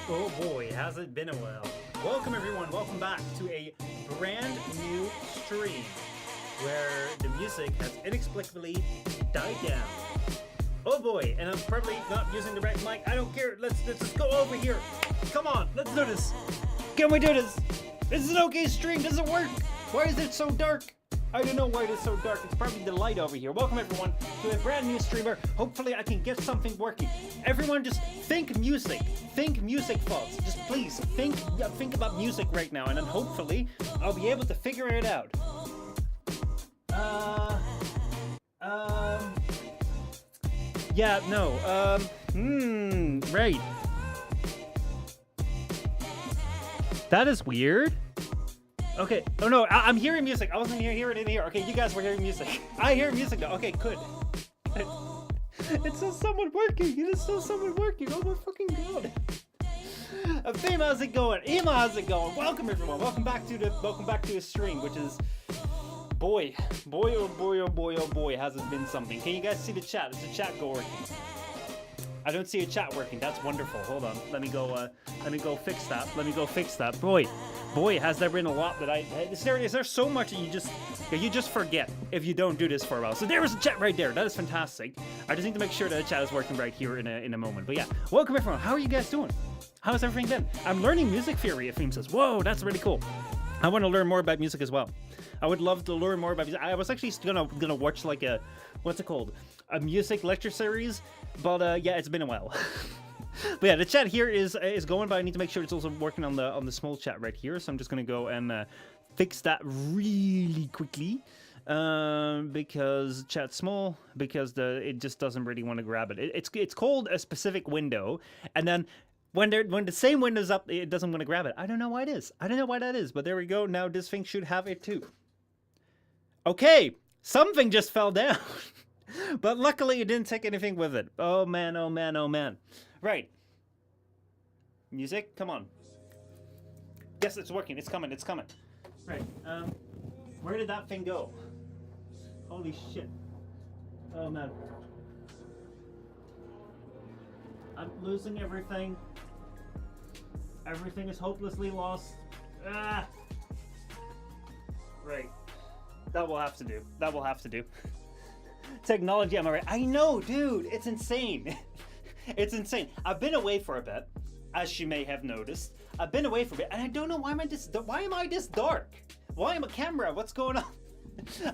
Oh boy, has it been a while. Welcome everyone, welcome back to a brand new stream where the music has inexplicably died down. Oh boy, and I'm probably not using the right mic. I don't care. Let's just go over here. Come on, let's do this. Can we do this? This is an okay stream. Does it work? Why is it so dark? I don't know why it is so dark. It's probably the light over here. Welcome everyone to a brand new streamer. Hopefully I can get something working. Everyone just think music. Think music thoughts. Just please think about music right now, and then hopefully I'll be able to figure it out. Yeah, no, right. That is weird. Okay, oh no, I'm hearing music. I wasn't hearing it in here. Okay, you guys were hearing music. I hear music now. Okay, good. It says someone working. It says someone working. Oh my fucking god. Fame, how's it going? Ema, how's it going? Welcome everyone. Welcome back to a stream, which is boy, oh boy, has it been something. Can you guys see the chat? Is the chat working? I don't see a chat working. That's wonderful. Hold on. Let me go fix that. Boy, has there been a lot that is there so much that you just forget if you don't do this for a while. So there is a chat right there. That is fantastic. I just need to make sure that the chat is working right here in a moment. But yeah, welcome everyone. How are you guys doing? How's everything been? I'm learning music theory, Afim says. Whoa, that's really cool. I want to learn more about music as well. I would love to learn more about music. I was actually gonna watch like a, what's it called? A music lecture series, but yeah, it's been a while. But yeah, the chat here is going, but I need to make sure it's also working on the small chat right here. So I'm just gonna go and fix that really quickly because chat's small, because it just doesn't really want to grab it. It's called a specific window, and then when the same window's up, it doesn't want to grab it. I don't know why it is. I don't know why that is, but there we go. Now this thing should have it too. Okay, something just fell down. But luckily it didn't take anything with it. Oh man, oh man, oh man. Right. Music, come on. Yes, it's working. It's coming. It's coming. Right. Where did that thing go? Holy shit. Oh man. I'm losing everything. Everything is hopelessly lost. Ah. Right. That will have to do. That will have to do. Technology, am I right? I know, dude. It's insane. It's insane. I've been away for a bit, as you may have noticed. I've been away for a bit, and I don't know why am I this dark? Why am I camera? What's going on?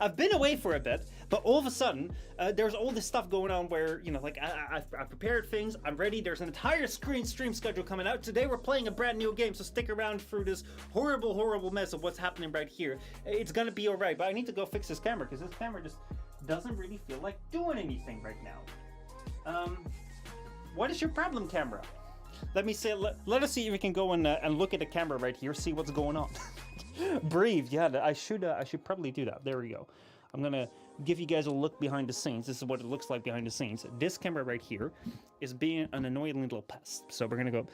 I've been away for a bit, but all of a sudden, there's all this stuff going on where, you know, like, I've prepared things, I'm ready, there's an entire stream schedule coming out. Today we're playing a brand new game, so stick around through this horrible mess of what's happening right here. It's gonna be alright, but I need to go fix this camera, because this camera just doesn't really feel like doing anything right now. What is your problem, camera? Let me say, let us see if we can go and look at the camera right here, see what's going on. Breathe, yeah, I should probably do that. There we go. I'm gonna give you guys a look behind the scenes. This is what it looks like behind the scenes. This camera right here is being an annoying little pest. So we're gonna go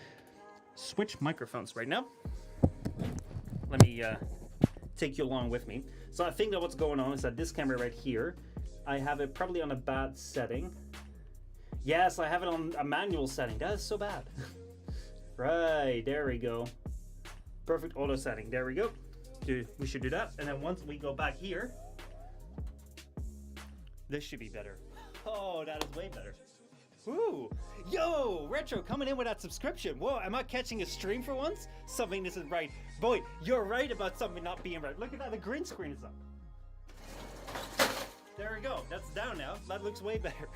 switch microphones right now. Let me take you along with me. So I think that what's going on is that this camera right here, I have it probably on a bad setting. Yes, I have it on a manual setting. That is so bad. Right, there we go. Perfect auto setting. There we go. We should do that. And then once we go back here, this should be better. Oh, that is way better. Woo! Yo, Retro coming in with that subscription. Whoa, am I catching a stream for once? Something isn't right. Boy, you're right about something not being right. Look at that, the green screen is up. There we go. That's down now. That looks way better.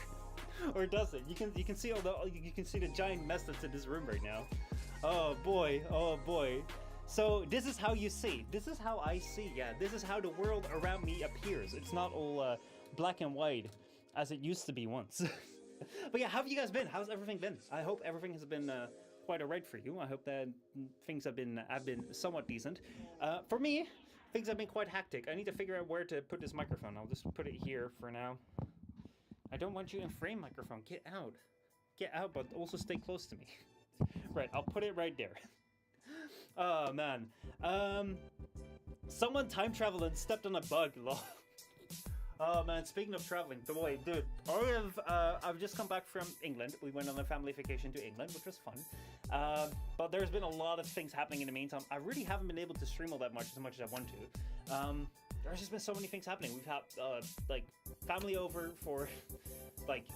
Or does it? You can see you can see the giant mess that's in this room right now. Oh boy, oh boy. So this is how you see. This is how I see. Yeah, this is how the world around me appears. It's not all black and white as it used to be once. But yeah, how have you guys been? How's everything been? I hope everything has been quite alright for you. I hope that things have been somewhat decent. For me, things have been quite hectic. I need to figure out where to put this microphone. I'll just put it here for now. I don't want you in frame, microphone. Get out. Get out, but also stay close to me. Right, I'll put it right there. Oh, man. Someone time traveled and stepped on a bug. Oh man, speaking of traveling, the way, dude, I've just come back from England. We went on a family vacation to England, which was fun. But there's been a lot of things happening in the meantime. I really haven't been able to stream all that much as I want to. There's just been so many things happening. We've had like family over for like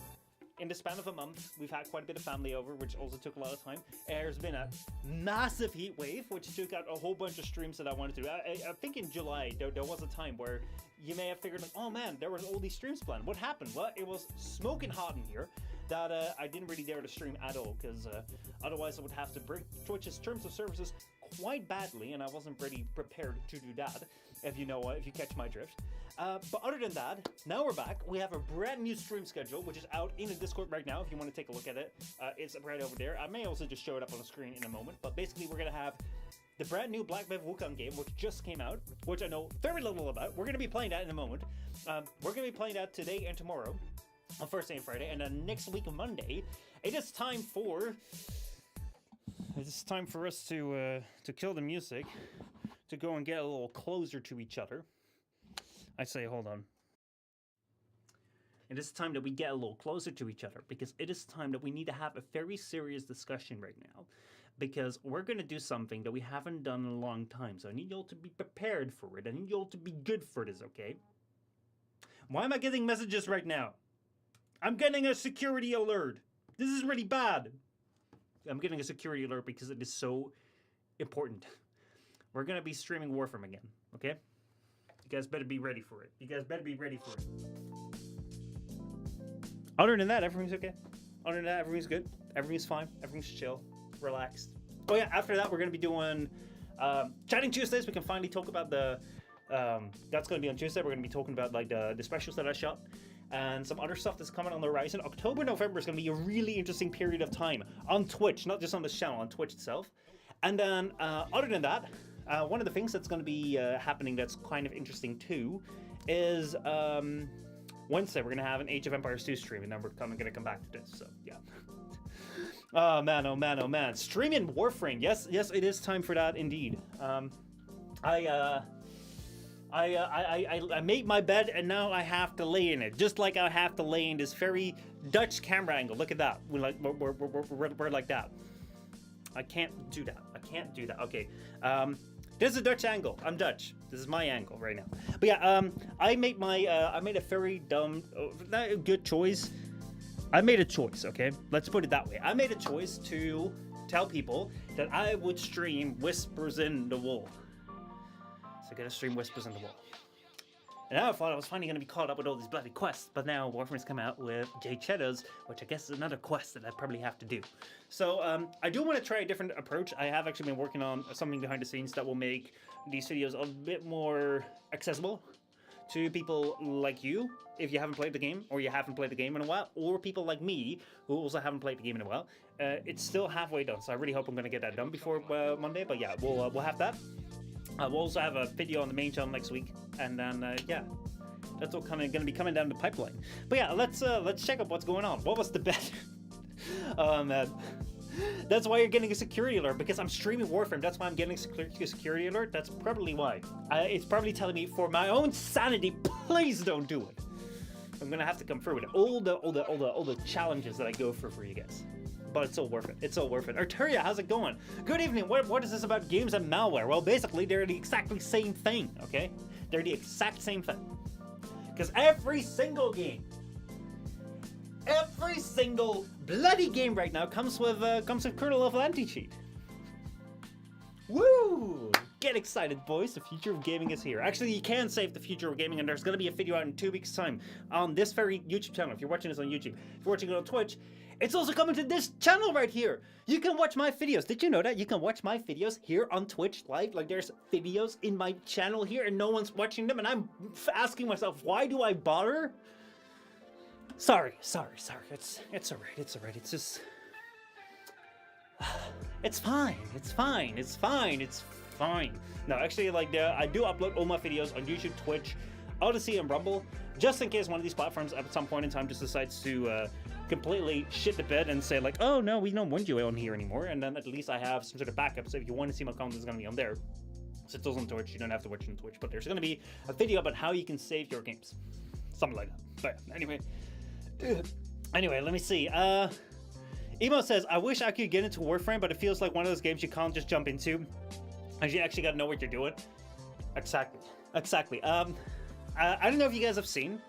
in the span of a month. We've had quite a bit of family over, which also took a lot of time. There's been a massive heat wave, which took out a whole bunch of streams that I wanted to do. I think in July there was a time where you may have figured like, oh man, there was all these streams planned. What happened? Well, it was smoking hot in here that I didn't really dare to stream at all, because otherwise I would have to break Twitch's terms of services quite badly, and I wasn't really prepared to do that, if you catch my drift. But other than that, now we're back. We have a brand new stream schedule, which is out in the Discord right now if you want to take a look at it. It's right over there. I may also just show it up on the screen in a moment, but basically we're going to have the brand new Myth Wukong game, which just came out, which I know very little about. We're going to be playing that in a moment. We're going to be playing that today and tomorrow, on Thursday and Friday, and then next week on Monday, it is time for us to kill the music, to go and get a little closer to each other. I say, hold on. It is time that we get a little closer to each other, because it is time that we need to have a very serious discussion right now, because we're going to do something that we haven't done in a long time. So I need you all to be prepared for it. I need you all to be good for this, okay? Why am I getting messages right now? I'm getting a security alert. This is really bad. I'm getting a security alert because it is so important. We're going to be streaming Warframe again, okay? You guys better be ready for it. You guys better be ready for it. Other than that, everything's okay. Other than that, everything's good. Everything's fine. Everything's chill. Relaxed. Oh yeah, after that, we're going to be doing Chatting Tuesdays. We can finally talk about the... that's going to be on Tuesday. We're going to be talking about like the specials that I shot, and some other stuff that's coming on the horizon. October, November is going to be a really interesting period of time on Twitch, not just on this channel, on Twitch itself. And then, other than that, one of the things that's going to be happening that's kind of interesting too is Wednesday we're going to have an Age of Empires 2 stream, and then we're going to come back to this. So yeah. Oh man, oh man, oh man! Streaming Warframe. Yes, yes, it is time for that indeed. I made my bed and now I have to lay in it, just like I have to lay in this very Dutch camera angle. Look at that. We're like that. I can't do that. I can't do that. Okay. This is a Dutch angle. I'm Dutch. This is my angle right now. But yeah, I made a very dumb, good choice. I made a choice. Okay, let's put it that way. I made a choice to tell people that I would stream Whispers in the Wall. So I gotta stream Whispers in the Wall. And I thought I was finally gonna be caught up with all these bloody quests, but now Warframe's come out with Jade Shadows, which I guess is another quest that I probably have to do. So I do want to try a different approach. I have actually been working on something behind the scenes that will make these videos a bit more accessible to people like you, if you haven't played the game, or you haven't played the game in a while, or people like me, who also haven't played the game in a while. It's still halfway done, so I really hope I'm gonna get that done before Monday, but yeah, we'll have that. We'll also have a video on the main channel next week, and then yeah, that's all kind of going to be coming down the pipeline. But yeah, let's check out what's going on. What was the bet? Oh man, that's why you're getting a security alert, because I'm streaming Warframe. That's why I'm getting a security alert. That's probably why. It's probably telling me for my own sanity, please don't do it. I'm gonna have to come through with all the challenges that I go for you guys. But it's all worth it. It's all worth it. Arturia, how's it going? Good evening. What is this about games and malware? Well, basically, they're the exactly same thing, okay? They're the exact same thing. Because every single game, every single bloody game right now comes with kernel level anti-cheat. Woo! Get excited, boys. The future of gaming is here. Actually, you can save the future of gaming, and there's going to be a video out in 2 weeks' time on this very YouTube channel. If you're watching this on YouTube, if you're watching it on Twitch, it's also coming to this channel right here. You can watch my videos. Did you know that? You can watch my videos here on Twitch live. Like, there's videos in my channel here, and no one's watching them, and I'm asking myself, why do I bother? Sorry. It's alright. It's just... It's fine. No, actually, like, I do upload all my videos on YouTube, Twitch, Odysee, and Rumble, just in case one of these platforms at some point in time just decides to completely shit the bed and say, like, oh no, we don't want you on here anymore, and then at least I have some sort of backup, so if you want to see my content, it's going to be on there. So it's also on Twitch, you don't have to watch it on Twitch, but there's going to be a video about how you can save your games. something like that. But anyway, let me see. Emo says, I wish I could get into Warframe, but it feels like one of those games you can't just jump into, and you actually gotta know what you're doing. Exactly. I don't know if you guys have seen.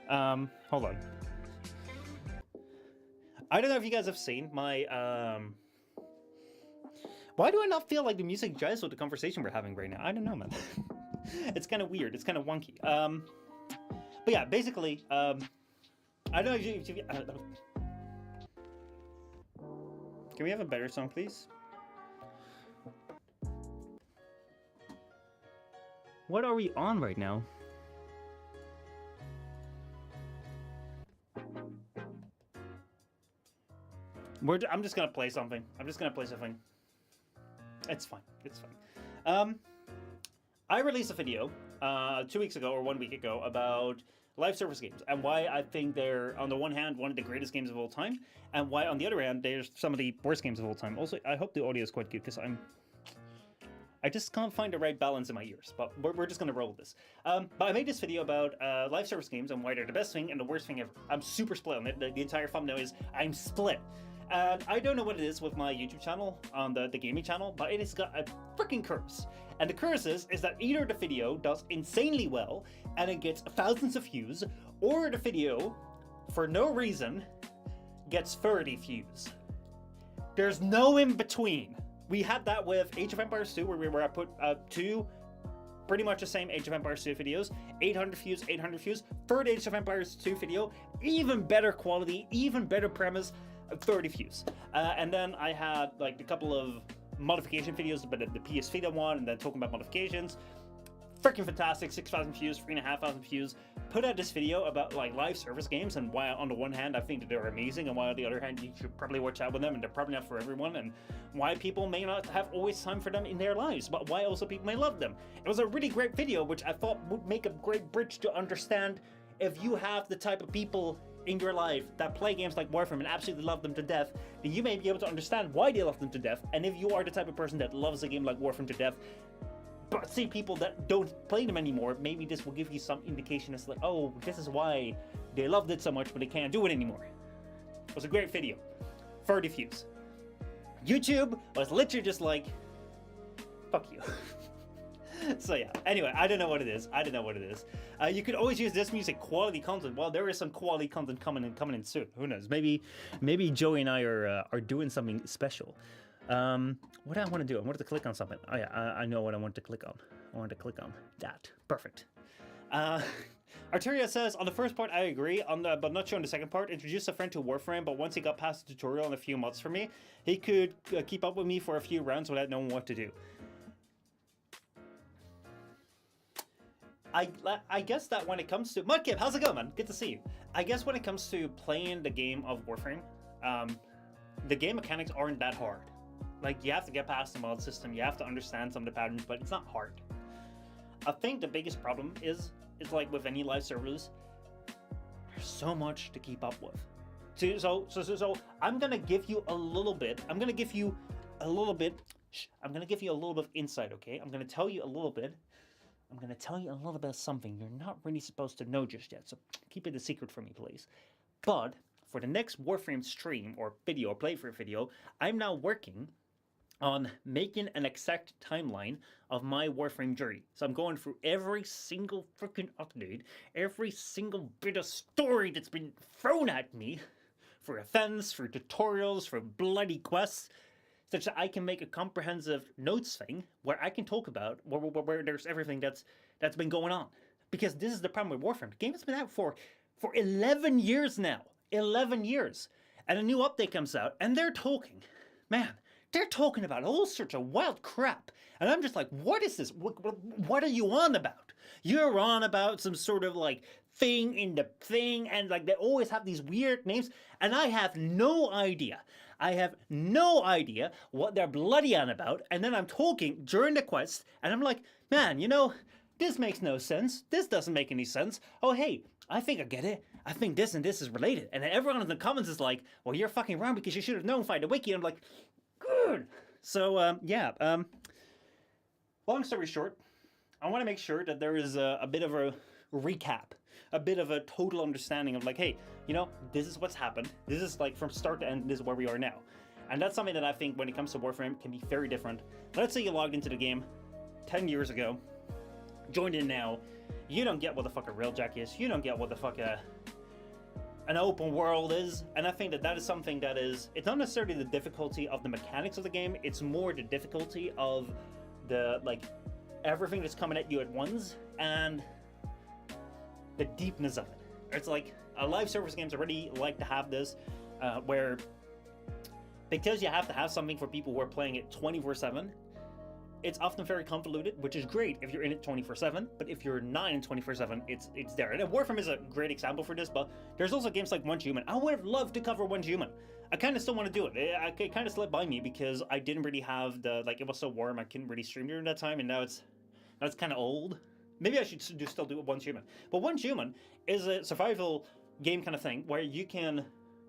Hold on. I don't know if you guys have seen my. Why do I not feel like the music jives with the conversation we're having right now? I don't know, man. It's kind of weird. It's kind of wonky. But yeah, basically, I don't know if you can we have a better song, please? What are we on right now? I'm just gonna play something. It's fine. I released a video 2 weeks ago or 1 week ago about live service games and why I think they're, on the one hand, one of the greatest games of all time, and why, on the other hand, they're some of the worst games of all time. Also, I hope the audio is quite good because I just can't find the right balance in my ears, but we're just gonna roll with this. But I made this video about live service games and why they're the best thing and the worst thing ever. I'm super split on it. The entire thumbnail is I'm split. And I don't know what it is with my YouTube channel, on the gaming channel, but it has got a freaking curse. And the curse is that either the video does insanely well and it gets thousands of views, or the video, for no reason, gets 30 views. There's no in between. We had that with Age of Empires 2, where I put two pretty much the same Age of Empires 2 videos, 800 views, 800 views. Third Age of Empires 2 video, even better quality, even better premise, 30 views. And then I had like a couple of modification videos, but the PS Vita one, and then talking about modifications. Freaking fantastic, 6,000 views, 3,500 views. Put out this video about like live service games and why on the one hand I think that they're amazing, and why on the other hand you should probably watch out with them and they're probably not for everyone, and why people may not have always time for them in their lives, but why also people may love them. It was a really great video which I thought would make a great bridge to understand if you have the type of people in your life that play games like Warframe and absolutely love them to death, then you may be able to understand why they love them to death. And if you are the type of person that loves a game like Warframe to death, but see people that don't play them anymore, maybe this will give you some indication as like, oh, this is why they loved it so much but they can't do it anymore. It was a great video. 30 views. YouTube was literally just like, fuck you. So yeah, anyway, I don't know what it is. You could always use this music quality content. Well, there is some quality content coming in soon. Who knows? Maybe Joey and I are doing something special. What do I want to do? I wanted to click on something. Oh yeah, I know what I want to click on. I wanted to click on that. Perfect. Arteria says, on the first part I agree, but not sure on the second part. Introduce a friend to Warframe, but once he got past the tutorial and a few mods for me, he could keep up with me for a few rounds without knowing what to do. I guess that when it comes to... Mudkip, how's it going, man? Good to see you. I guess when it comes to playing the game of Warframe, the game mechanics aren't that hard. Like, you have to get past the mod system, you have to understand some of the patterns, but it's not hard. I think the biggest problem is like with any live servers, there's so much to keep up with. So I'm gonna give you a little bit. I'm gonna give you a little bit of insight, okay? I'm gonna tell you a little bit of something you're not really supposed to know just yet, so keep it a secret for me, please. But for the next Warframe stream or video or playthrough video, I'm now working on making an exact timeline of my Warframe journey. So I'm going through every single freaking update, every single bit of story that's been thrown at me, for events, for tutorials, for bloody quests, such that I can make a comprehensive notes thing where I can talk about where there's everything that's been going on. Because this is the problem with Warframe. The game has been out for 11 years now. 11 years. And a new update comes out, and they're talking about all sorts of wild crap. And I'm just like, what is this? What are you on about? You're on about some sort of like thing in the thing, and like they always have these weird names, and I have no idea. What they're bloody on about. And then I'm talking during the quest, and I'm like, man, this makes no sense. This doesn't make any sense. Oh, hey, I think I get it. I think this and this is related. And then everyone in the comments is like, well, you're fucking wrong because you should have notified the wiki. And I'm like, good. So, yeah. Long story short, I want to make sure that there is a bit of a recap a bit of a total understanding of like, hey, you know, this is what's happened. This is like from start to end, this is where we are now. And that's something that I think when it comes to Warframe can be very different. Let's say you logged into the game 10 years ago, joined in now, you don't get what the fuck a railjack is, you don't get what the fuck an open world is, and I think that that is something that is, it's not necessarily the difficulty of the mechanics of the game, it's more the difficulty of the, like, everything that's coming at you at once, and the deepness of it. It's like, live service games already like to have this, where, because you have to have something for people who are playing it 24/7, it's often very convoluted, which is great if you're in it 24/7, but if you're not in 24/7, it's there. And Warframe is a great example for this, but there's also games like One Human. I would have loved to cover One Human. I kind of still want to do it. It kind of slipped by me because I didn't really have the, like, it was so warm, I couldn't really stream during that time, and now it's kind of old. Maybe I should still do One Human. But One Human is a survival game kind of thing where you can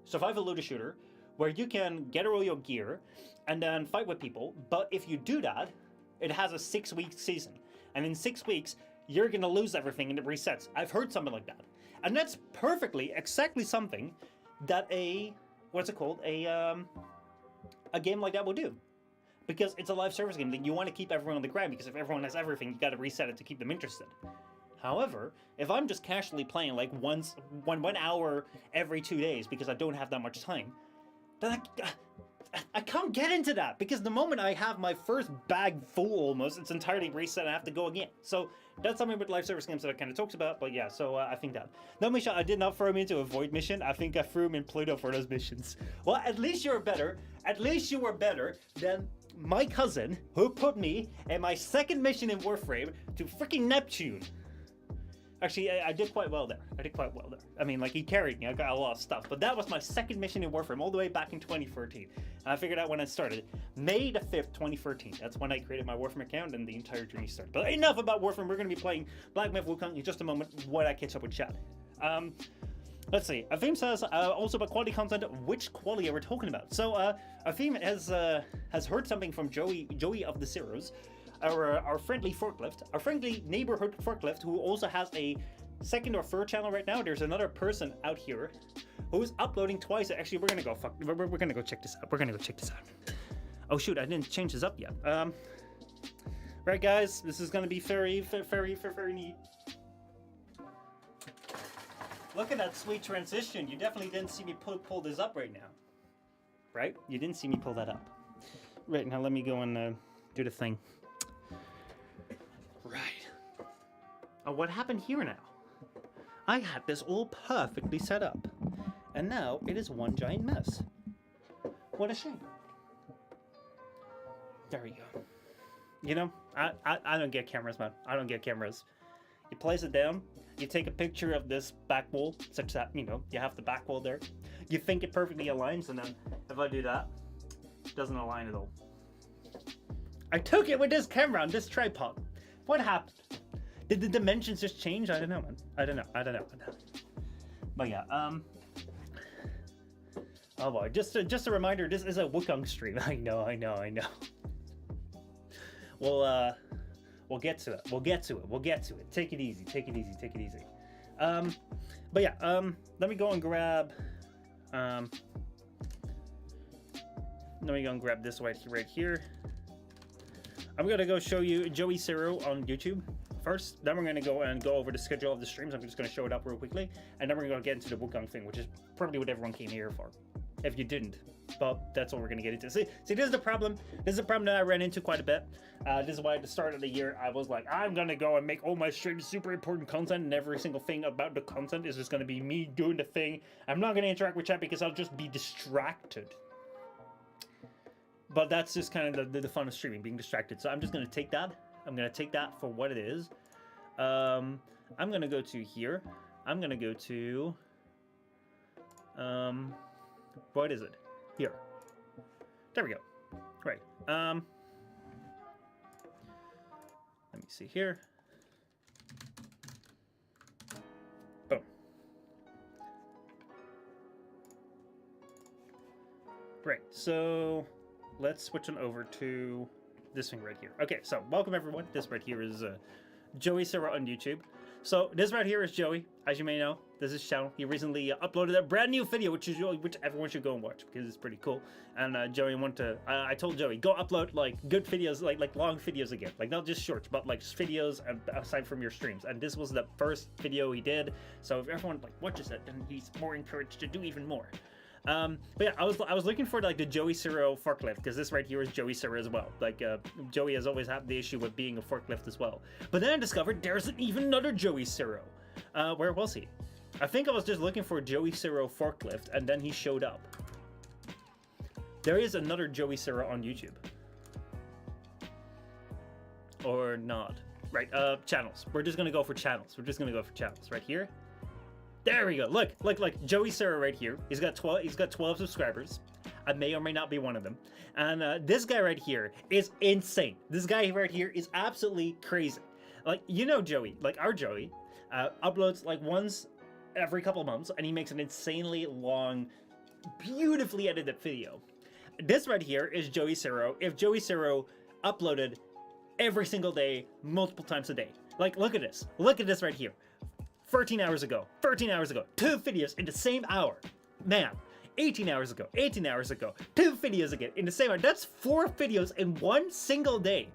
survive a looter shooter, where you can get all your gear and then fight with people, but if you do that, it has a 6-week season, and in 6 weeks, you're gonna lose everything and it resets. I've heard something like that. And that's perfectly, exactly something that a game like that will do. Because it's a live service game that you want to keep everyone on the ground, because if everyone has everything, you gotta reset it to keep them interested. However, if I'm just casually playing like one hour every 2 days because I don't have that much time, then I can't get into that, because the moment I have my first bag full almost, it's entirely reset and I have to go again. So that's something with live service games that I kind of talks about, but yeah, so I think that. No, Misha, I did not throw him into a void mission. I think I threw him in Pluto for those missions. Well, at least you were better than my cousin who put me in my second mission in Warframe to freaking Neptune. Actually, I did quite well there. I mean, like, he carried me. I got a lot of stuff. But that was my second mission in Warframe all the way back in 2013. And I figured out when it started. May the 5th, 2013. That's when I created my Warframe account and the entire journey started. But enough about Warframe. We're going to be playing Black Myth Wukong in just a moment when I catch up with chat. Let's see. Afim says, also about quality content, which quality are we talking about? So, Afim has heard something from Joey of the Zeros. Our friendly forklift, our friendly neighborhood forklift, who also has a second or third channel right now. There's another person out here who's uploading twice. Actually, we're gonna go check this out. Oh shoot, I didn't change this up yet. Right, guys, this is gonna be very neat. Look at that sweet transition. You definitely didn't see me pull this up right now, right? You didn't see me pull that up. Right, now let me go and do the thing. Right. Oh, what happened here now? I had this all perfectly set up, and now it is one giant mess. What a shame. There we go. You know, I don't get cameras, man. I don't get cameras. You place it down, you take a picture of this back wall, such that, you know, you have the back wall there. You think it perfectly aligns, and then if I do that, it doesn't align at all. I took it with this camera on this tripod. What happened? Did the dimensions just change? I don't know, man. I don't know. But yeah, oh boy, just a reminder, this is a Wukong stream. I know. We'll get to it. Take it easy. But yeah, let me go and grab this right here. I'm gonna go show you Joey Zero on YouTube first. Then we're gonna go over the schedule of the streams. I'm just gonna show it up real quickly, and then we're gonna get into the Wukong thing, which is probably what everyone came here for. If you didn't, but that's what we're gonna get into. See, this is the problem. This is a problem that I ran into quite a bit. This is why at the start of the year I was like, I'm gonna go and make all my streams super important content, and every single thing about the content is just gonna be me doing the thing. I'm not gonna interact with chat because I'll just be distracted. But that's just kind of the fun of streaming, being distracted. So I'm just going to take that. I'm going to take that for what it is. I'm going to go to here. I'm going to go to... what is it? Here. There we go. Right. Let me see here. Boom. Right. So... let's switch on over to this thing right here. Okay, so welcome everyone. This right here is Joey Zero on YouTube. So this right here is Joey, as you may know. This is his channel. He recently uploaded a brand new video, which everyone should go and watch because it's pretty cool. And Joey wanted to. I told Joey, go upload like good videos, like long videos again, like not just shorts, but like videos aside from your streams. And this was the first video he did. So if everyone like watches it, then he's more encouraged to do even more. But yeah, I was looking for like the Joey Zero forklift because this right here is Joey Zero as well. Like Joey has always had the issue with being a forklift as well. But then I discovered there's even another Joey Zero. Where was he? I think I was just looking for Joey Zero forklift and then he showed up. There is another Joey Zero on YouTube. Or not. Right, channels. We're just gonna go for channels. We're just gonna go for channels right here. There we go. Look, Joey Zero right here. He's got 12 subscribers. I may or may not be one of them. And this guy right here is insane. This guy right here is absolutely crazy. Like, you know Joey, like our Joey, uploads like once every couple months, and he makes an insanely long, beautifully edited video. This right here is Joey Zero. If Joey Zero uploaded every single day, multiple times a day. Like, look at this. Look at this right here. 13 hours ago, 2 videos in the same hour. Man, 18 hours ago, 2 videos again in the same hour. That's 4 videos in one single day.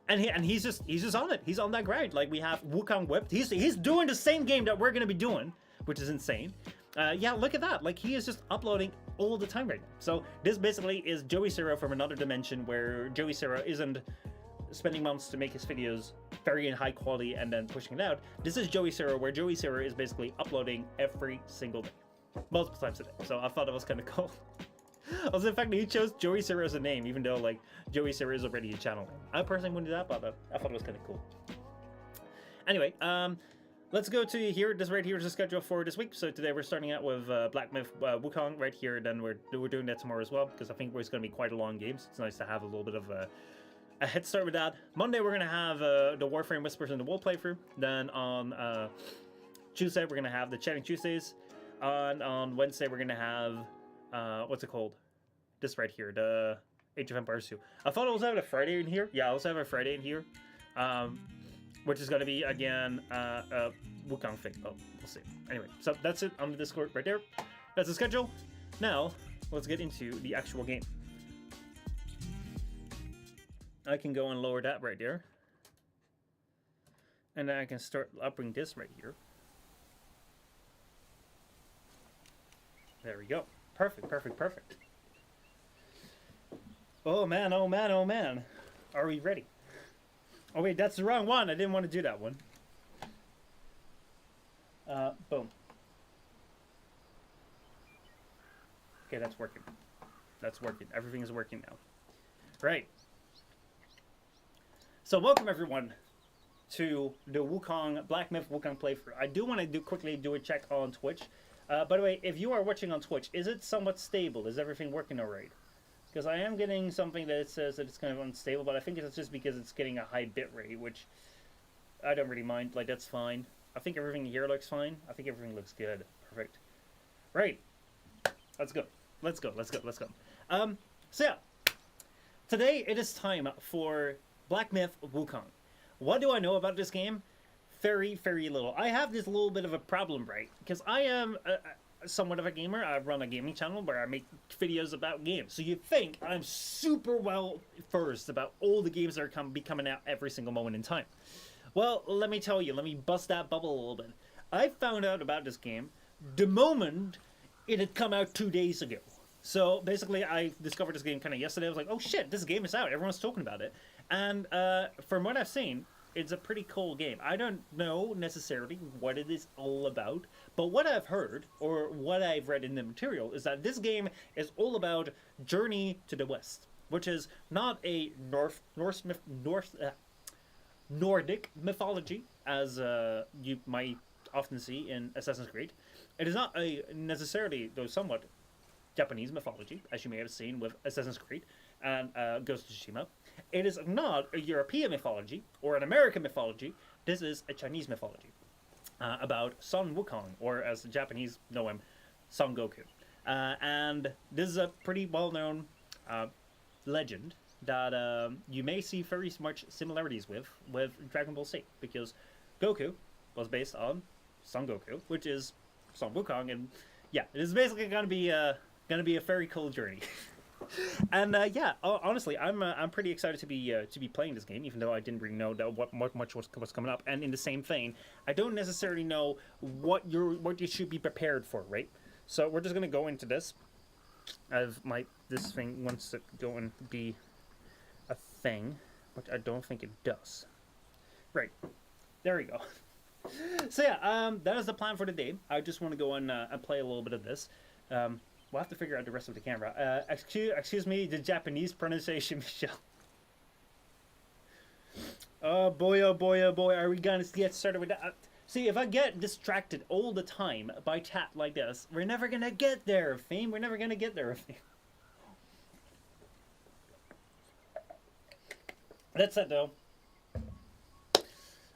And he's just on it. He's on that grind. Like, we have Wukong whipped. He's doing the same game that we're gonna be doing, which is insane. Yeah, look at that. Like, he is just uploading all the time right now. So this basically is Joey Zero from another dimension where Joey Zero isn't spending months to make his videos very in high quality and then pushing it out. This is Joey Zero, where Joey Zero is basically uploading every single day, multiple times a day. So I thought it was kind of cool. Also, the fact that he chose Joey Zero as a name, even though like Joey Zero is already a channel name. I personally wouldn't do that, but I thought it was kind of cool. Anyway, let's go to here. This right here is the schedule for this week. So today we're starting out with Black Myth Wukong right here. Then we're doing that tomorrow as well because I think it's going to be quite a long game. So it's nice to have a little bit of a head start with that. Monday we're gonna have the Warframe Whispers in the Wall playthrough. Then on Tuesday we're gonna have the Chatting Tuesdays. On Wednesday we're gonna have what's it called? This right here, the Age of Empires 2. I thought I was having a Friday in here. Yeah, I was having a Friday in here, which is gonna be again a Wukong thing. Oh, we'll see. Anyway, so that's it on the Discord right there. That's the schedule. Now let's get into the actual game. I can go and lower that right there. And then I can start upping this right here. There we go. Perfect, perfect, perfect. Oh man, oh man, oh man. Are we ready? Oh wait, that's the wrong one. I didn't want to do that one. Boom. Okay, that's working. That's working. Everything is working now. Right. So welcome everyone to the Wukong Black Myth Wukong playthrough. I do want to quickly do a check on Twitch. By the way, if you are watching on Twitch, is it somewhat stable? Is everything working alright? Because I am getting something that says that it's kind of unstable, but I think it's just because it's getting a high bit rate, which I don't really mind. Like, that's fine. I think everything here looks fine. I think everything looks good. Perfect. Right. Let's go. Let's go. Let's go. Let's go. So yeah. Today it is time for Black Myth Wukong. What do I know about this game? Very, very little. I have this little bit of a problem, right? Because I am somewhat of a gamer. I run a gaming channel where I make videos about games. So you'd think I'm super well versed about all the games that are coming out every single moment in time. Well, let me tell you. Let me bust that bubble a little bit. I found out about this game the moment it had come out 2 days ago. So basically, I discovered this game kind of yesterday. I was like, oh shit, this game is out. Everyone's talking about it. And from what I've seen, it's a pretty cool game. I don't know necessarily what it is all about, but what I've heard, or what I've read in the material, is that this game is all about Journey to the West, which is not a Nordic mythology, as you might often see in Assassin's Creed. It is not a necessarily, though somewhat, Japanese mythology, as you may have seen with Assassin's Creed and Ghost of Tsushima. It is not a European mythology or an American mythology. This is a Chinese mythology about Son Wukong, or as the Japanese know him, Son Goku. And this is a pretty well-known legend that you may see very much similarities with Dragon Ball Z, because Goku was based on Son Goku, which is Son Wukong, and yeah, it is basically gonna be a very cool journey. And yeah, honestly, I'm pretty excited to be playing this game, even though I didn't really know that what much was coming up. And in the same vein, I don't necessarily know what you should be prepared for, right? So we're just gonna go into this. This thing wants to go and be a thing, which I don't think it does. Right, there we go. So yeah, that is the plan for the day. I just want to go and play a little bit of this. We'll have to figure out the rest of the camera. Excuse me, the Japanese pronunciation, Michelle. Oh boy, are we gonna get started with that? See, if I get distracted all the time by chat like this, we're never gonna get there, Fame. We're never gonna get there, Fame. That's it, though.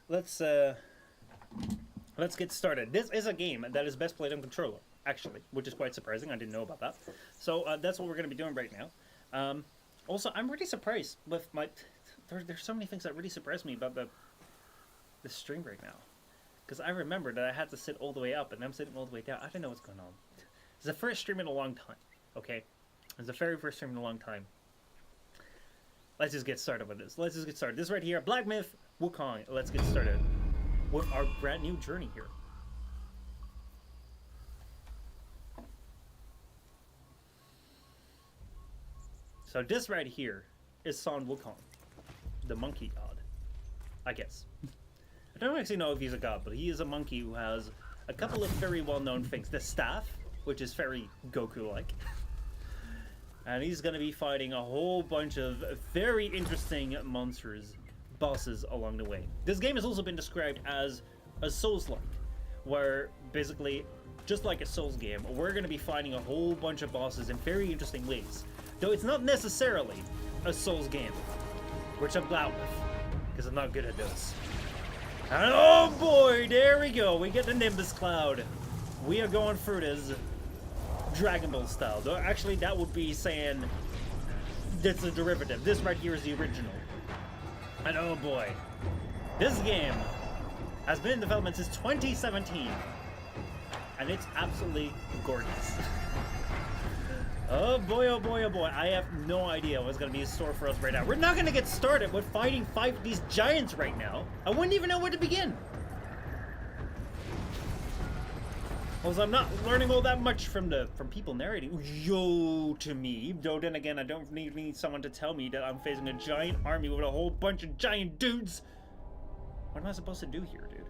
Let's get started. This is a game that is best played on controller, actually, which is quite surprising. I didn't know about that. So that's what we're going to be doing right now. Also, I'm really surprised with my... There's so many things that really surprise me about the stream right now. Because I remember that I had to sit all the way up, and I'm sitting all the way down. I don't know what's going on. It's the first stream in a long time, okay? It's the very first stream in a long time. Let's just get started with this. Let's just get started. This right here, Black Myth Wukong. Let's get started with our brand new journey here. So this right here is Son Wukong, the monkey god, I guess. I don't actually know if he's a god, but he is a monkey who has a couple of very well-known things. The staff, which is very Goku-like. And he's going to be fighting a whole bunch of very interesting monsters, bosses along the way. This game has also been described as a Souls-like, where basically, just like a Souls game, we're going to be fighting a whole bunch of bosses in very interesting ways. Though it's not necessarily a Souls game, which I'm glad with, because I'm not good at this. And oh boy, there we go, we get the Nimbus Cloud. We are going through this Dragon Ball style. Though actually, that would be saying it's a derivative. This right here is the original. And oh boy, this game has been in development since 2017, and it's absolutely gorgeous. Oh boy, oh boy, oh boy. I have no idea what's going to be in store for us right now. We're not going to get started with fighting these giants right now. I wouldn't even know where to begin. Because I'm not learning all that much from people narrating yo to me. Though then again, I don't need someone to tell me that I'm facing a giant army with a whole bunch of giant dudes. What am I supposed to do here, dude?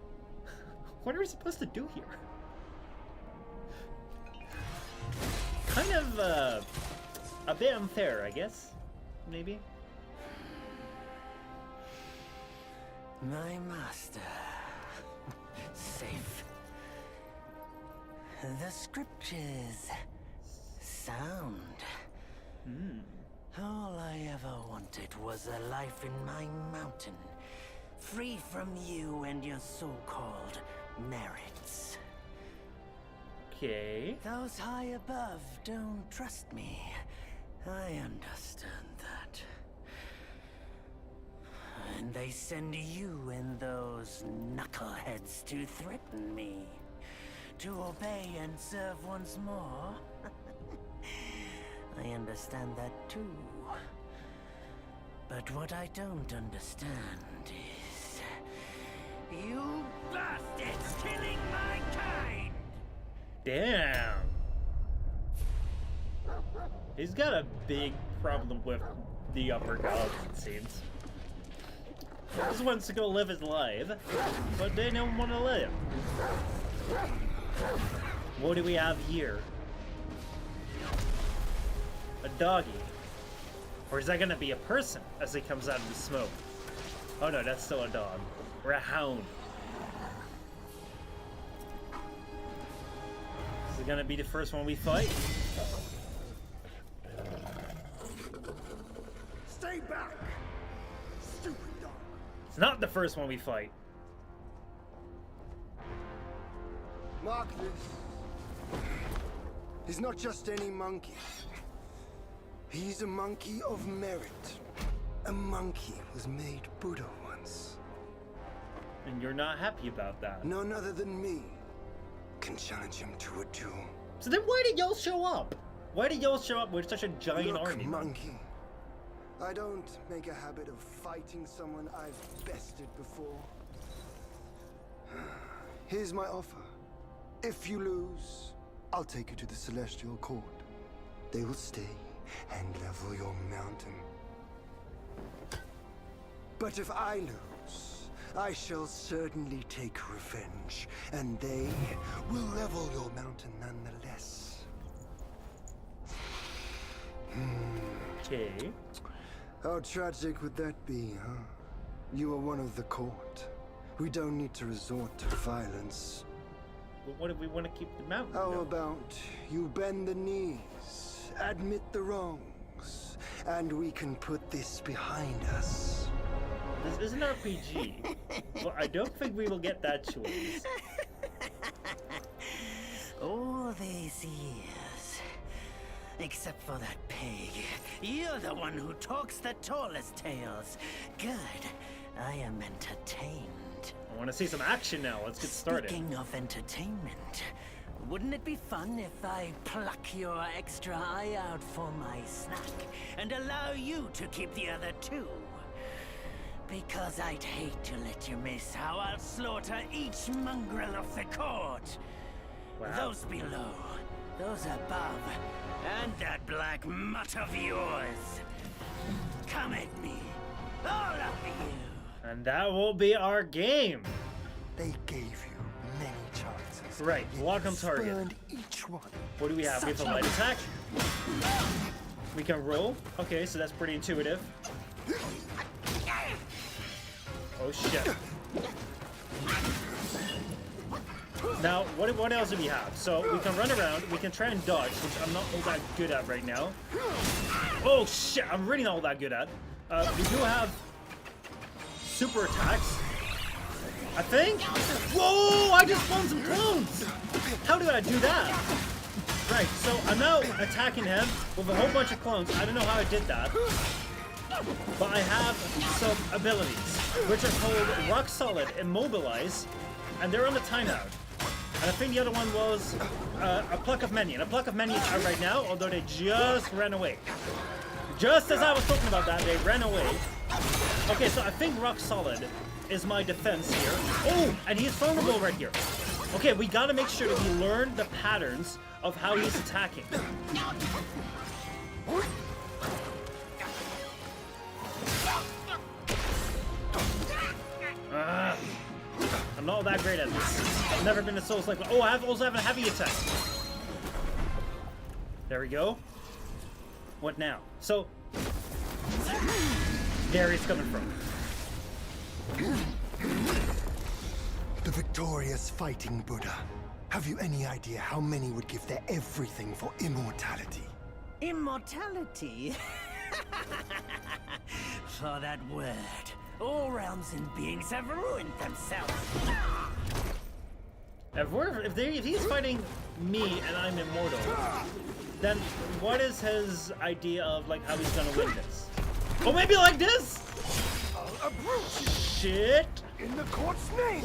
What are we supposed to do here? Kind of a bit unfair, I guess. Maybe. My master. Safe. The scriptures sound. All I ever wanted was a life in my mountain, free from you and your so-called merits. Okay. Those high above don't trust me. I understand that. And they send you and those knuckleheads to threaten me. To obey and serve once more? I understand that too. But what I don't understand is... you bastards killing my kind! Damn! He's got a big problem with the upper gods, it seems. He just wants to go live his life, but they don't want to live. What do we have here? A doggy. Or is that gonna be a person as he comes out of the smoke? Oh no, that's still a dog. Or a hound. Is it gonna be the first one we fight? Stay back! Stupid dog! It's not the first one we fight. Mark this. He's not just any monkey. He's a monkey of merit. A monkey was made Buddha once. And you're not happy about that. None other than me can challenge him to a duel. So then why did y'all show up? Why did y'all show up with such a giant Look, army? monkey, I don't make a habit of fighting someone I've bested before. Here's my offer. If you lose, I'll take you to the Celestial Court. They will stay and level your mountain. But if I lose, I shall certainly take revenge, and they will level your mountain nonetheless. Okay. How tragic would that be, huh? You are one of the court. We don't need to resort to violence. But what if we want to keep the mountain? How though? about you bend the knees, admit the wrongs, and we can put this behind us. This is an RPG. Well, I don't think we will get that choice. All these years, except for that pig, you're the one who talks the tallest tales. Good, I am entertained. I want to see some action now. Let's get started. Speaking of entertainment, wouldn't it be fun if I pluck your extra eye out for my snack and allow you to keep the other two? Because I'd hate to let you miss how I'll slaughter each mongrel of the court. Wow. Those below, those above, and that black mutt of yours. Come at me, all of you. And that will be our game. They gave you many chances. Right, yet lock you on target. spurned each one. What do we have? We have a light attack. We can roll. Okay, so that's pretty intuitive. Oh shit. Now, what else do we have? So we can run around, we can try and dodge, which I'm not all that good at right now. Oh shit, I'm really not all that good at. We do have super attacks, I think. Whoa, I just spawned some clones. How did I do that? Right, so I'm now attacking him with a whole bunch of clones. I don't know how I did that. But I have some abilities, which are called Rock Solid, Immobilize, and they're on the timeout. And I think the other one was a Pluck of Many. And a Pluck of Many is out right now, although they just ran away. Just as I was talking about that, they ran away. Okay, so I think Rock Solid is my defense here. Oh, and he's vulnerable right here. Okay, we gotta make sure that we learn the patterns of how he's attacking. I'm not that great at this. I've never been a Souls like. Oh, I also have a heavy attack. There we go. What now? So, there he's coming from. The victorious fighting Buddha. Have you any idea how many would give their everything for immortality? Immortality? For that word, all realms and beings have ruined themselves. If he's fighting me and I'm immortal, then what is his idea of like how he's gonna win this? Oh, maybe like this? A brute Shit! in the court's name.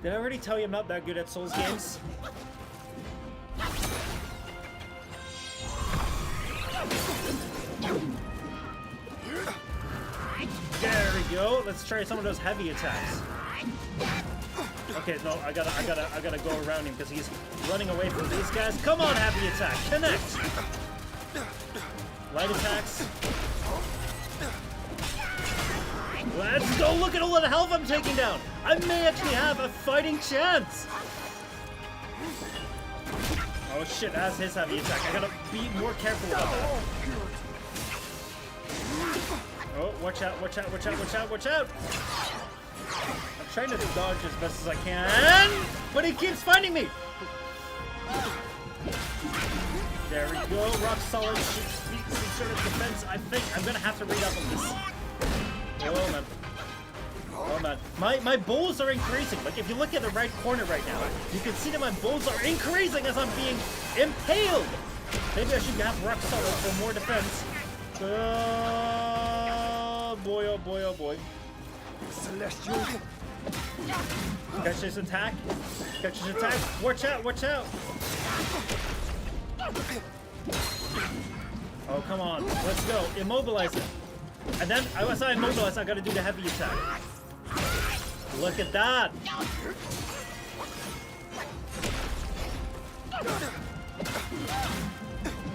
Did I already tell you I'm not that good at Souls games? There we go. Let's try some of those heavy attacks. Okay, no, I gotta go around him because he's running away from these guys. Come on, heavy attack, connect. Light attacks. Let's go! Look at all the health I'm taking down. I may actually have a fighting chance. Oh shit! That's his heavy attack. I gotta be more careful about that. Oh, watch out, watch out, watch out, watch out, watch out! I'm trying to dodge as best as I can, but he keeps finding me! There we go, Rock Solid, some sort of defense. I think I'm gonna have to read up on this. Oh man. Oh man. My bowls are increasing. Like if you look at the right corner right now, you can see that my bowls are increasing as I'm being impaled! Maybe I should have Rock Solid for more defense. Oh boy, oh boy, oh boy. Celestial. Catch his attack. Catch his attack. Watch out, watch out. Oh, come on. Let's go. Immobilize it. And then, once I immobilize, I gotta do the heavy attack. Look at that.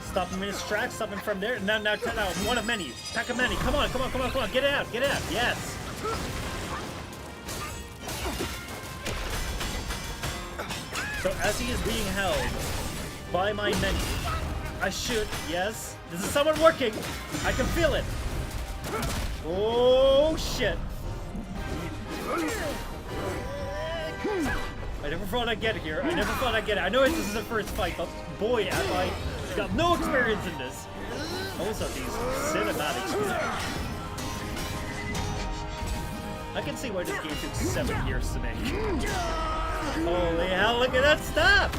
Stop him in his tracks, stop him from there. Now, one of many. Pack of many. Come on, come on, come on, come on. Get it out, get it out. Yes. So as he is being held by my many, I should, yes. This is someone working. I can feel it. Oh, shit. I never thought I'd get it here. I never thought I'd get it. I know this is the first fight, but boy, am I got no experience in this. Also, these cinematics. I can see why this game took 7 years to make. Holy hell, look at that stuff!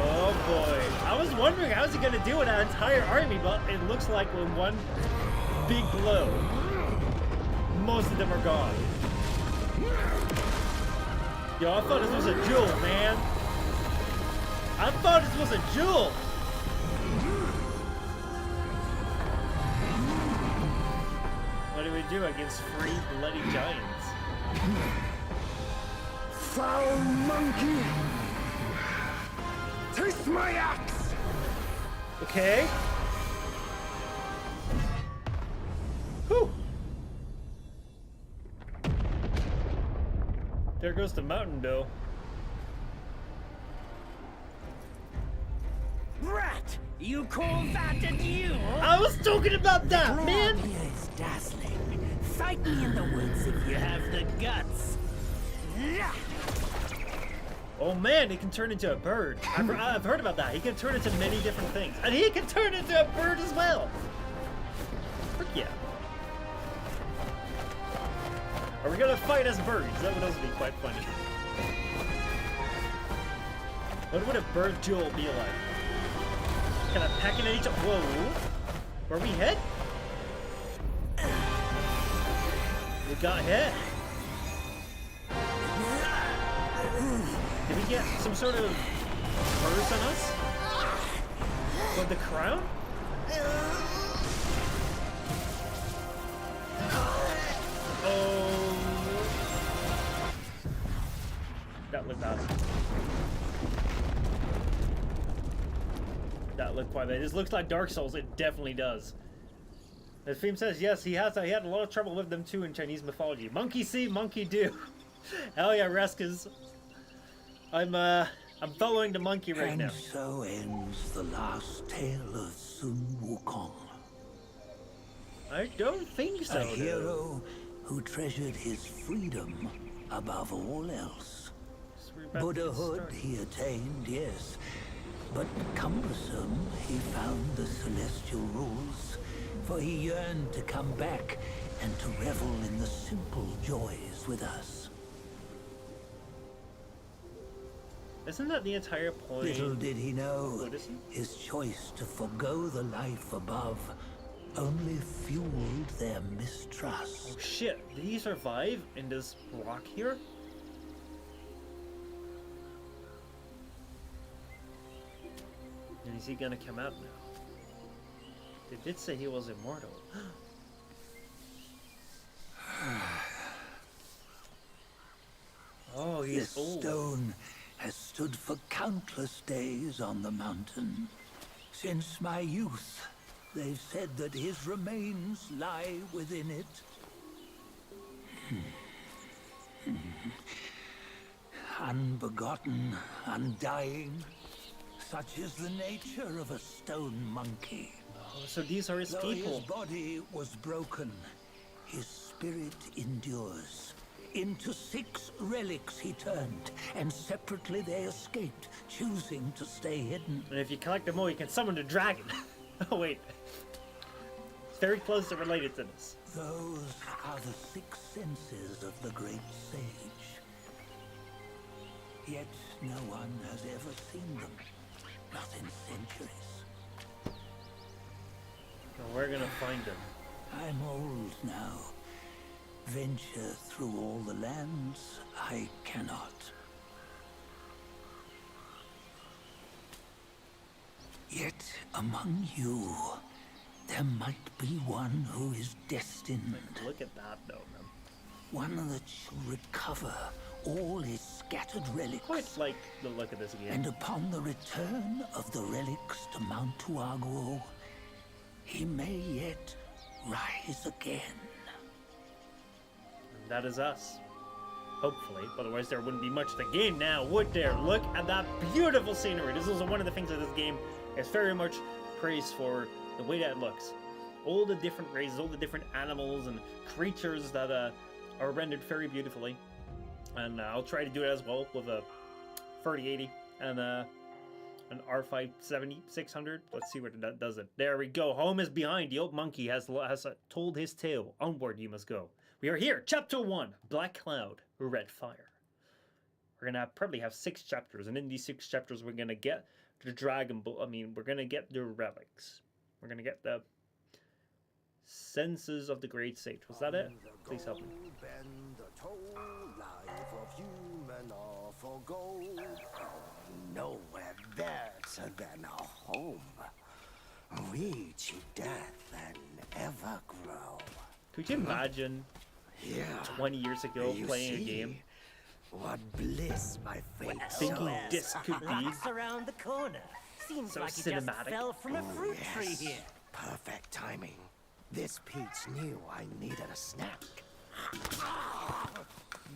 Oh boy. I was wondering how's he gonna do with that entire army, but it looks like with one big blow, most of them are gone. Yo, I thought this was a jewel, man. I thought this was a jewel. What do we do against 3 bloody giants? Foul monkey! Taste my axe! Okay. Whew. There goes the mountain dough. Brat! You call that a duel? I was talking about that, man! Gladiator is dazzling. Fight me in the woods if you have the guts. Oh man, he can turn into a bird. I've heard about that. He can turn into many different things. And he can turn into a bird as well. Frick yeah. Are we gonna fight as birds? That would also be quite funny. What would a bird duel be like? Kind of pecking at each other. Whoa. Where we hit? We got hit. Did we get some sort of curse on us? With the crown? Oh. That looked bad. That looked quite bad. This looks like Dark Souls. It definitely does. The theme says yes, he had a lot of trouble with them too in Chinese mythology. Monkey see, monkey do. Hell yeah, Reskas. I'm following the monkey right now. And so ends the last tale of Son Wukong. I don't think so. A hero who treasured his freedom above all else. Buddhahood he attained, yes. But cumbersome he found the celestial rules, for he yearned to come back and to revel in the simple joys with us. Isn't that the entire point? Little did he know, Odysee? his choice to forgo the life above only fueled their mistrust. Oh shit, did he survive in this rock here? And is he gonna come out now? They did say he was immortal. Oh, he's This old. stone has stood for countless days on the mountain. Since my youth, they've said that his remains lie within it. Unbegotten, undying, such is the nature of a stone monkey. Oh, so these are his Though people. his body was broken, his spirit endures. Into 6 relics he turned, and separately they escaped, choosing to stay hidden. And if you collect them all, you can summon the dragon. Oh wait. It's very closely related to this. Those are the 6 senses of the great sage. Yet no one has ever seen them, not in centuries. We're gonna find him. I'm old now. Venture through all the lands I cannot. Yet among you, there might be one who is destined. Look at that, though, man. One that shall recover all his scattered relics. Quite like the look of this game. And upon the return of the relics to Mount Tuaguo, he may yet rise again. And that is us. Hopefully. Otherwise there wouldn't be much to the game now, would there? Look at that beautiful scenery. This is one of the things of this game is very much praised for the way that it looks. All the different races, all the different animals and creatures that are rendered very beautifully. And I'll try to do it as well with a 3080 and an R5 7600. Let's see what that does it. There we go. Home is behind. The old monkey has told his tale. Onward you must go. We are here. Chapter 1. Black Cloud, Red Fire. We're going to probably have 6 chapters. And in these 6 chapters, we're going to get the Dragon Ball. I mean, we're going to get the relics. We're going to get the senses of the great sage. Was that it? Please help me. Nowhere better than a home. Reach death and ever grow. Could you imagine 20 years ago playing a game? What bliss my fate Thinking this could be It's around the corner. Seems so like it cinematic. just fell from a fruit tree here. Perfect timing. This Peach knew I needed a snack.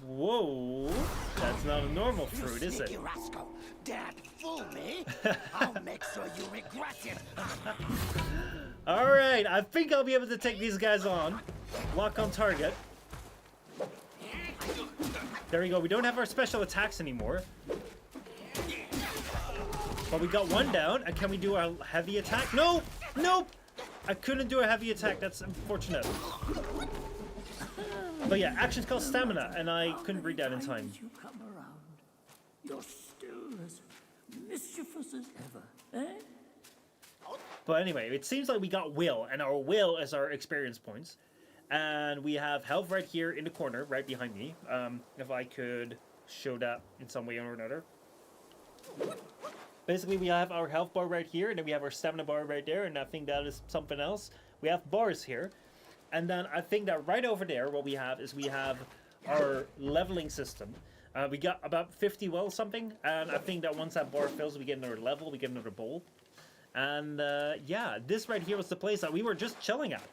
Whoa, that's not a normal fruit, is it? You rascal! Dad, fool me! I'll make sure you regret it! Alright, I think I'll be able to take these guys on. Lock on target. There we go, we don't have our special attacks anymore. But we got one down, and can we do a heavy attack? No! Nope! I couldn't do a heavy attack, that's unfortunate. But yeah, action's called stamina, and I couldn't read that in time. You come around. You're still as mischievous as ever, eh? But anyway, it seems like we got will, and our will is our experience points. And we have health right here in the corner, right behind me. If I could show that in some way or another. Basically, we have our health bar right here, and then we have our stamina bar right there, and I think that is something else. We have bars here. And then I think that right over there, what we have is we have our leveling system. We got about 50 well something, and I think that once that bar fills, we get another level, we get another bowl. And yeah, this right here was the place that we were just chilling at.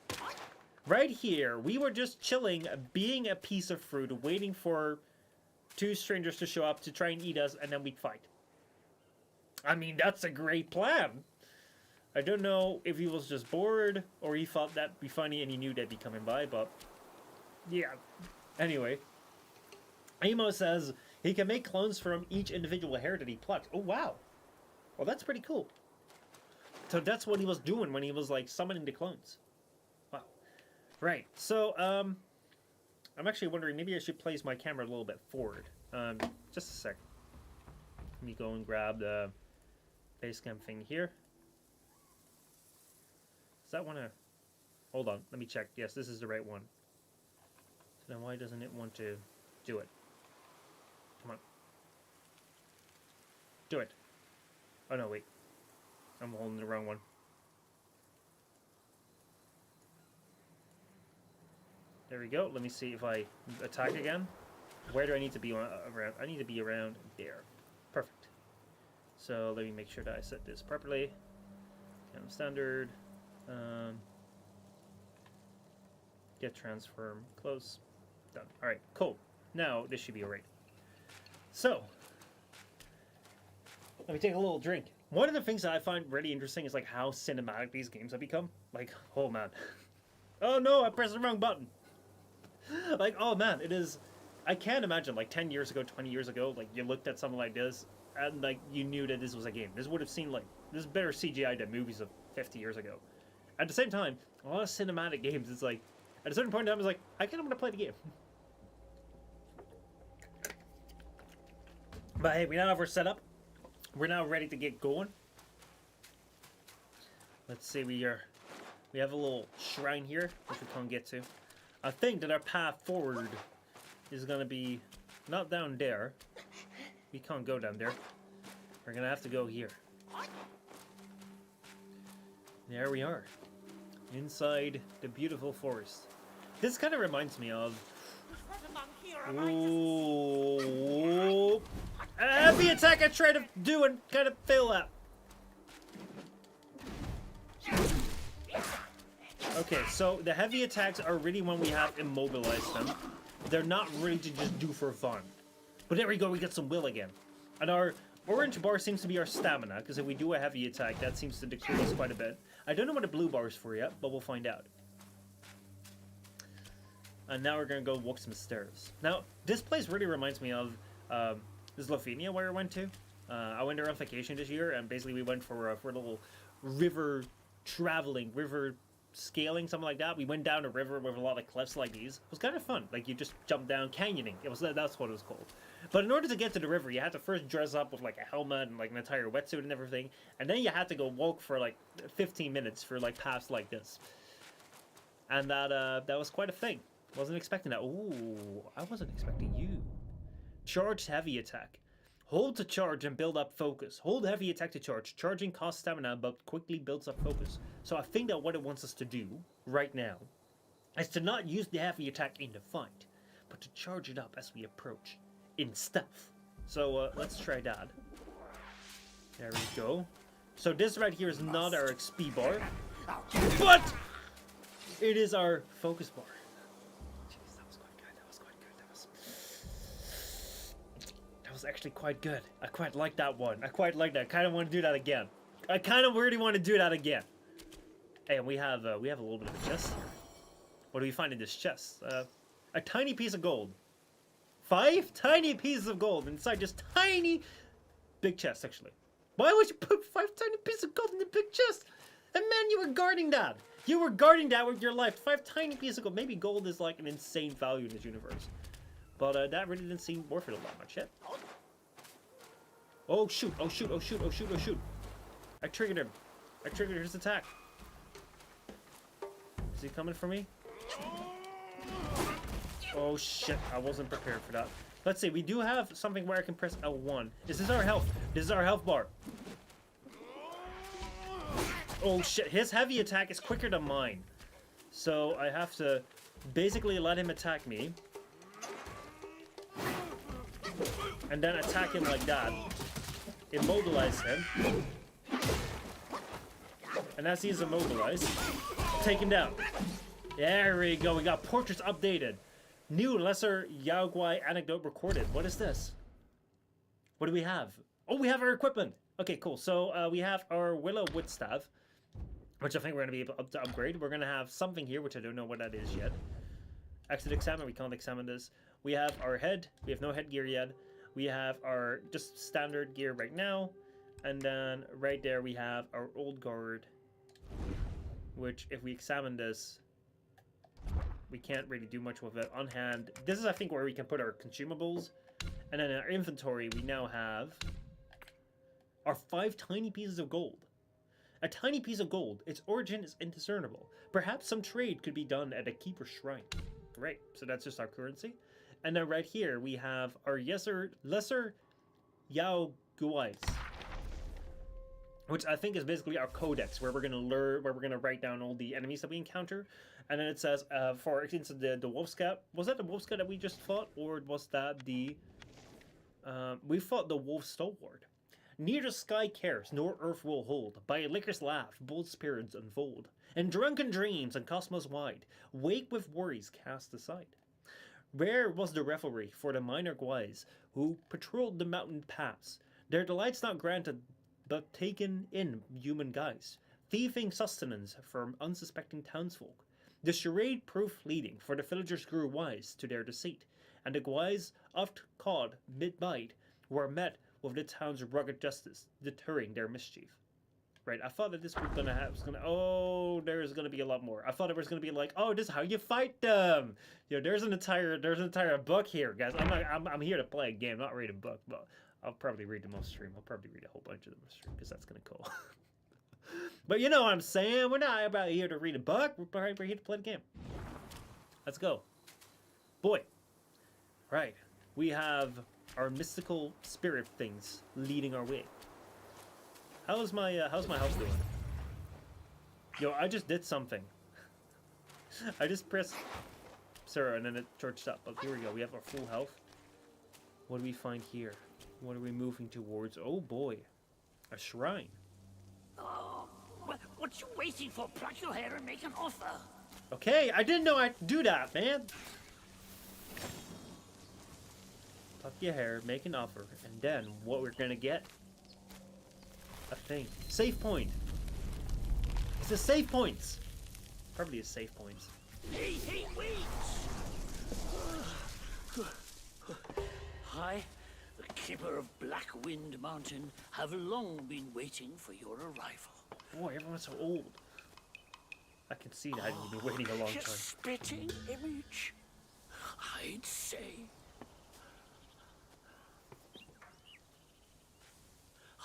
Right here, we were just chilling, being a piece of fruit, waiting for 2 strangers to show up to try and eat us, and then we'd fight. I mean, that's a great plan. I don't know if he was just bored, or he thought that'd be funny and he knew they'd be coming by, but yeah. Anyway, Amo says he can make clones from each individual hair that he plucks. Oh, wow. Well, that's pretty cool. So that's what he was doing when he was, like, summoning the clones. Wow. Right. So, I'm actually wondering, maybe I should place my camera a little bit forward. Just a sec. Let me go and grab the base cam thing here. Does that want to... Hold on, let me check. Yes, this is the right one. So then why doesn't it want to do it? Come on. Do it. Oh no, wait. I'm holding the wrong one. There we go. Let me see if I attack again. Where do I need to be around? I need to be around there. Perfect. So let me make sure that I set this properly. Kind of standard. Get transform close. Done. Alright, cool. Now this should be alright. So let me take a little drink. One of the things that I find really interesting is like how cinematic these games have become. Like, oh man. Oh no, I pressed the wrong button. Like, oh man, it is... I can't imagine, like 10 years ago, 20 years ago, like you looked at something like this and like you knew that this was a game. This would have seemed like... This is better CGI than movies of 50 years ago. At the same time, a lot of cinematic games, it's like... At a certain point in time, it's like, I kind of want to play the game. But hey, we now have our setup. We're now ready to get going. Let's see, we are We have a little shrine here, which we can't get to. I think that our path forward is gonna be not down there. We can't go down there. We're gonna have to go here. There we are. Inside the beautiful forest. This kind of reminds me of... Ooh. A heavy attack I tried to do and kind of fail at. Okay, so the heavy attacks are really when we have immobilized them. They're not really to just do for fun. But there we go, we get some will again. And our orange bar seems to be our stamina, because if we do a heavy attack, that seems to decrease quite a bit. I don't know what the blue bar is for yet, but we'll find out. And now we're going to go walk some stairs. Now, this place really reminds me of Slovenia, where I went to. I went there on vacation this year, and basically we went for a little river traveling, river scaling, something like that. We went down a river with a lot of cliffs like these. It was kind of fun. Like, you just jump down, canyoning. That's what it was called. But in order to get to the river, you had to first dress up with like a helmet and like an entire wetsuit and everything, and then you had to go walk for like 15 minutes for like paths like this. And that was quite a thing. Wasn't expecting that. Ooh, I wasn't expecting you. Charged heavy attack. Hold to charge and build up focus. Hold heavy attack to charge. Charging costs stamina, but quickly builds up focus. So I think that what it wants us to do right now is to not use the heavy attack in the fight, but to charge it up as we approach in stealth. So let's try that. There we go. So this right here is not our XP bar, but it is our focus bar. Jeez, that was quite good. That was actually quite good. I quite like that one. I quite like that. I kind of want to do that again. I kind of really want to do that again. Hey, and we have a little bit of a chest here. What do we find in this chest? A tiny piece of gold. 5 tiny pieces of gold inside this tiny big chest, actually. Why would you put 5 tiny pieces of gold in the big chest? And man, you were guarding that. You were guarding that with your life. 5 tiny pieces of gold. Maybe gold is like an insane value in this universe. But that really didn't seem worth it a lot much yet. Oh shoot, oh shoot, oh shoot, oh shoot, oh shoot. I triggered him. I triggered his attack. Is he coming for me? Oh shit, I wasn't prepared for that. Let's see, we do have something where I can press L1. This is our health. This is our health bar. Oh shit, his heavy attack is quicker than mine. So I have to basically let him attack me. And then attack him like that. Immobilize him. And as he's immobilized, take him down. There we go, we got portraits updated. New lesser Yaoguai anecdote recorded. What is this? What do we have? Oh, we have our equipment. Okay, cool. So we have our Willow Wood Staff, which I think we're going to be able to upgrade. We're going to have something here, which I don't know what that is yet. Exit examine. We can't examine this. We have our head. We have no headgear yet. We have our just standard gear right now. And then right there we have our old guard, which if we examine this, we can't really do much with it on hand. This is, I think, where we can put our consumables. And then in our inventory, we now have our 5 tiny pieces of gold. A tiny piece of gold. Its origin is indiscernible. Perhaps some trade could be done at a keeper's shrine. Great. So that's just our currency. And then right here, we have our lesser Yao Guais, which I think is basically our codex, where we're gonna learn, where we're gonna write down all the enemies that we encounter. And then it says, for instance, the wolf scout. Was that the wolf scout that we just fought, or was that the? We fought the wolf stalwart. Neither sky cares, nor earth will hold. By a licker's laugh, bold spirits unfold. In drunken dreams and cosmos wide, wake with worries cast aside. Rare was the revelry for the minor guise who patrolled the mountain pass. Their delights not granted, but taken in human guise, thieving sustenance from unsuspecting townsfolk. The charade proved fleeting, for the villagers grew wise to their deceit, and the guise, oft caught mid-bite, were met with the town's rugged justice, deterring their mischief. Right, I thought that this was gonna oh, there's gonna be a lot more. I thought it was gonna be like, oh, this is how you fight them. You know, there's an entire book here, guys. I'm here to play a game, not read a book, but I'll probably read them on stream. I'll probably read a whole bunch of them on stream, because that's kind of cool. But you know what I'm saying? We're not about here to read a book. We're here to play the game. Let's go. Boy. Right. We have our mystical spirit things leading our way. How's my health doing? Yo, I just did something. I just pressed Sarah and then it charged up. But here we go. We have our full health. What do we find here? What are we moving towards? Oh boy. A shrine. Oh, what you waiting for? Pluck your hair and make an offer. Okay, I didn't know I could do that, man. Pluck your hair, make an offer, and then what we're gonna get? A thing. Save point. It's a save points. Probably a save points. Hey, wait! I, the keeper of Blackwind Mountain, have long been waiting for your arrival. Boy, everyone's so old. I can see that you've been waiting a long Your time. spitting image, I'd say.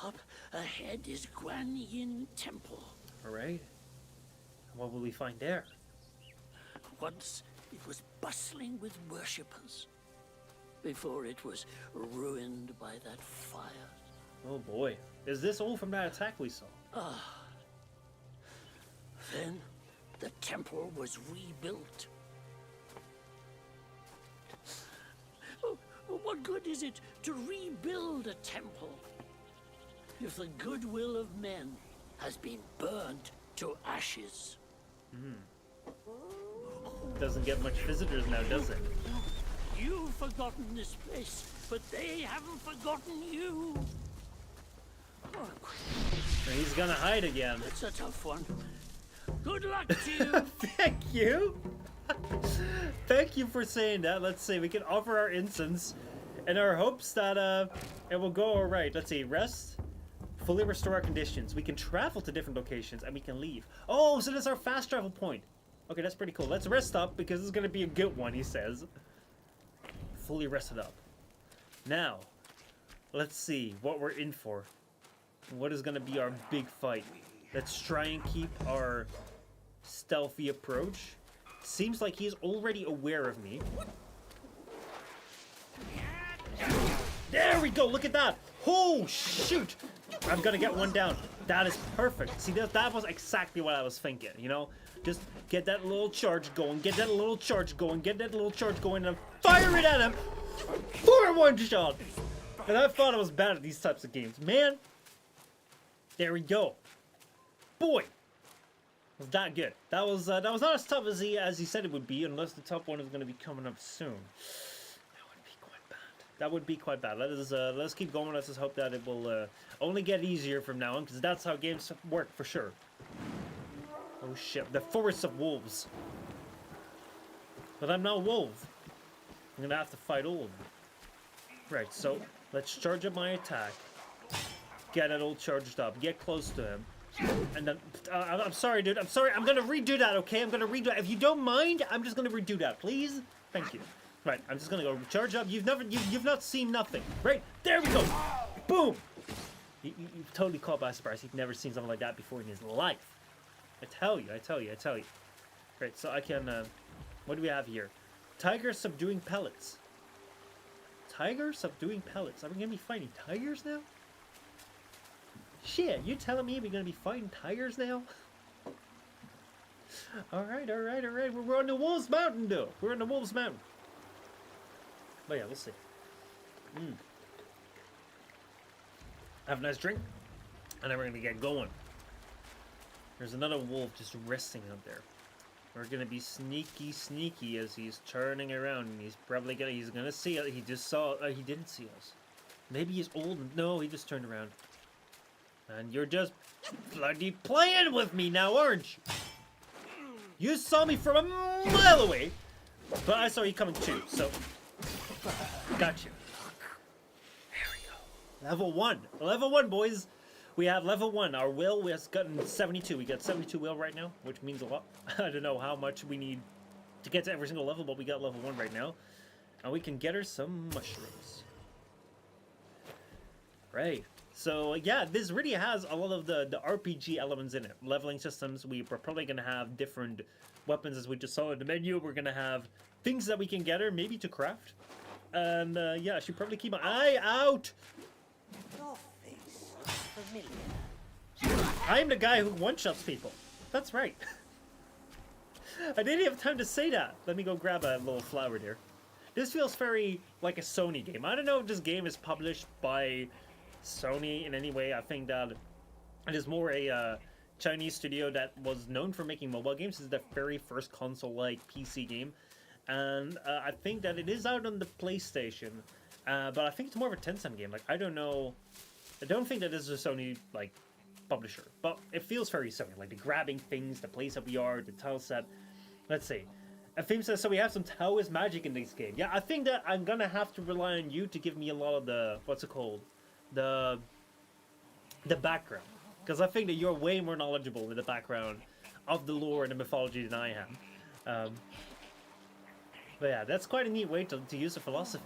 Up ahead is Guan Yin Temple. Alright. What will we find there? Once it was bustling with worshippers, before it was ruined by that fire. Oh boy. Is this all from that attack we saw? Then the temple was rebuilt. Oh, what good is it to rebuild a temple if the goodwill of men has been burnt to ashes? Doesn't get much visitors now, does it? You've forgotten this place, but they haven't forgotten you. He's gonna hide again. It's a tough one. Good luck to you. Thank you. Thank you for saying that. Let's see. We can offer our incense in our hopes that it will go all right. Let's see. Rest. Fully restore our conditions. We can travel to different locations and we can leave. Oh, so that's our fast travel point. Okay, that's pretty cool. Let's rest up because this is gonna be a good one, he says. Fully rested up. Now, let's see what we're in for. What is gonna be our big fight? Let's try and keep our stealthy approach. Seems like he's already aware of me. There we go, look at that. Oh, shoot. I'm gonna get one down. That is perfect. See, that was exactly what I was thinking, you know? Just get that little charge going, get that little charge going, get that little charge going, and fire it at him for one shot. And I thought I was bad at these types of games. Man, there we go. Boy, was that good. That was not as tough as he said it would be, unless the top one is going to be coming up soon. That would be quite bad. That would be quite bad. Let's keep going. Let's just hope that it will only get easier from now on, because that's how games work for sure. Oh shit, the forest of wolves. But I'm not a wolf. I'm gonna have to fight all of them. Right, so let's charge up my attack. Get it all charged up. Get close to him. And then, I'm sorry, dude. I'm sorry. I'm gonna redo that, okay? I'm gonna redo it. If you don't mind, I'm just gonna redo that, please. Thank you. Right, I'm just gonna go charge up. You've not seen nothing. Right, there we go. Boom. You've totally caught by surprise. You've never seen something like that before in his life. I tell you. Right, so I can, what do we have here? Tiger subduing pellets. Tiger subduing pellets. Are we gonna be fighting tigers now? Shit, you telling me we're gonna be fighting tigers now? Alright. We're on the Wolves Mountain, though. We're on the Wolves Mountain. But yeah, we'll see. Have a nice drink, and then we're gonna get going. There's another wolf just resting out there. We're gonna be sneaky as he's turning around, and he's gonna see us. He just saw, he didn't see us. Maybe he's old. No, he just turned around. And you're just bloody playing with me now, aren't you? You saw me from a mile away, but I saw you coming too, so got you. There we go. Level 1. Level 1, boys. We have level 1. Our will has gotten 72. We got 72 will right now, which means a lot. I don't know how much we need to get to every single level, but we got level 1 right now. And we can get her some mushrooms. Right. So yeah, this really has a lot of the RPG elements in it. Leveling systems, we're probably going to have different weapons as we just saw in the menu. We're going to have things that we can gather, maybe to craft. And yeah, I should probably keep my eye out. Your face familiar. I'm the guy who one-shots people. That's right. I didn't have time to say that. Let me go grab a little flower there. This feels very like a Sony game. I don't know if this game is published by Sony in any way. I think that it is more a Chinese studio that was known for making mobile games. This is the very first console-like PC game. And I think that it is out on the PlayStation. But I think it's more of a Tencent game. Like, I don't know. I don't think that this is a Sony, like, publisher. But it feels very Sony. Like, the grabbing things, the place that we are, the tile set. Let's see. A theme says, so we have some Taoist magic in this game. Yeah, I think that I'm gonna have to rely on you to give me a lot of the, what's it called? The background. Because I think that you're way more knowledgeable in the background of the lore and the mythology than I am. But yeah, that's quite a neat way to use the philosophy.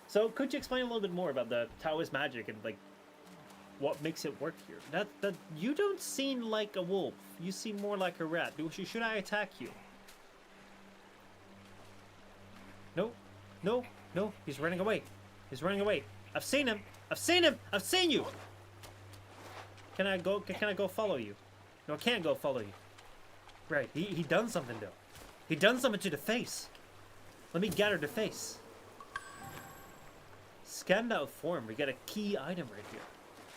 So could you explain a little bit more about the Taoist magic and like what makes it work here? That you don't seem like a wolf. You seem more like a rat. Should I attack you? No, no, no. He's running away. He's running away. I've seen him. I've seen him. I've seen you. Can I go? Can I go follow you? No, I can't go follow you. Right. He done something though. He done something to the face. Let me gather the face. Scanned out form. We got a key item right here.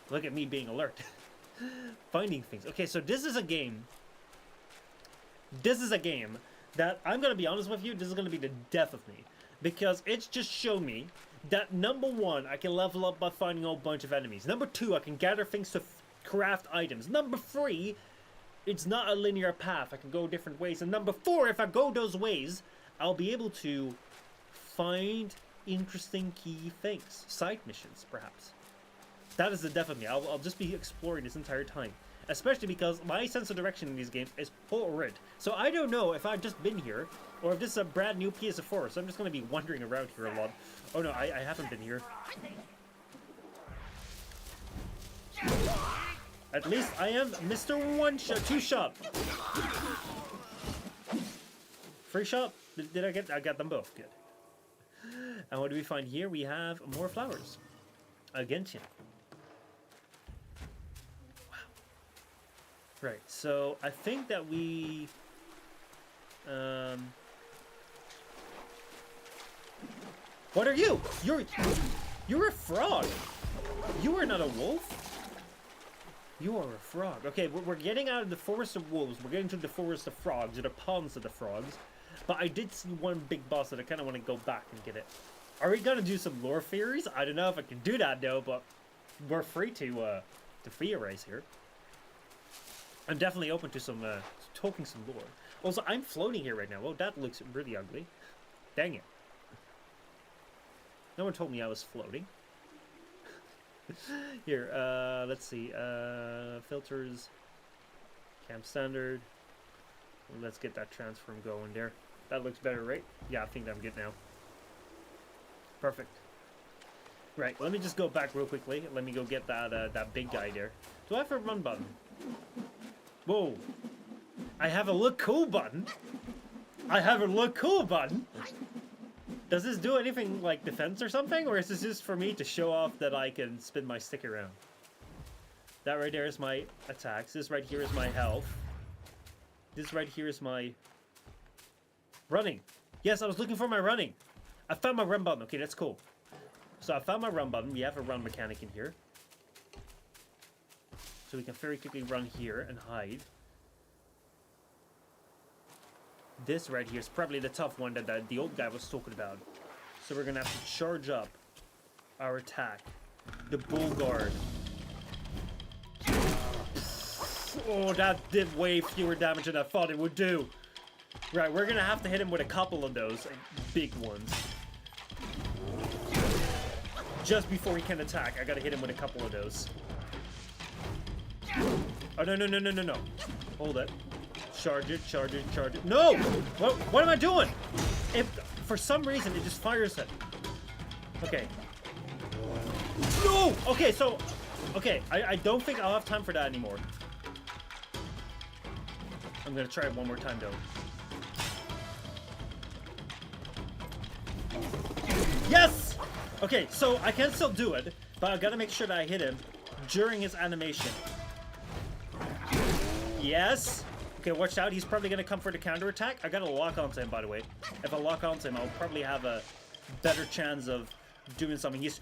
Look at me being alert. Finding things. Okay, so this is a game. This is a game that, I'm going to be honest with you, this is going to be the death of me. Because it's just shown me that number one, I can level up by finding a whole bunch of enemies. Number two, I can gather things to craft items. Number three, it's not a linear path. I can go different ways. And number four, if I go those ways, I'll be able to find interesting key things. Side missions, perhaps. That is the death of me. I'll just be exploring this entire time. Especially because my sense of direction in these games is horrid. So I don't know if I've just been here, or if this is a brand new PS4. So I'm just going to be wandering around here a lot. Oh no, I haven't been here. At least I am Mr. One Shot, Two Shot. Free shot? Did I get? I got them both. Good. And what do we find here? We have more flowers. A gentian. Wow. Right. So I think that we. What are you? You're a frog. You are not a wolf. You are a frog. Okay, we're getting out of the forest of wolves. We're getting to the forest of frogs, or the ponds of the frogs. But I did see one big boss that I kind of want to go back and get it. Are we going to do some lore theories? I don't know if I can do that, though, but we're free to theorize here. I'm definitely open to some, talking some lore. Also, I'm floating here right now. Oh, that looks really ugly. Dang it. No one told me I was floating. Here, let's see. Filters. Camp standard. Let's get that transform going there. That looks better, right? Yeah, I think I'm good now. Perfect. Right, let me just go back real quickly. Let me go get that big guy there. Do I have a run button? Whoa. I have a look cool button? I have a look cool button? Does this do anything like defense or something? Or is this just for me to show off that I can spin my stick around? That right there is my attacks. This right here is my health. This right here is my running. Yes, I was looking for my running. I found my run button. Okay, that's cool. So I found my run button. We have a run mechanic in here. So we can very quickly run here and hide. This right here is probably the tough one that the old guy was talking about. So we're going to have to charge up our attack. The bull guard. Oh, that did way fewer damage than I thought it would do. Right, we're going to have to hit him with a couple of those big ones. Just before he can attack, I got to hit him with a couple of those. Oh, no. Hold it. Charge it. No! What am I doing? If for some reason it just fires it. Okay. No! Okay, so Okay, I don't think I'll have time for that anymore. I'm gonna try it one more time, though. Yes! Okay, so I can still do it, but I gotta make sure that I hit him during his animation. Yes! Okay, watch out. He's probably gonna come for the counterattack. I gotta lock onto him, by the way. If I lock onto him, I'll probably have a better chance of doing something. He's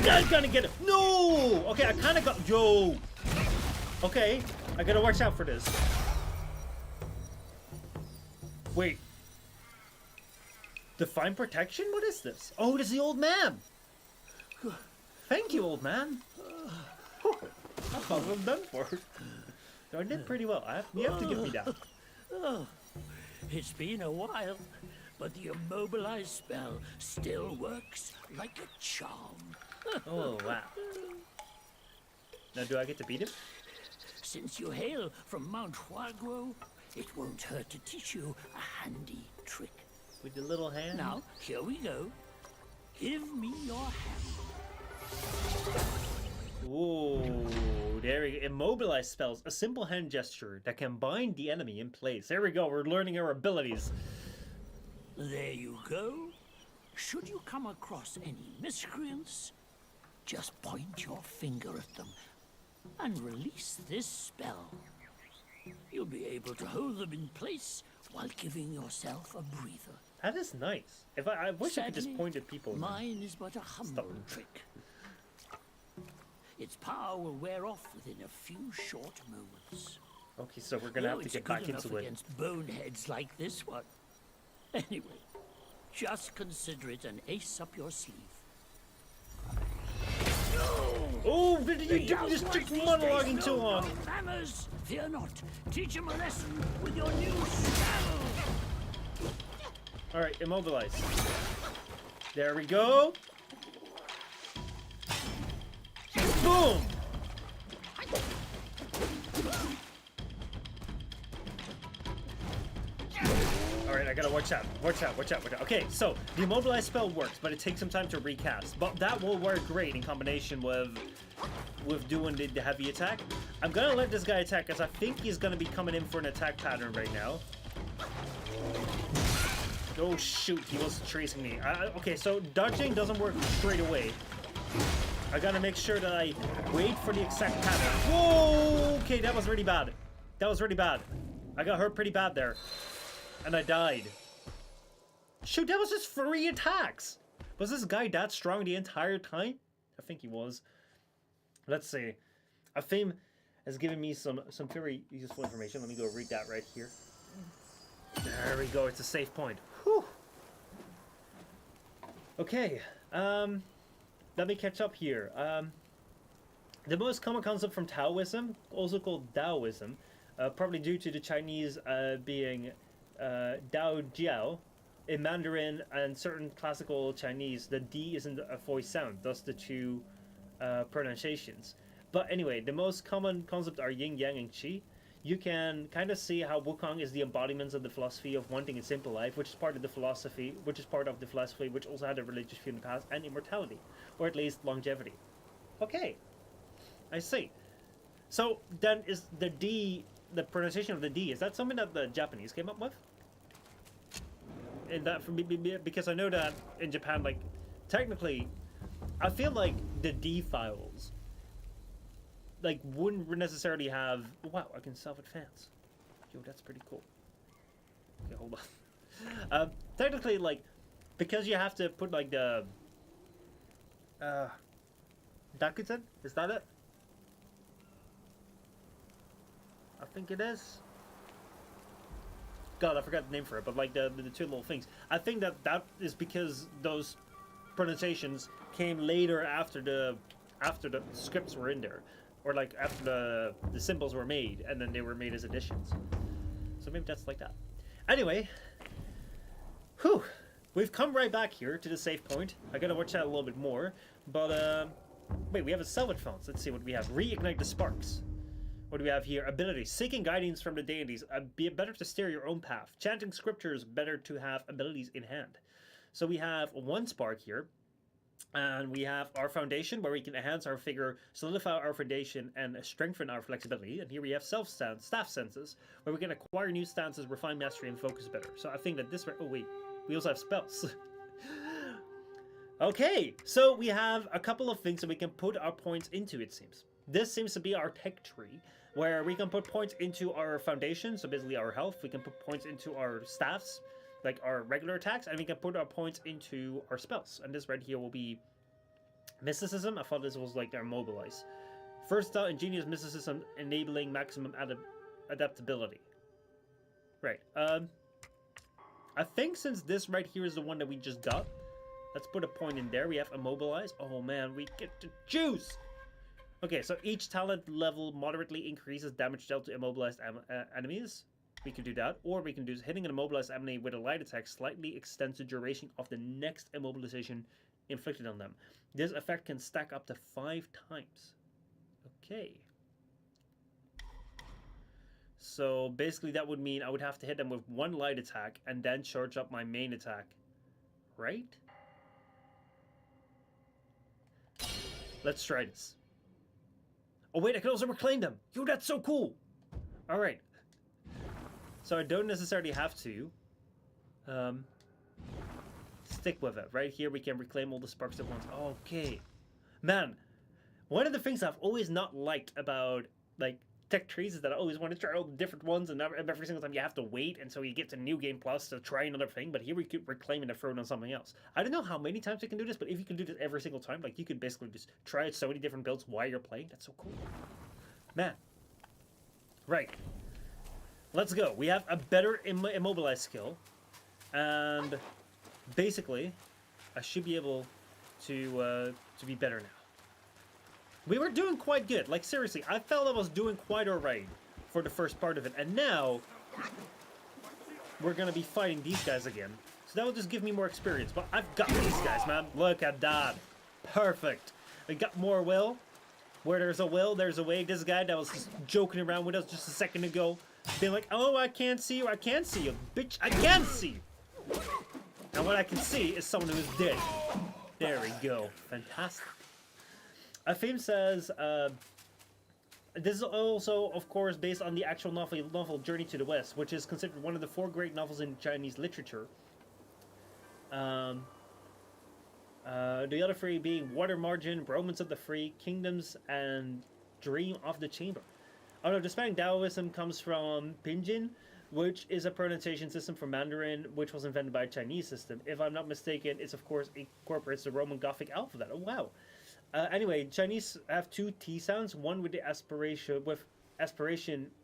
gonna get it. No! Okay, I kinda got... Yo! Okay, I gotta watch out for this. Wait. Define protection? What is this? Oh, it is the old man. Thank you, old man. I thought I'm done for. So I did pretty well. You have to give me that. Oh, it's been a while, but the immobilized spell still works like a charm. Oh, wow. Now, do I get to beat him? Since you hail from Mount Huaguo, it won't hurt to teach you a handy trick. With the little hand? Now, here we go. Give me your hand. Ooh, there we go. Immobilize spells. A simple hand gesture that can bind the enemy in place. There we go. We're learning our abilities. There you go. Should you come across any miscreants, just point your finger at them and release this spell. You'll be able to hold them in place while giving yourself a breather. That is nice. If I wish I could just point at people. Mine is but a humble trick. Its power will wear off within a few short moments. Okay, so we're gonna have to get back into it. Against boneheads like this one. Anyway, just consider it an ace up your sleeve. Oh, did you just keep monologuing too long? Manners, fear not. Teach him a lesson with your new spell. All right, immobilize. There we go. Boom! Alright, I gotta watch out. Watch out, watch out, watch out. Okay, so the immobilize spell works, but it takes some time to recast. But that will work great in combination with doing the heavy attack. I'm gonna let this guy attack, because I think he's gonna be coming in for an attack pattern right now. Oh shoot, he was tracing me. Okay, so dodging doesn't work straight away. I gotta make sure that I wait for the exact pattern. Whoa! Okay, that was really bad. That was really bad. I got hurt pretty bad there. And I died. Shoot, that was just 3 attacks. Was this guy that strong the entire time? I think he was. Let's see. A fame has given me some very useful information. Let me go read that right here. There we go. It's a safe point. Whew. Okay. Let me catch up here. The most common concept from Taoism, also called Taoism, probably due to the Chinese being Dao Jiao. In Mandarin and certain classical Chinese, the D isn't a voice sound, thus the 2 pronunciations. But anyway, the most common concepts are yin, yang, and qi. You can kind of see how Wukong is the embodiment of the philosophy of wanting a simple life, which is part of the philosophy, which also had a religious view in the past, and immortality, or at least longevity. Okay, I see. So then is the D, the pronunciation of the D, is that something that the Japanese came up with? And that, because I know that in Japan, like, technically, I feel like the D files, like, wouldn't necessarily have... Wow, I can self-advance. Yo, that's pretty cool. Okay, hold on. Technically, like, because you have to put, like, the... Dakuten? Is that it? I think it is. God, I forgot the name for it, but, like, the 2 little things. I think that is because those pronunciations came later after the scripts were in there. Or like after the symbols were made, and then they were made as additions. So maybe that's like that. Anyway, whew, we've come right back here to the save point. I gotta watch that a little bit more. But wait, we have a salvage fonts. Let's see what we have. Reignite the sparks. What do we have here? Abilities. Seeking guidance from the deities. Be better to steer your own path. Chanting scriptures. Better to have abilities in hand. So we have 1 spark here. And we have our foundation, where we can enhance our figure, solidify our foundation, and strengthen our flexibility. And here we have staff senses, where we can acquire new stances, refine mastery, and focus better. So I think that this... Oh, wait. We also have spells. Okay, so we have a couple of things that we can put our points into, it seems. This seems to be our tech tree, where we can put points into our foundation, so basically our health. We can put points into our staffs, like our regular attacks, and we can put our points into our spells. And this right here will be mysticism. I thought this was like our mobilize. First out, ingenious mysticism, enabling maximum adaptability. Right. I think since this right here is the one that we just got, let's put a point in there. We have immobilize. Oh man, we get to choose. Okay, so each talent level moderately increases damage dealt to immobilized enemies. We can do that. Or we can do hitting an immobilized enemy with a light attack slightly extends the duration of the next immobilization inflicted on them. This effect can stack up to 5 times. Okay. So basically that would mean I would have to hit them with 1 light attack and then charge up my main attack. Right? Let's try this. Oh wait, I can also reclaim them. Yo, that's so cool. Alright. So I don't necessarily have to stick with it. Right here we can reclaim all the sparks at once. Okay. Man, one of the things I've always not liked about like tech trees is that I always want to try all the different ones, and every single time you have to wait until you get to New Game Plus to try another thing. But here we could reclaim it and throw it on something else. I don't know how many times you can do this, but if you can do this every single time, like you could basically just try so many different builds while you're playing. That's so cool. Man. Right. Let's go. We have a better immobilize skill, and basically, I should be able to be better now. We were doing quite good. Like, seriously, I felt I was doing quite alright for the first part of it. And now, we're going to be fighting these guys again. So that will just give me more experience. But I've got these guys, man. Look at that. Perfect. We got more will. Where there's a will, there's a way. This guy that was just joking around with us just a second ago, being like, oh, I can't see you. I can't see you. Bitch, I can see you. And what I can see is someone who is dead. There we go. Fantastic. A theme says, this is also, of course, based on the actual novel Journey to the West, which is considered one of the 4 great novels in Chinese literature. The other 3 being Water Margin, Romance of the Free, Kingdoms, and Dream of the Chamber. Oh no, Despairing Taoism comes from Pinyin, which is a pronunciation system for Mandarin, which was invented by a Chinese system. If I'm not mistaken, it's of course incorporates the Roman Gothic alphabet. Oh wow. Anyway, Chinese have 2 T sounds, one with the aspiration,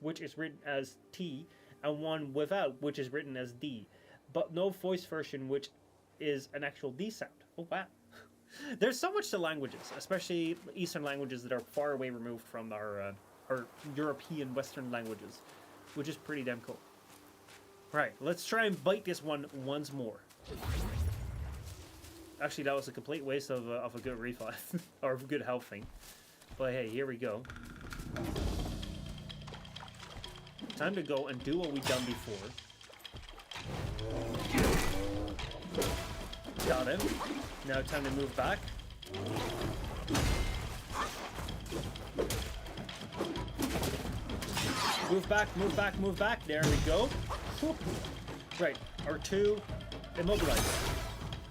which is written as T, and one without, which is written as D. But no voice version, which is an actual D sound. Oh wow. There's so much to languages, especially Eastern languages that are far away removed from our European Western languages, which is pretty damn cool. Right, let's try and bite this one once more. Actually, that was a complete waste of a good revive, or a good health thing. But hey, here we go. Time to go and do what we've done before. Got him. Now time to move back. Move back, move back, move back. There we go. Whoop. Right, R2, immobilize.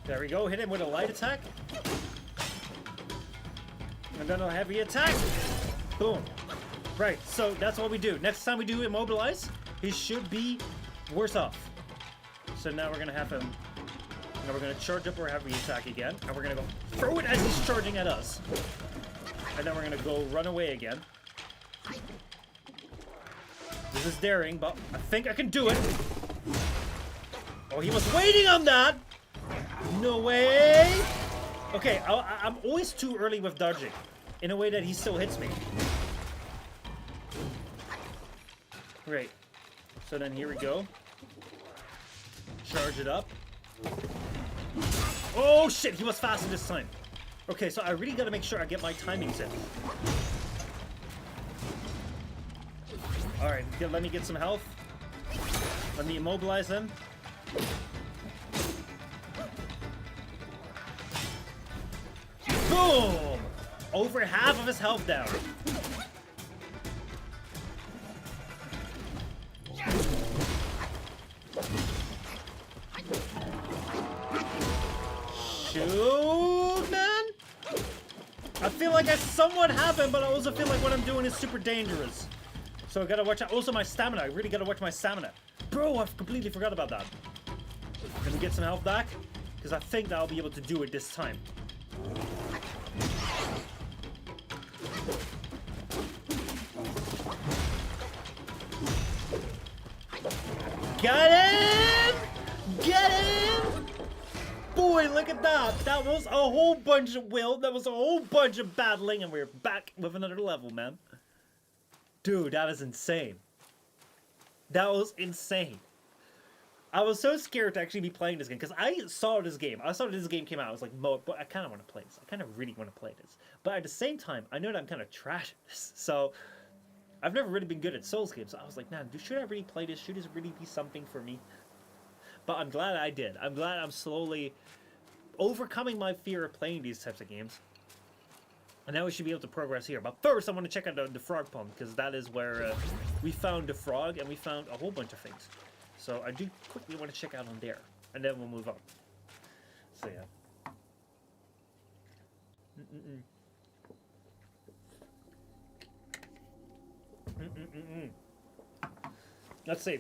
There we go, hit him with a light attack. And then a heavy attack. Boom. Right, so that's what we do. Next time we do immobilize, he should be worse off. So now we're gonna have him. Now we're gonna charge up our heavy attack again. And we're gonna go throw it as he's charging at us. And then we're gonna go run away again. This is daring, but I think I can do it. Oh, he was waiting on that. No way! Okay, I'm always too early with dodging, in a way that he still hits me. Great. So then here we go. Charge it up. Oh shit, he was faster this time. Okay, so I really gotta make sure I get my timings in. Alright, let me get some health. Let me immobilize them. Boom! Over half of his health down. Shoot, man! I feel like I somewhat have him, but I also feel like what I'm doing is super dangerous. So I gotta watch out. Also, my stamina. I really gotta watch my stamina. Bro, I completely forgot about that. Can we get some health back? Because I think I'll be able to do it this time. Got him! Get him! Boy, look at that. That was a whole bunch of will. That was a whole bunch of battling, and we're back with another level, man. Dude, that is insane. That was insane. I was so scared to actually be playing this game, because I saw this game. I saw this game came out. I was like, but I kind of want to play this. I kind of really want to play this. But at the same time, I know that I'm kind of trash at this. So, I've never really been good at Souls games. So I was like, man, should I really play this? Should this really be something for me? But I'm glad I did. I'm glad I'm slowly overcoming my fear of playing these types of games. And now we should be able to progress here. But first, I want to check out the frog pond, because that is where we found the frog, and we found a whole bunch of things. So I do quickly want to check out on there, and then we'll move on. So yeah. Let's see.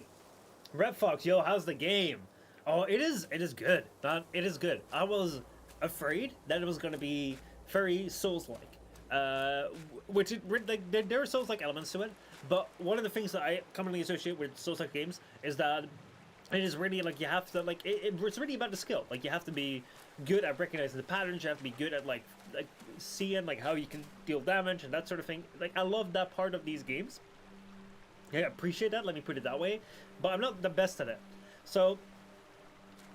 Red Fox, yo, how's the game? Oh, it is good. It is good. I was afraid that it was going to be very Souls-like. Which there are Souls-like elements to it, but one of the things that I commonly associate with Souls-like games is that it is really like you have to like it's really about the skill. Like you have to be good at recognizing the patterns. You have to be good at like seeing like how you can deal damage and that sort of thing. Like I love that part of these games. Yeah, I appreciate that. Let me put it that way. But I'm not the best at it. So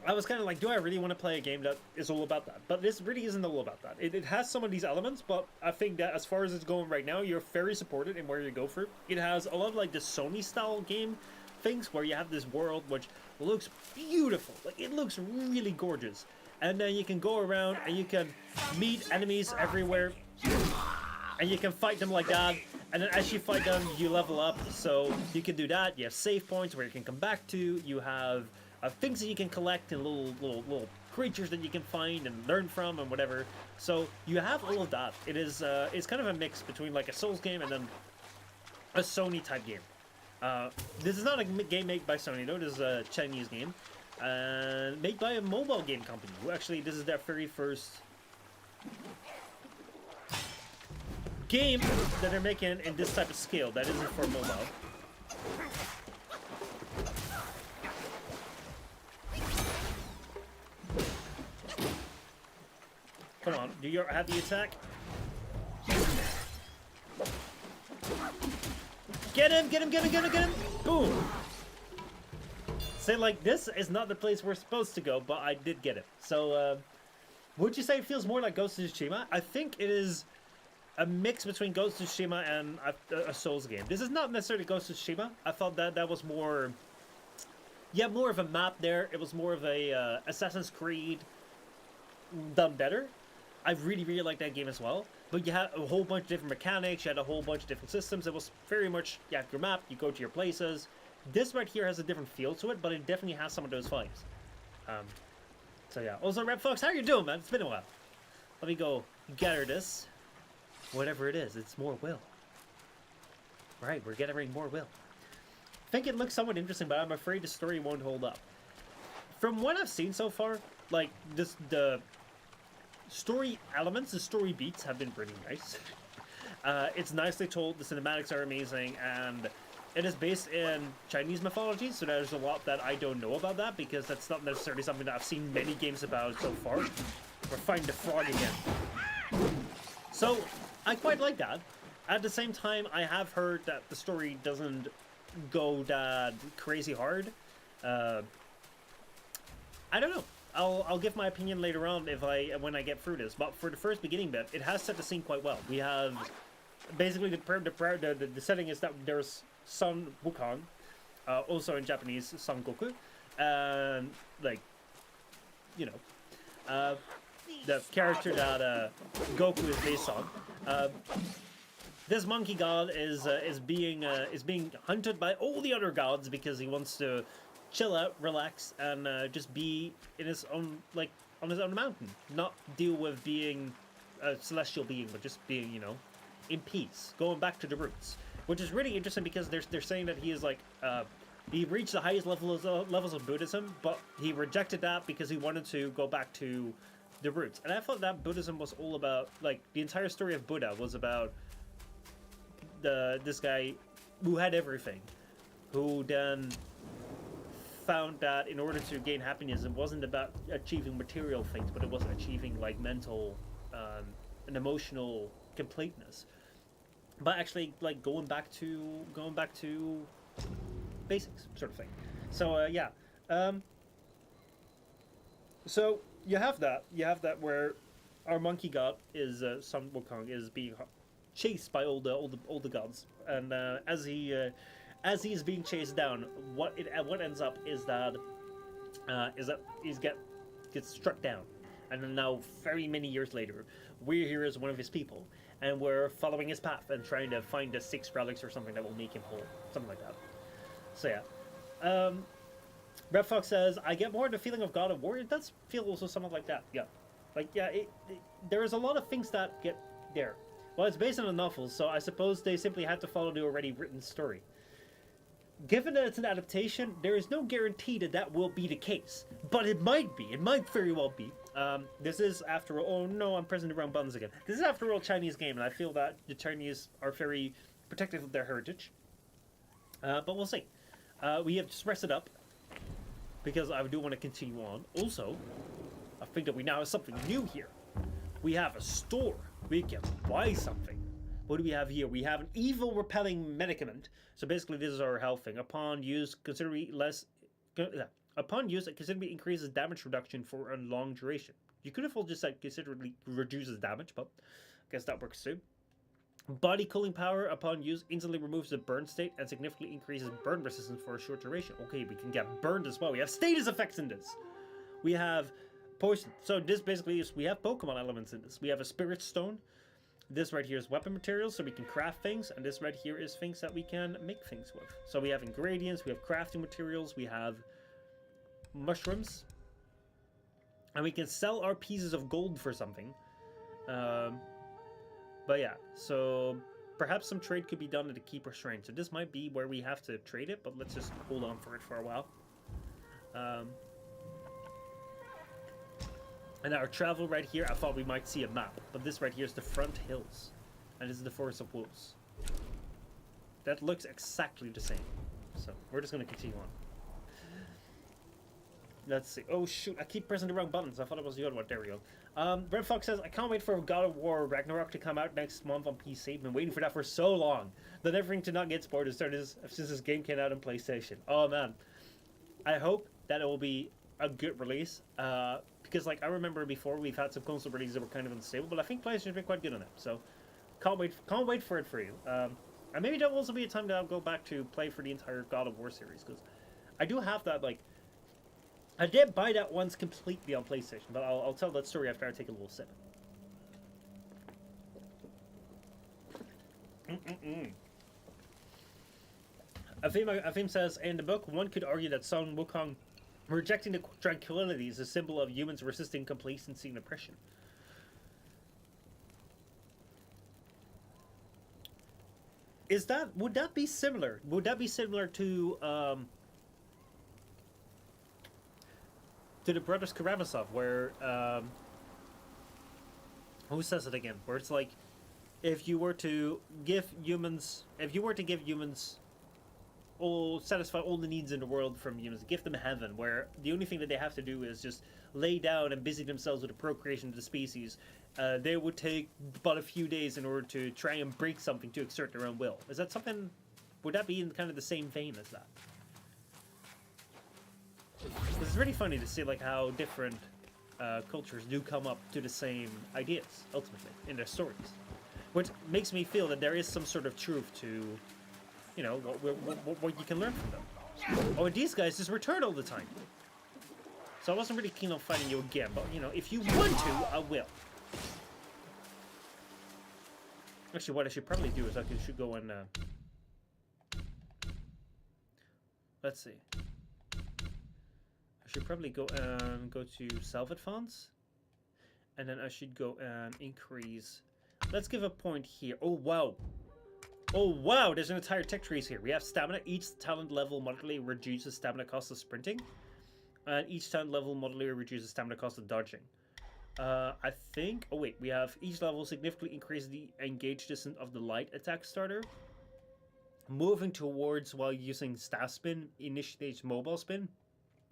I was kind of like, do I really want to play a game that is all about that? But this really isn't all about that. It has some of these elements, but I think that as far as it's going right now, you're very supported in where you go for. It has a lot of like the Sony-style game things where you have this world which looks beautiful. Like, it looks really gorgeous. And then you can go around and you can meet enemies everywhere. And you can fight them like that. And then as you fight them, you level up. So you can do that. You have save points where you can come back to. You have things that you can collect and little creatures that you can find and learn from and whatever. So you have all of that. It is it's kind of a mix between like a Souls game and then a Sony type game. This is not a game made by Sony though. This is a Chinese game made by a mobile game company. Who actually, this is their very first game that they're making in this type of scale that isn't for mobile. Come on, do you have the attack? Get him, get him, get him, get him, get him! Boom! Say, like, this is not the place we're supposed to go, but I did get it. So, would you say it feels more like Ghost of Tsushima? I think it is a mix between Ghost of Tsushima and a Souls game. This is not necessarily Ghost of Tsushima. I thought that was more... Yeah, more of a map there. It was more of a Assassin's Creed done better. I really, really like that game as well. But you had a whole bunch of different mechanics. You had a whole bunch of different systems. It was very much, you have your map, you go to your places. This right here has a different feel to it, but it definitely has some of those vibes. So yeah. Also, Red Fox, how you doing, man? It's been a while. Let me go gather this. Whatever it is, it's more will. Right, we're gathering more will. I think it looks somewhat interesting, but I'm afraid the story won't hold up. From what I've seen so far, like, the story elements, the story beats have been pretty nice. It's nicely told, the cinematics are amazing, and it is based in Chinese mythology, so there's a lot that I don't know about that, because that's not necessarily something that I've seen many games about so far. We're fighting the frog again. So, I quite like that. At the same time, I have heard that the story doesn't go that crazy hard. I don't know. I'll give my opinion later on when I get through this. But for the first beginning bit, it has set the scene quite well. We have basically the setting is that there's Son Wukong, also in Japanese Son Goku, and like, you know, the character that Goku is based on. This monkey god is being hunted by all the other gods because he wants to chill out, relax, and just be in his own, like, on his own mountain, not deal with being a celestial being, but just being, you know, in peace, going back to the roots, which is really interesting because they're saying that he is like he reached the highest levels of Buddhism, but he rejected that because he wanted to go back to the roots. And I thought that Buddhism was all about, like, the entire story of Buddha was about this guy who had everything, who then found that in order to gain happiness, it wasn't about achieving material things, but it was achieving, like, mental and emotional completeness, but actually, like, going back to basics, sort of thing. So yeah, so you have that where our monkey god is Son Wukong is being chased by all the gods, and as he is being chased down, what ends up is that he gets struck down, and then now very many years later, we're here as one of his people, and we're following his path and trying to find the 6 relics or something that will make him whole, something like that. So yeah, Red Fox says, I get more the feeling of God of War. It does feel also something like that. Yeah, like, yeah, there is a lot of things that get there. Well, it's based on a novel, so I suppose they simply had to follow the already written story. Given that it's an adaptation, there is no guarantee that that will be the case, but it might be. It might very well be. This is, after all, oh no, I'm pressing the wrong buttons again. This is, after all, a Chinese game, and I feel that the Chinese are very protective of their heritage. But we'll see. We have just rested up, because I do want to continue on. Also, I think that we now have something new here. We have a store. We can buy something. What do we have here? We have an evil repelling medicament. So basically, this is our health thing. Upon use, considerably it considerably increases damage reduction for a long duration. You could have just said considerably reduces damage, but I guess that works too. Body cooling power upon use instantly removes the burn state and significantly increases burn resistance for a short duration. Okay, we can get burned as well. We have status effects in this. We have poison. So this basically is, we have Pokemon elements in this. We have a spirit stone. This right here is weapon materials, so we can craft things, and this right here is things that we can make things with. So we have ingredients, we have crafting materials, we have mushrooms, and we can sell our pieces of gold for something. But yeah, so perhaps some trade could be done at the Keeper Shrine. So this might be where we have to trade it, but let's just hold on for it for a while. And our travel right here, I thought we might see a map, but this right here is the Front Hills, and this is the Forest of Wolves. That looks exactly the same. So we're just going to continue on. Let's see. Oh shoot, I keep pressing the wrong buttons. I thought it was the other one. There we go. Red Fox says, I can't wait for God of War Ragnarok to come out next month on PC. I've been waiting for that for so long. Then everything to not get spoiled since this game came out on PlayStation. Oh man. I hope that it will be a good release. Because, like, I remember before we've had some console releases that were kind of unstable, but I think PlayStation's been quite good on it. So can't wait for it for you. And maybe that will also be a time that I'll go back to play for the entire God of War series, because I do have that, like, I did buy that once completely on PlayStation, but I'll tell that story after I take a little sip. Afim says, in the book, one could argue that Son Wukong rejecting the tranquility is a symbol of humans resisting complacency and oppression. Would that be similar? Would that be similar to the Brothers Karamazov, where who says it again? Where it's like, if you were to give humans satisfy all the needs in the world from humans, give them heaven, where the only thing that they have to do is just lay down and busy themselves with the procreation of the species. They would take but a few days in order to try and break something to exert their own will. Is that something? Would that be in kind of the same vein as that? It's really funny to see, like, how different cultures do come up to the same ideas ultimately in their stories, which makes me feel that there is some sort of truth to, you know, what you can learn from them. Oh, and these guys just return all the time. So I wasn't really keen on fighting you again, but you know, if you want to, I will. Actually, what I should probably do is I should go and let's see. I should probably go and go to self-advance, and then I should go and increase. Let's give a point here. Oh wow! Oh wow! There's an entire tech trees here. We have stamina. Each talent level moderately reduces stamina cost of sprinting, and each talent level moderately reduces stamina cost of dodging. I think. Oh wait, we have each level significantly increases the engage distance of the light attack starter. Moving towards while using staff spin initiates mobile spin.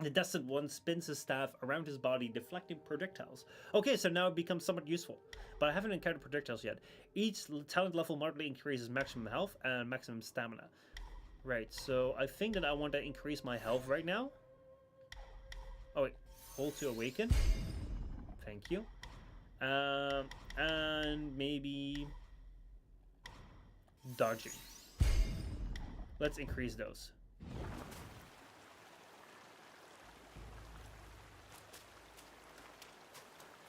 The destined one spins his staff around his body, deflecting projectiles. Okay, so now it becomes somewhat useful, but I haven't encountered projectiles yet. Each talent level moderately increases maximum health and maximum stamina. Right, so I think that I want to increase my health right now. Oh wait, hold to awaken. Thank you. And maybe dodging. Let's increase those.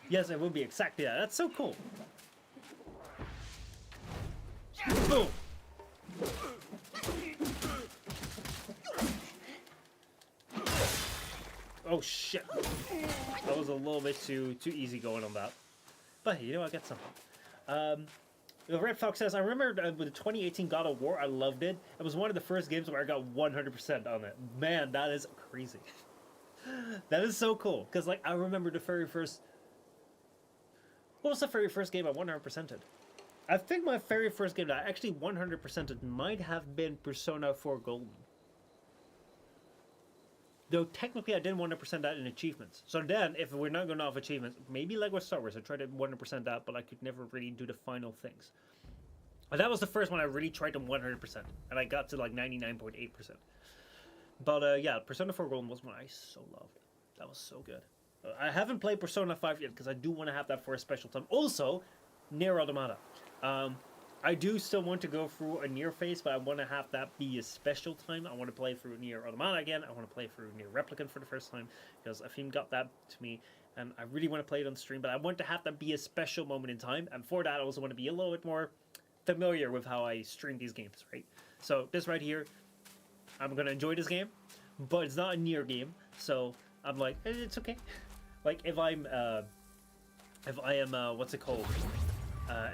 Yes, it would be exactly that. That's so cool. Boom. Oh shit. That was a little bit too easy going on that. But hey, you know, I get something. The Red Fox says, I remember with the 2018 God of War, I loved it. It was one of the first games where I got 100% on it. Man, that is crazy. That is so cool. Because, like, I remember the very first... What was the very first game I 100%ed? I think my very first game that I actually 100%ed might have been Persona 4 Golden. Though technically I didn't 100% that in achievements. So then, if we're not going off achievements, maybe like with Star Wars, I tried to 100% that, but I could never really do the final things. And that was the first one I really tried to 100%, and I got to like 99.8%. But yeah, Persona 4 Golden was one I so loved. That was so good. I haven't played Persona 5 yet, because I do want to have that for a special time. Also, Nier Automata. I do still want to go through a Nier phase, but I want to have that be a special time. I want to play through Nier Automata again. I want to play through Nier Replicant for the first time, because Afim got that to me, and I really want to play it on stream, but I want to have that be a special moment in time, and for that I also want to be a little bit more familiar with how I stream these games, right? So this right here, I'm going to enjoy this game, but it's not a Nier game, so I'm like, it's okay. Like, if I am, what's it called?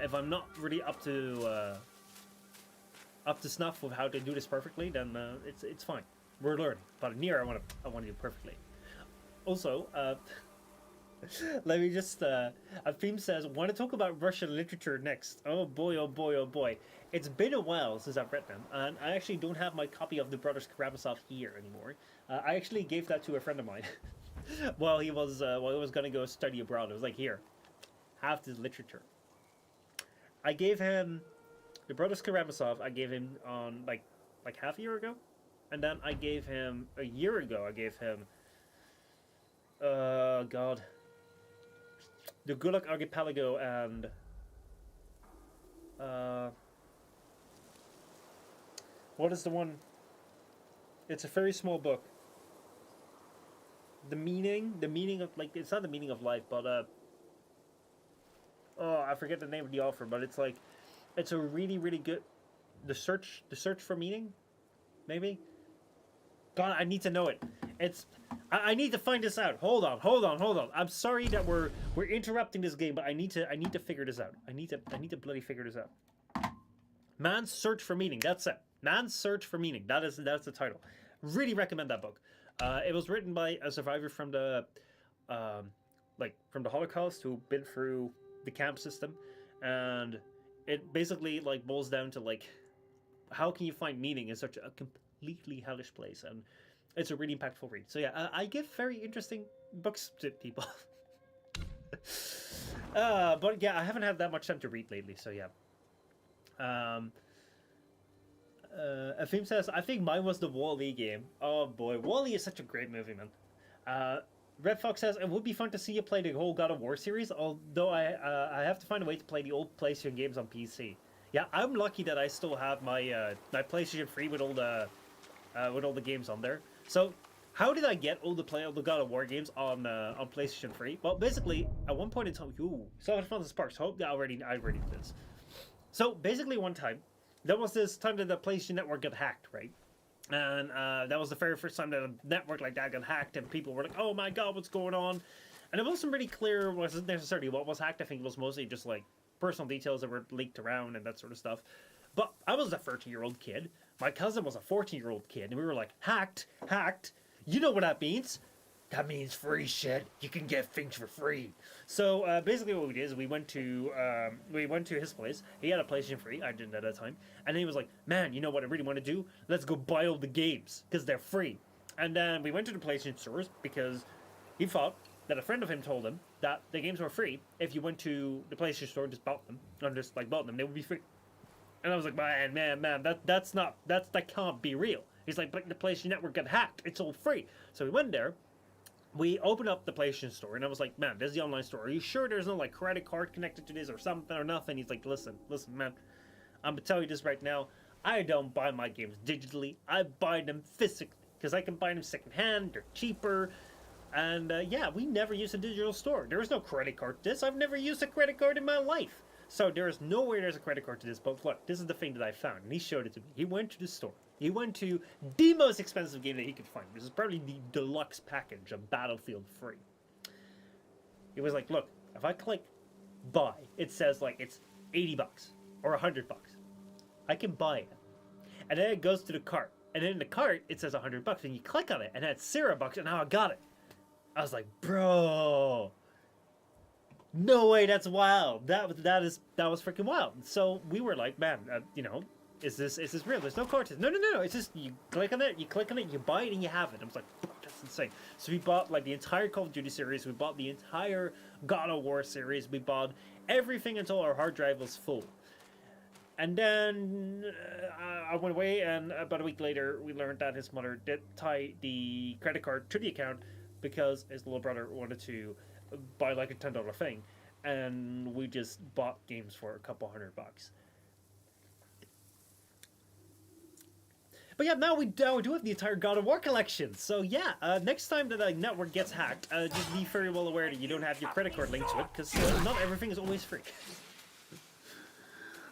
If I'm not really up to snuff with how to do this perfectly, then it's fine. We're learning. But Nier, I want to do perfectly. Also, let me just. Afim says, want to talk about Russian literature next? Oh boy, oh boy, oh boy! It's been a while since I've read them, and I actually don't have my copy of the Brothers Karamazov here anymore. I actually gave that to a friend of mine while he was going to go study abroad. I was like, here, have this literature. I gave him the Brothers Karamazov. I gave him on like half a year ago, and then I gave him a year ago. I gave him, God, the Gulag Archipelago and what is the one? It's a very small book. The meaning of, like, it's not the meaning of life, but oh, I forget the name of the author, but it's like, it's a really, really good, the search for meaning, maybe. God, I need to know it. I need to find this out. Hold on. I'm sorry that we're interrupting this game, but I need to figure this out. I need to bloody figure this out. Man's Search for Meaning. That's it. Man's Search for Meaning. That's the title. Really recommend that book. It was written by a survivor from the from the Holocaust who been through the camp system, and it basically like boils down to like, how can you find meaning in such a completely hellish place? And it's a really impactful read. So yeah, I give very interesting books to people. But yeah, I haven't had that much time to read lately, so yeah. Afim says, I think mine was the Wall-E game. Oh boy, Wall-E is such a great movie, man. Red Fox says, it would be fun to see you play the whole God of War series, although I have to find a way to play the old PlayStation games on PC. Yeah, I'm lucky that I still have my my PlayStation 3 with all the games on there. So How did I get all the God of War games on PlayStation 3? Well, basically, at one point in time, so much fun Sparks. Hope that I already did this. So basically, one time, there was this time that the PlayStation Network got hacked, right? And that was the very first time that a network like that got hacked, and people were like, "Oh my God, what's going on?" And it wasn't really clear, wasn't necessarily what was hacked. I think it was mostly just like personal details that were leaked around and that sort of stuff. But I was a 13-year-old kid. My cousin was a 14-year-old kid, and we were like, hacked. You know what that means? That means free shit. You can get things for free. So basically, what we did is we went to his place. He had a PlayStation 3. I didn't at that time. And he was like, "Man, you know what I really want to do? Let's go buy all the games because they're free." And then we went to the PlayStation stores because he thought that a friend of him told him that the games were free if you went to the PlayStation store and just bought them, they would be free. And I was like, man, that can't be real. He's like, but the PlayStation Network got hacked. It's all free. So we went there. We opened up the PlayStation Store, and I was like, man, this is the online store. Are you sure there's no, like, credit card connected to this or something or nothing? He's like, listen, man. I'm going to tell you this right now. I don't buy my games digitally. I buy them physically because I can buy them secondhand. They're cheaper. And, yeah, we never use a digital store. There is no credit card to this. I've never used a credit card in my life. So there is no way there's a credit card to this. But look, this is the thing that I found. And he showed it to me. He went to the store. He went to the most expensive game that he could find. This is probably the deluxe package of Battlefield 3. He was like, look, if I click buy, it says like it's $80 or $100. I can buy it. And then it goes to the cart. And then in the cart, it says $100. And you click on it, and it's $0, and now I got it. I was like, bro, no way, that's wild. That was freaking wild. So we were like, man, is this real? There's no cartridge. No. It's just you click on it, you buy it, and you have it. I was like, that's insane. So we bought like the entire Call of Duty series. We bought the entire God of War series. We bought everything until our hard drive was full. And then I went away, and about a week later, we learned that his mother did tie the credit card to the account because his little brother wanted to buy like a $10 thing, and we just bought games for a couple $100. But yeah, now we do have the entire God of War collection. So yeah, next time that a network gets hacked, just be very well aware that you don't have your credit card linked to it, because not everything is always free.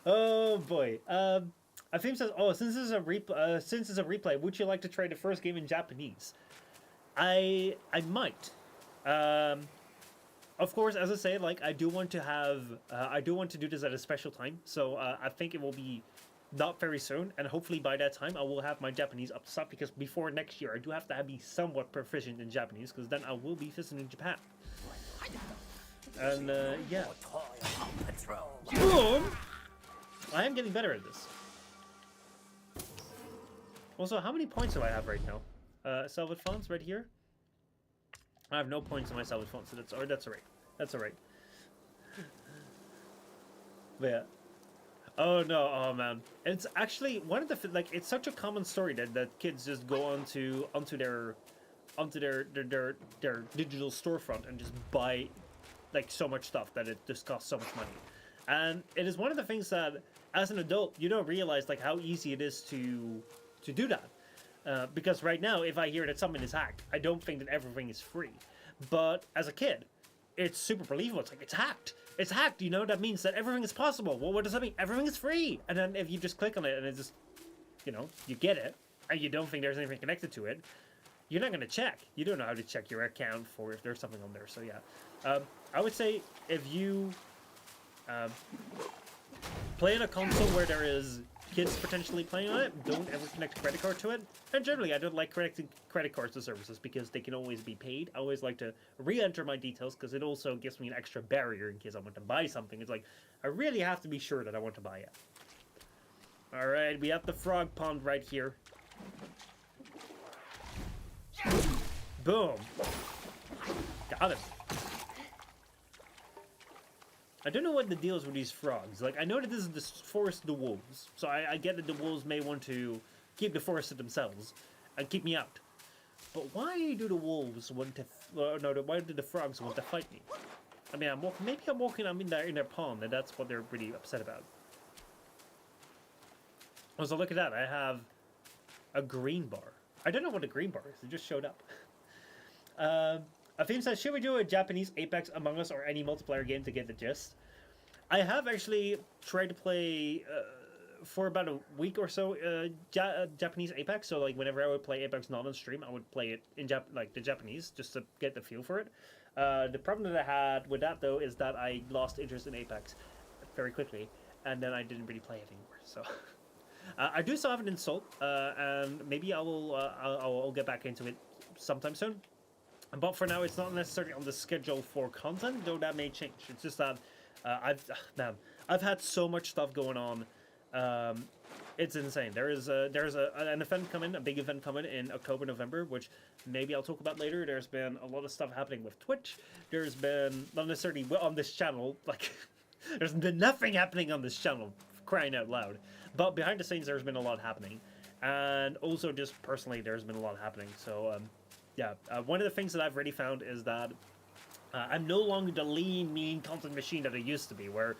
Oh boy. Afim says, "Oh, since it's a replay, would you like to try the first game in Japanese?" I might. Of course, as I say, like I do want to do this at a special time. So I think it will be not very soon, and hopefully by that time I will have my Japanese up to stop, because before next year I do have to be somewhat proficient in Japanese, because then I will be visiting Japan. And yeah. Boom! I am getting better at this. Also, how many points do I have right now? Salvage funds right here. I have no points in my salvage funds, so that's alright. That's alright. But yeah. Oh no! Oh man! It's actually one of the it's such a common story that kids just go onto their digital storefront and just buy like so much stuff that it just costs so much money. And it is one of the things that, as an adult, you don't realize like how easy it is to do that. Because right now, if I hear that something is hacked, I don't think that everything is free. But as a kid, it's super believable. It's like, it's hacked. It's hacked, that means that everything is possible. Well, what does that mean? Everything is free. And then if you just click on it and it just, you get it, and you don't think there's anything connected to it, you're not going to check. You don't know how to check your account for if there's something on there. So yeah, I would say if you play on a console where there is kids potentially playing on it, don't ever connect a credit card to it. And generally, I don't like connecting credit cards to services because they can always be paid. I always like to re-enter my details because it also gives me an extra barrier in case I want to buy something. It's like, I really have to be sure that I want to buy it. Alright, we have the frog pond right here. Boom. Got him. I don't know what the deal is with these frogs. Like, I know that this is the forest of the wolves, so I get that the wolves may want to keep the forest to themselves and keep me out. But why do the wolves want to? Why do the frogs want to fight me? I mean, I'm in their pond, and that's what they're really upset about. Also, look at that. I have a green bar. I don't know what the green bar is. It just showed up. Afim says, should we do a Japanese Apex Among Us or any multiplayer game to get the gist? I have actually tried to play for about a week or so Japanese Apex. So like whenever I would play Apex not on stream, I would play it in the Japanese just to get the feel for it. The problem that I had with that though is that I lost interest in Apex very quickly, and then I didn't really play it anymore. So I do still have it installed, and maybe I'll get back into it sometime soon. But for now, it's not necessarily on the schedule for content, though that may change. It's just that I've had so much stuff going on. It's insane. There's an event coming, a big event coming in October, November, which maybe I'll talk about later. There's been a lot of stuff happening with Twitch. There's been not necessarily on this channel, like there's been nothing happening on this channel, crying out loud. But behind the scenes, there's been a lot happening, and also just personally, there's been a lot happening. So yeah, one of the things that I've really found is that I'm no longer the lean, mean content machine that I used to be, where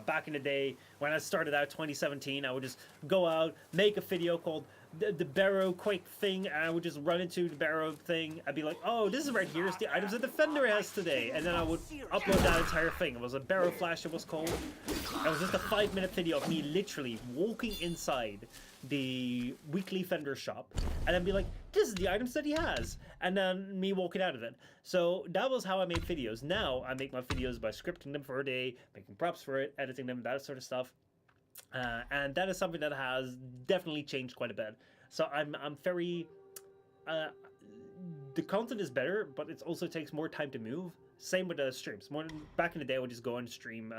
back in the day, when I started out 2017, I would just go out, make a video called the Barrow Quake thing, and I would just run into the Barrow thing. I'd be like, oh, this is right here, it's the items that Defender has today. And then I would upload that entire thing. It was a Barrow Flash, it was called. It was just a 5-minute video of me literally walking inside the weekly Fender shop, and then be like, this is the items that he has, and then me walking out of it. So that was how I made videos. Now I make my videos by scripting them for a day, making props for it, editing them, that sort of stuff. And that is something that has definitely changed quite a bit. So I'm very the content is better, but it also takes more time to move. Same with the streams. Back in the day, I would just go and stream.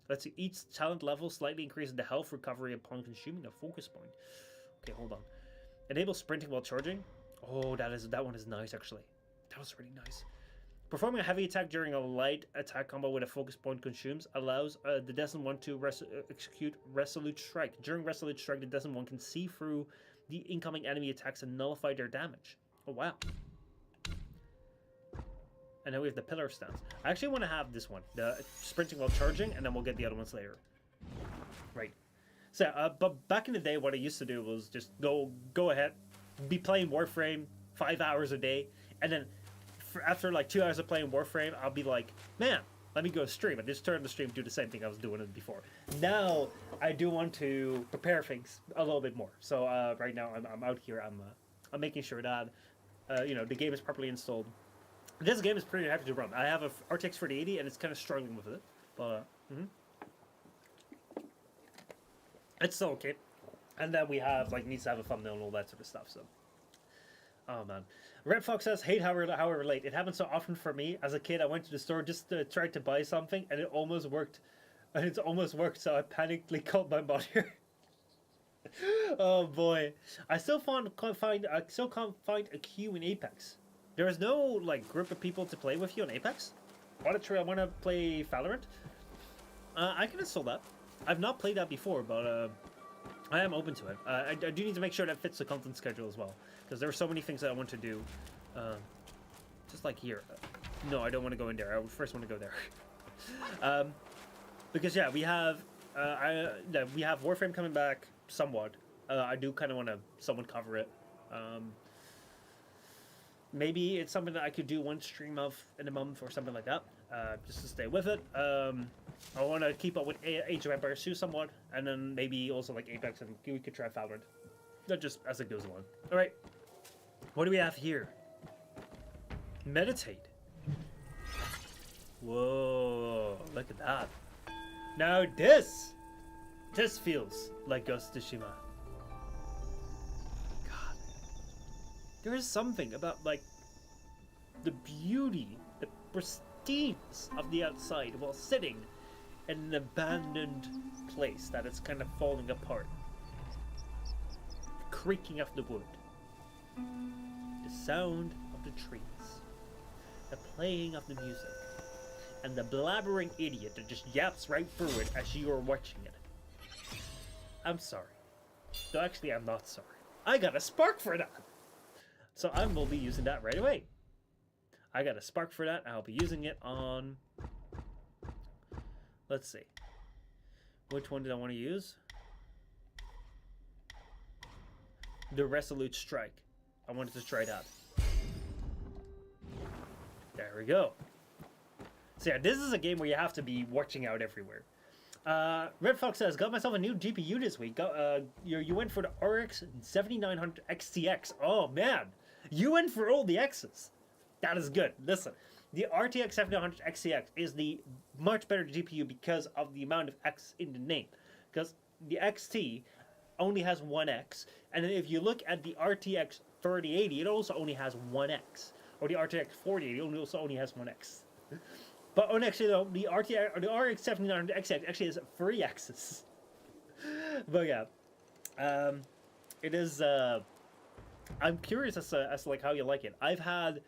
Let's see, each talent level slightly increases the health recovery upon consuming a focus point. Okay, hold on. Enable sprinting while charging. Oh, that one is nice actually. That was really nice. Performing a heavy attack during a light attack combo with a focus point consumes allows the Destin 1 to execute Resolute Strike. During Resolute Strike, the Destin 1 can see through the incoming enemy attacks and nullify their damage. Oh, wow. And now we have the pillar stance. I actually want to have this one, the sprinting while charging, and then we'll get the other ones later. Right. So, but back in the day, what I used to do was just go ahead, be playing Warframe 5 hours a day, and then after like 2 hours of playing Warframe, I'll be like, man, let me go stream. And just turn the stream, do the same thing I was doing it before. Now, I do want to prepare things a little bit more. So right now, I'm out here. I'm making sure that the game is properly installed. This game is pretty happy to run. I have a RTX 3080 and it's kind of struggling with it, but it's still okay. And then we have needs to have a thumbnail and all that sort of stuff. So, oh man, Red Fox says, hate how I relate. It happened so often for me as a kid. I went to the store just to try to buy something, and it almost worked. So I panickedly called my mother. Oh boy, I still can't find a queue in Apex. There is no group of people to play with you on Apex. I want to play Valorant. I can install that. I've not played that before, but I am open to it. I do need to make sure that fits the content schedule as well, because there are so many things that I want to do. Just like here. No, I don't want to go in there. I would first want to go there. Because yeah, we have Warframe coming back somewhat. I do kind of want to somewhat cover it. Maybe it's something that I could do one stream of in a month or something like that, just to stay with it. I want to keep up with Age of Empires 2 somewhat, and then maybe also Apex, and we could try Valorant. Not just as it goes along. All right, what do we have here? Meditate. Whoa, look at that. Now this feels like Ghost of Tsushima. There is something about the beauty, the pristineness of the outside while sitting in an abandoned place that is kind of falling apart. The creaking of the wood, the sound of the trees, the playing of the music, and the blabbering idiot that just yaps right through it as you are watching it. I'm sorry. No, actually, I'm not sorry. I got a spark for that! So I will be using that right away. I got a spark for that. I'll be using it on... Let's see. Which one did I want to use? The Resolute Strike. I wanted to try that. There we go. So yeah, this is a game where you have to be watching out everywhere. Red Fox says, got myself a new GPU this week. You went for the RX 7900 XTX. Oh man, you went for all the X's. That is good. Listen, the RTX 7900 XTX is the much better GPU because of the amount of X in the name. Because the XT only has one X, and then if you look at the RTX 3080, it also only has one X. Or the RTX 4080 also only has one X. But actually, though, the RX 7900 XTX actually has 3 X's. But yeah, it is. I'm curious as to like how you like it. I've had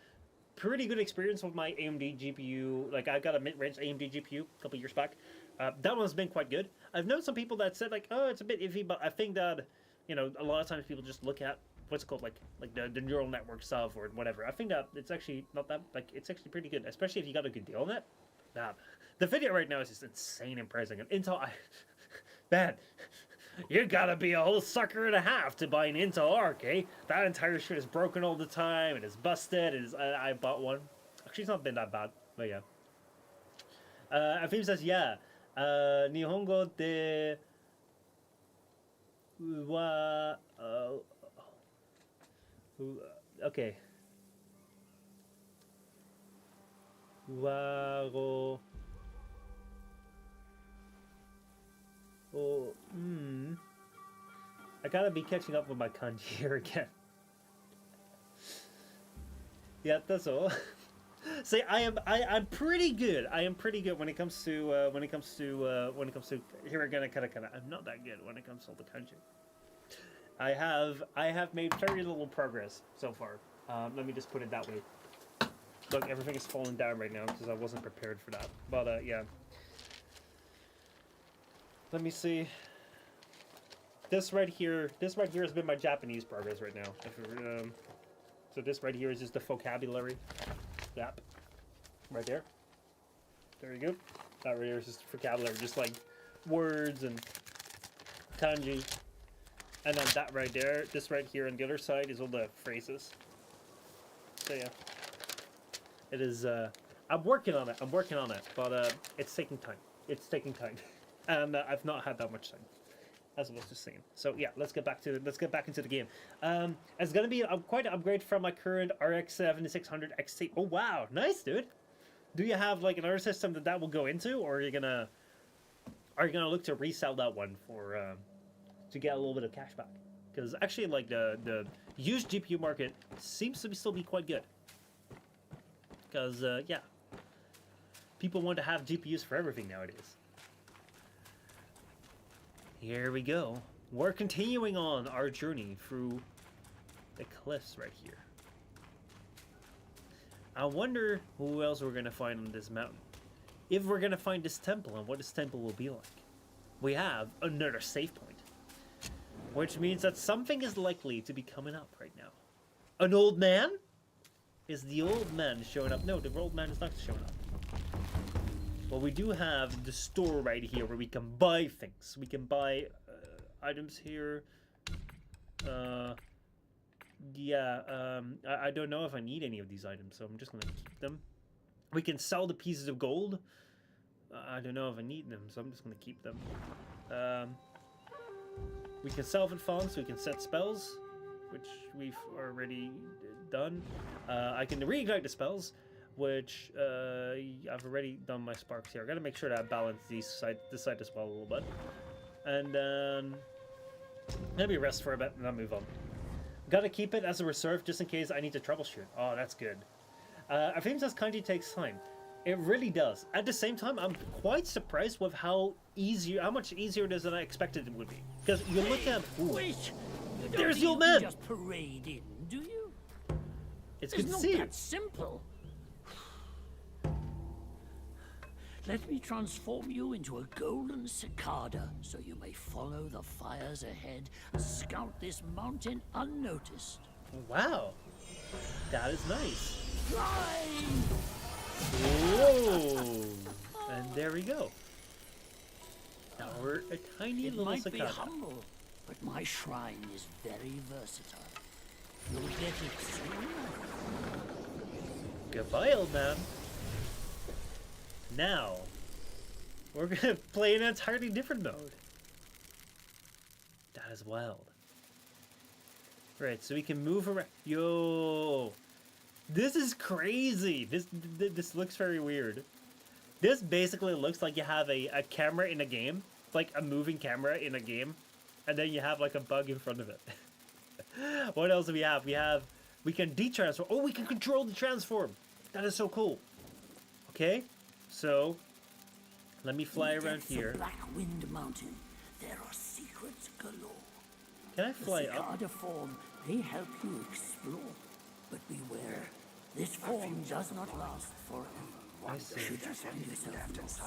pretty good experience with my AMD GPU. Like I got a mid-range AMD GPU a couple years back. That one's been quite good. I've known some people that said like, oh, it's a bit iffy, but I think that a lot of times people just look at what's it called, like the neural network stuff or whatever. I think that it's actually not that, like, it's actually pretty good, especially if you got a good deal on it. The video right now is just insane and pricing. And Intel, man, you gotta be a whole sucker and a half to buy an Intel Arc, eh? That entire shit is broken all the time. It is busted. It is. I bought one. Actually, it's not been that bad, but yeah. Afim says, yeah. Nihongo de wa. Okay. Wago. Oh, I gotta be catching up with my kanji here again. Yeah, that's all. See, I'm pretty good. I am pretty good when it comes to hiragana, katakana. I'm not that good when it comes to the kanji. I have made very little progress so far. Let me just put it that way. Look, everything is falling down right now because I wasn't prepared for that. But yeah. Let me see. This right here has been my Japanese progress right now. So this right here is just the vocabulary. Yep. Right there. There you go. That right here is just vocabulary, just like words and kanji. And then that right there, this right here on the other side is all the phrases. So yeah. It is, I'm working on it, but it's taking time. And I've not had that much time, as I was just saying. So yeah, let's get back into the game. It's gonna be quite an upgrade from my current RX 7600 XT. Oh wow, nice, dude. Do you have like another system that will go into, or are you gonna look to resell that one for to get a little bit of cash back? Because actually, like the used GPU market seems to still be quite good. Because yeah, people want to have GPUs for everything nowadays. Here we go. We're continuing on our journey through the cliffs right here. I wonder who else we're going to find on this mountain. If we're going to find this temple and what this temple will be like. We have another save point. Which means that something is likely to be coming up right now. An old man? Is the old man showing up? No, the old man is not showing up. Well, we do have the store right here where we can buy things. We can buy items here. Yeah, I don't know if I need any of these items, so I'm just going to keep them. We can sell the pieces of gold. I don't know if I need them, so I'm just going to keep them. We can self-advance, we can set spells, which we've already done. I can reignite the spells, which I've already done my sparks here. I gotta make sure that I balance this side as well a little bit. And then maybe rest for a bit and then move on. Gotta keep it as a reserve just in case I need to troubleshoot. Oh, that's good. I think this kanji takes time. It really does. At the same time, I'm quite surprised with how much easier it is than I expected it would be. Because you look at... Ooh, Wait! there's the old man! Just parade in, do you? It's good to see you. It's not that simple. Let me transform you into a golden cicada, so you may follow the fires ahead and scout this mountain unnoticed. Wow. That is nice. Fly! Whoa! And there we go. Now we're a tiny It little might cicada. be humble, but my shrine is very versatile. You'll get it soon. Goodbye, old man. Now, we're gonna play an entirely different mode. That is wild. Right, so we can move around. Yo, this is crazy. This looks very weird. This basically looks like you have a camera in a game, like a moving camera in a game, and then you have like a bug in front of it. What else do we have? We can de-transform. Oh, we can control the transform. That is so cool. Okay, so let me fly around here. Black Wind Mountain, there are secrets galore. Can I fly the up? Cicada form may help you explore, but beware, this form does not last forever. I see. Should you find yourself lost,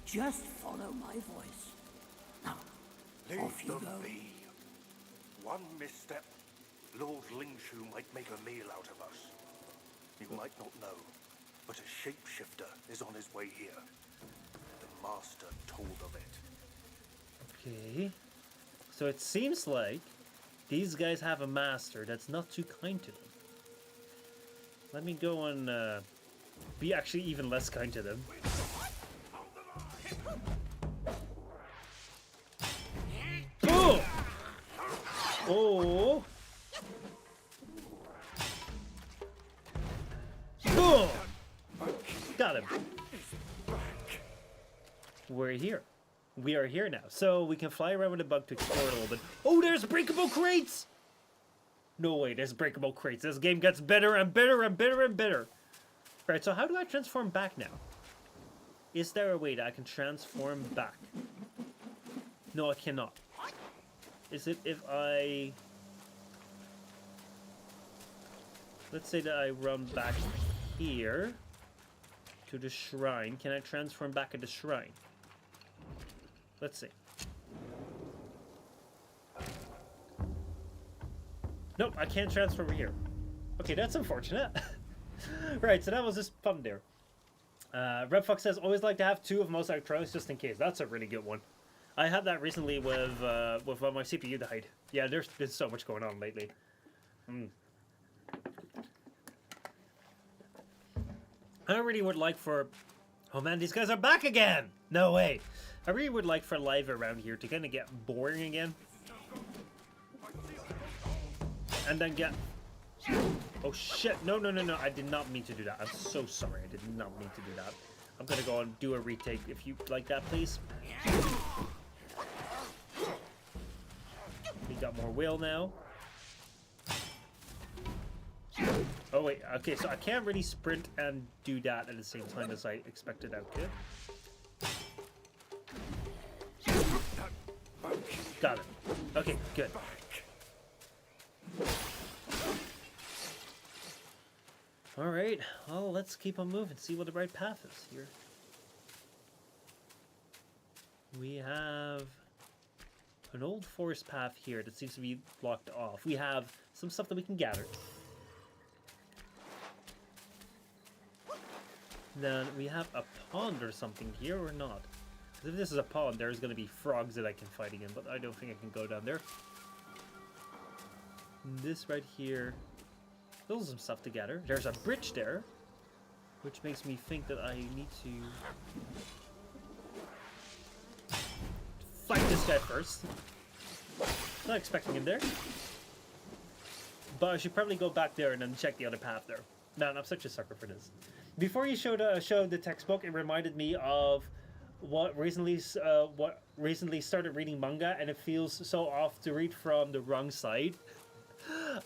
just follow my voice. Now, off you go. One misstep, Lord Lingshu might make a meal out of us. You might not know, but a shapeshifter is on his way here. The master told of it. Okay. So it seems like these guys have a master that's not too kind to them. Let me go and be actually even less kind to them. Oh! Oh! Boom! Got him. We're here. We are here now. So we can fly around with the bug to explore a little bit. Oh, there's breakable crates! No way, there's breakable crates. This game gets better and better and better and better. Right, so how do I transform back now? Is there a way that I can transform back? No, I cannot. Is it if I... Let's say that I run back here to the shrine. Can I transform back at the shrine? Let's see. Nope, I can't transfer over here. Okay, that's unfortunate. Right, so that was just fun there. Red Fox says, always like to have two of most electronics just in case. That's a really good one. I had that recently with when my CPU died. Yeah, there's been so much going on lately. I really would like for... Oh man, these guys are back again! No way! I really would like for live around here to kind of get boring again. And then get... Oh shit, no, I did not mean to do that. I'm so sorry, I did not mean to do that. I'm gonna go and do a retake if you like that, please. We got more will now. Oh wait, okay, so I can't really sprint and do that at the same time as I expected I could. Got it. Okay, good. Alright, well, let's keep on moving, see what the right path is here. We have an old forest path here that seems to be blocked off. We have some stuff that we can gather. Then we have a pond or something here, or not? If this is a pond, there's going to be frogs that I can fight again, but I don't think I can go down there. This right here, there's some stuff to gather. There's a bridge there, which makes me think that I need to fight this guy first. Not expecting him there. But I should probably go back there and then check the other path there. Man, I'm such a sucker for this. Before you showed the textbook, it reminded me of what recently started reading manga, and it feels so off to read from the wrong side.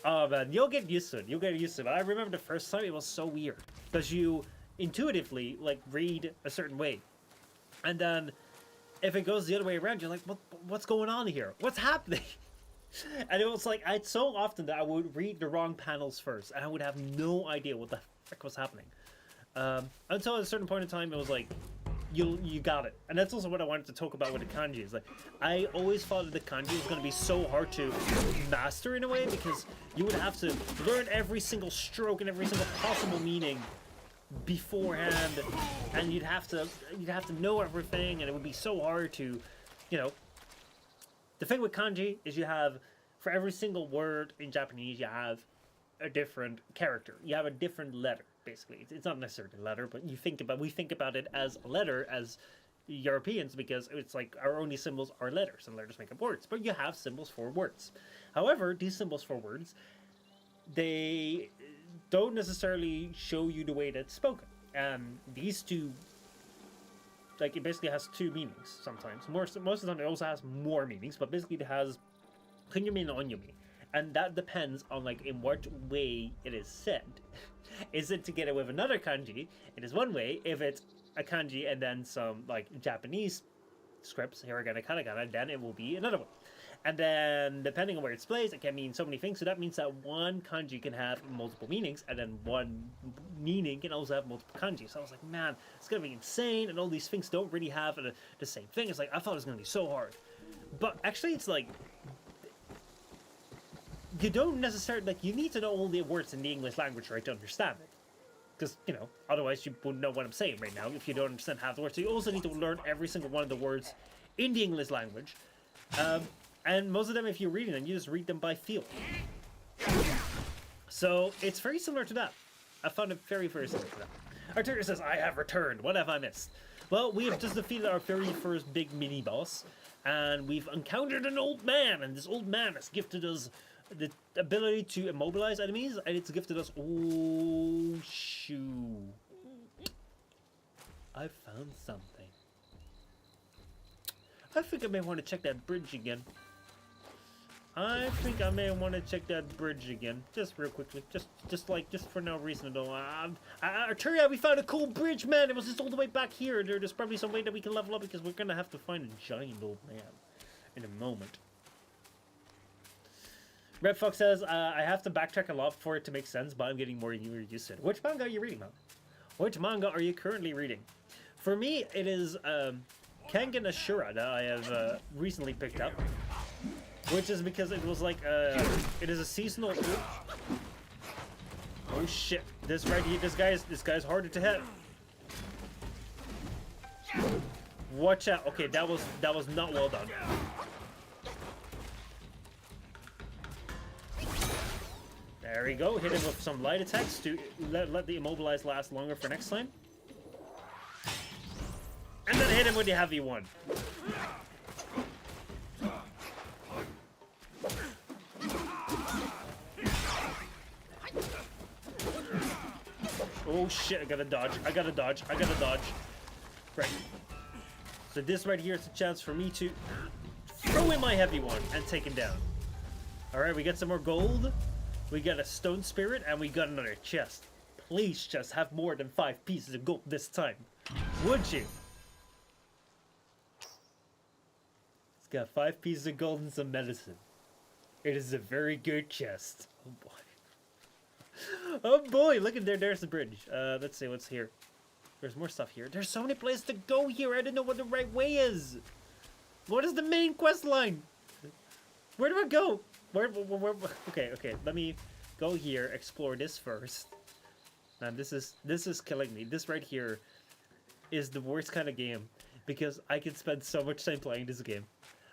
Oh man, you'll get used to it. You'll get used to it. I remember the first time it was so weird because you intuitively like read a certain way, and then if it goes the other way around, you're like, what's going on here? What's happening? And it was like I'd so often that I would read the wrong panels first, and I would have no idea what the frick was happening. Until at a certain point in time, it was like, you got it. And that's also what I wanted to talk about with the kanji. Is like, I always thought that the kanji was going to be so hard to master in a way, because you would have to learn every single stroke and every single possible meaning beforehand, and you'd have to know everything, and it would be so hard to, you know. The thing with kanji is you have, for every single word in Japanese, you have a different character. You have a different letter, basically. It's not necessarily a letter, but we think about it as a letter as Europeans, because it's like our only symbols are letters, and letters make up words. But you have symbols for words. However, these symbols for words, they don't necessarily show you the way that's spoken. These two, like, it basically has two meanings sometimes. Most of the time it also has more meanings, but basically it has kunyumi and onyumi. And that depends on, like, in what way it is said. Is it together with another kanji? It is one way. If it's a kanji and then some, like, Japanese scripts, hiragana, katakana, then it will be another one. And then, depending on where it's placed, it can mean so many things. So that means that one kanji can have multiple meanings, and then one meaning can also have multiple kanji. So I was like, man, it's going to be insane, and all these things don't really have the same thing. It's like, I thought it was going to be so hard. But actually, it's like, you don't necessarily, like, you need to know all the words in the English language, right, to understand it. Because, you know, otherwise you wouldn't know what I'm saying right now if you don't understand half the words. So you also need to learn every single one of the words in the English language. And most of them, if you're reading them, you just read them by feel. So it's very similar to that. I found it very, very similar to that. Arturo says, I have returned. What have I missed? Well, we have just defeated our very first big mini-boss. And we've encountered an old man. And this old man has gifted us the ability to immobilize enemies. And it's gifted us... Oh, shoo. I found something. I think I may want to check that bridge again. I think I may want to check that bridge again, just real quickly, just for no reason at all. Arturia, we found a cool bridge, man. It was just all the way back here. There's probably some way that we can level up, because we're gonna have to find a giant old man in a moment. Red Fox says, I have to backtrack a lot for it to make sense, but I'm getting more used to it. Which manga are you reading, man? Which manga are you currently reading? For me, it is Kengan Ashura that I have recently picked up. Which is because it was like, it is a seasonal... Oh shit, this guy's harder to hit. Watch out. Okay, that was not well done. There we go, hit him with some light attacks to let the immobilize last longer for next time. And then hit him with the heavy one. Oh shit, I gotta dodge. Right. So this right here is a chance for me to throw in my heavy one and take him down. Alright, we got some more gold. We got a stone spirit, and we got another chest. Please just have more than 5 pieces of gold this time. Would you? It's got 5 pieces of gold and some medicine. It is a very good chest. Oh boy. Oh boy, look at there's the bridge. Let's see what's here. There's more stuff here. There's so many places to go here. I don't know what the right way is. What is the main quest line? Where do I go? Where okay, let me go here, explore this first. Man, this is killing me. This right here is the worst kind of game, because I can spend so much time playing this game.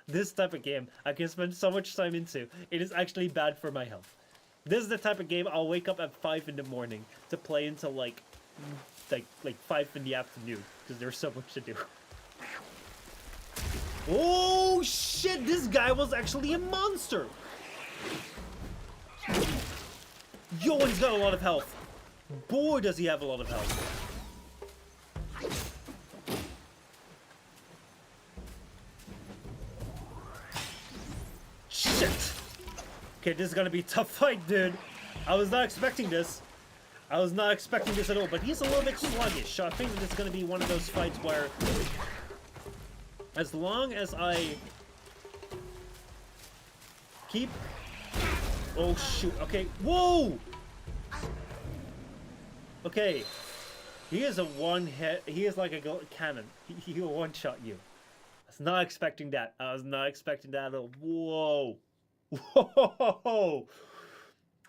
This type of game I can spend so much time into. It is actually bad for my health. This is the type of game I'll wake up at 5 in the morning to play until like 5 in the afternoon, because there's so much to do. Oh shit, this guy was actually a monster! Yo, he's got a lot of health. Boy, does he have a lot of health. Shit! Okay, this is gonna be a tough fight, dude. I was not expecting this. I was not expecting this at all, but he's a little bit sluggish, so I think this is gonna be one of those fights where, as long as I keep... Oh shoot, okay, whoa! Okay, he is a one-hit, he is like a cannon. He'll one-shot you. I was not expecting that. I was not expecting that at all. Whoa! Whoa!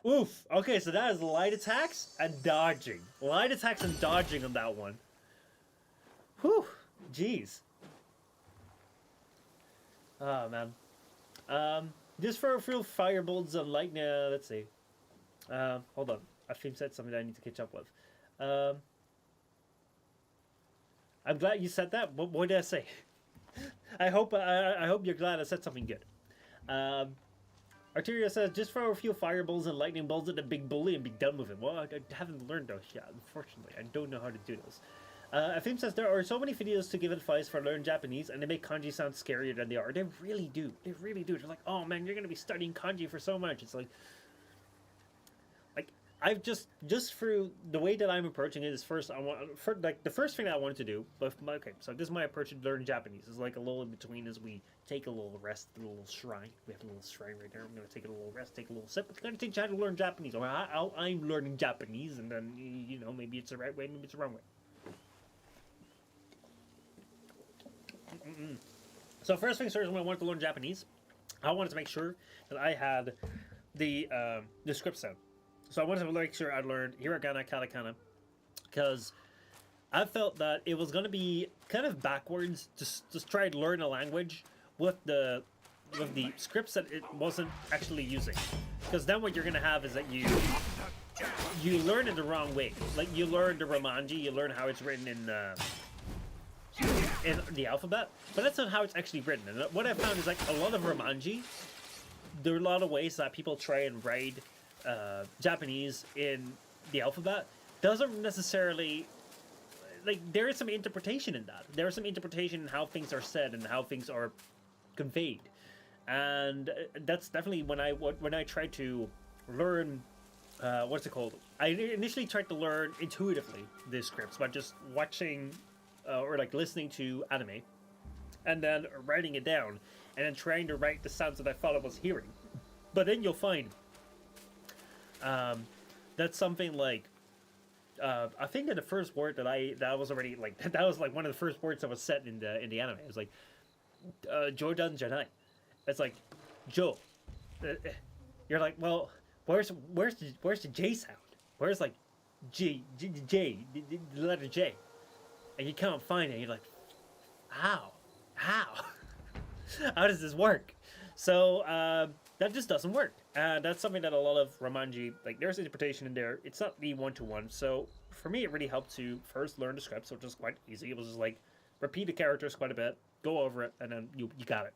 Oof. Okay, so that is light attacks and dodging. Light attacks and dodging on that one. Whew. Jeez. Oh, man. Just for a few firebolts of lightning. Let's see. Hold on. I think said something that I need to catch up with. I'm glad you said that. What did I say? I hope you're glad I said something good. Arteria says, just throw a few fireballs and lightning bolts at the big bully and be done with it. Well, I haven't learned those yet, unfortunately. I don't know how to do those. Afim says, there are so many videos to give advice for learning Japanese, and they make kanji sound scarier than they are. They really do. They really do. They're like, oh man, you're going to be studying kanji for so much. It's like I've just through the way that I'm approaching it is first the first thing that I wanted to do. But okay, so this is my approach to learning Japanese. It's like a little in between as we take a little rest, a little shrine. We have a little shrine right there. I'm gonna take a little rest, take a little sip. It's gonna teach you how to learn Japanese. Or I'm learning Japanese, and then you know maybe it's the right way, maybe it's the wrong way. So first things first, when I wanted to learn Japanese, I wanted to make sure that I had the script sound. So I wanted to make sure I learned hiragana, katakana, because I felt that it was going to be kind of backwards to try to learn a language with the scripts that it wasn't actually using. Because then what you're going to have is that you learn it the wrong way. Like you learn the Romanji, you learn how it's written in the alphabet, but that's not how it's actually written. And what I found is like a lot of Romanji, there are a lot of ways that people try and write Japanese in the alphabet doesn't necessarily like there is some interpretation in that. There is some interpretation in how things are said and how things are conveyed, and that's definitely when I tried to learn what's it called. I initially tried to learn intuitively the scripts by just watching or like listening to anime, and then writing it down, and then trying to write the sounds that I thought I was hearing. But then you'll find that's something like I think that the first word that was already like that was like one of the first words that was set in the anime. It was like Jodan Janai. It's like Joe. You're like, well, where's the J sound? Where's like J, the letter J? And you can't find it. You're like, how does this work? So that just doesn't work. That's something that a lot of Romanji, like there's interpretation in there. It's not the one-to-one. So for me, it really helped to first learn the scripts, which was quite easy. It was just like repeat the characters quite a bit, go over it, and then you got it.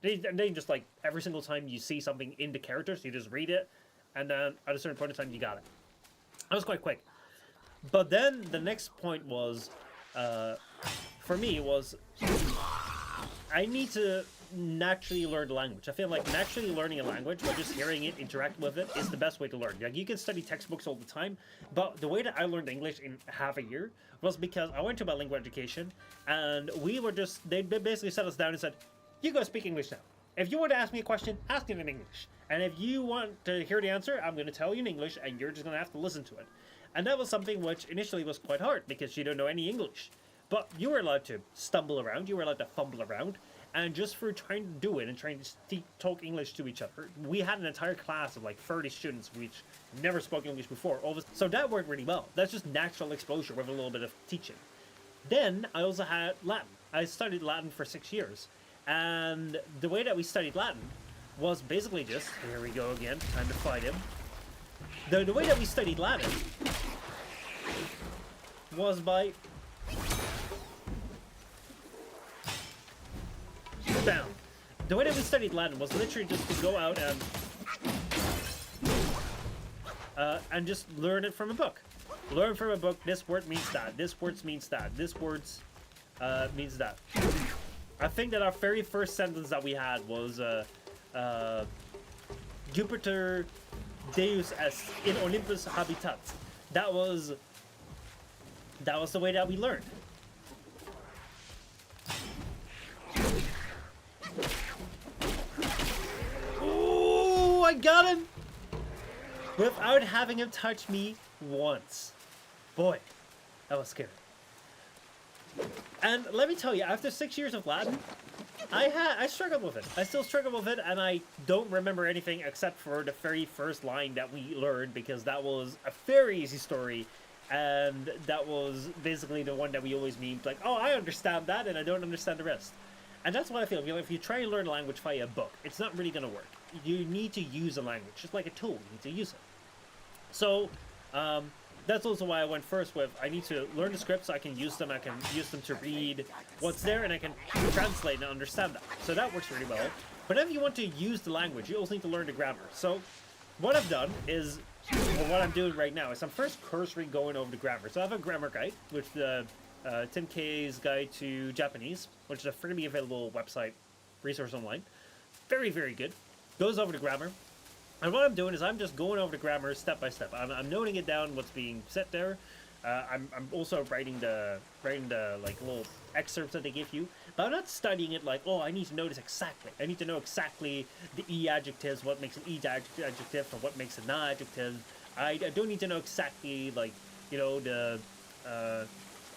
And then just like every single time you see something in the characters, you just read it, and then at a certain point in time, you got it. That was quite quick. But then the next point was, for me, was I need to naturally learn the language. I feel like naturally learning a language by just hearing it, interact with it, is the best way to learn. Like you can study textbooks all the time, but the way that I learned English in half a year was because I went to bilingual education, and they basically set us down and said, you go speak English now. If you want to ask me a question, ask it in English. And if you want to hear the answer, I'm going to tell you in English, and you're just going to have to listen to it. And that was something which initially was quite hard because you don't know any English. But you were allowed to stumble around, you were allowed to fumble around, and just for trying to do it and trying to talk English to each other, we had an entire class of like 30 students which never spoke English before. So that worked really well. That's just natural exposure with a little bit of teaching. Then I also had Latin. I studied Latin for 6 years. And the way that we studied Latin was basically just, here we go again, time to fight him. The way that we studied Latin was by... Bam. The way that we studied Latin was literally just to go out and just learn it from a book. Learn from a book, this word means that, this word means that, this word means that. I think that our very first sentence that we had was Jupiter Deus est in Olympus habitat. That was the way that we learned. Ooh, I got him! Without having him touch me once. Boy, that was scary. And let me tell you, after 6 years of Latin, I struggled with it. I still struggle with it, and I don't remember anything except for the very first line that we learned, because that was a very easy story, and that was basically the one that we always memed, like, oh, I understand that, and I don't understand the rest. And that's what I feel. If you try and learn a language via a book, it's not really going to work. You need to use a language, just like a tool. You need to use it. So, that's also why I went first with, I need to learn the scripts so I can use them. I can use them to read what's there, and I can translate and understand that. So that works really well. But if you want to use the language, you also need to learn the grammar. So what I've done is, or what I'm doing right now, is I'm first cursory going over the grammar. So I have a grammar guide, which the Tim K's Guide to Japanese, which is a freely available website resource online. Very, very good. Goes over the grammar. And what I'm doing is I'm just going over the grammar step by step. I'm noting it down, what's being said there. I'm also writing the like little excerpts that they give you. But I'm not studying it like, oh, I need to know this exactly. I need to know exactly the E adjectives, what makes an E adjective, or what makes a na adjective. I don't need to know exactly, like, you know, the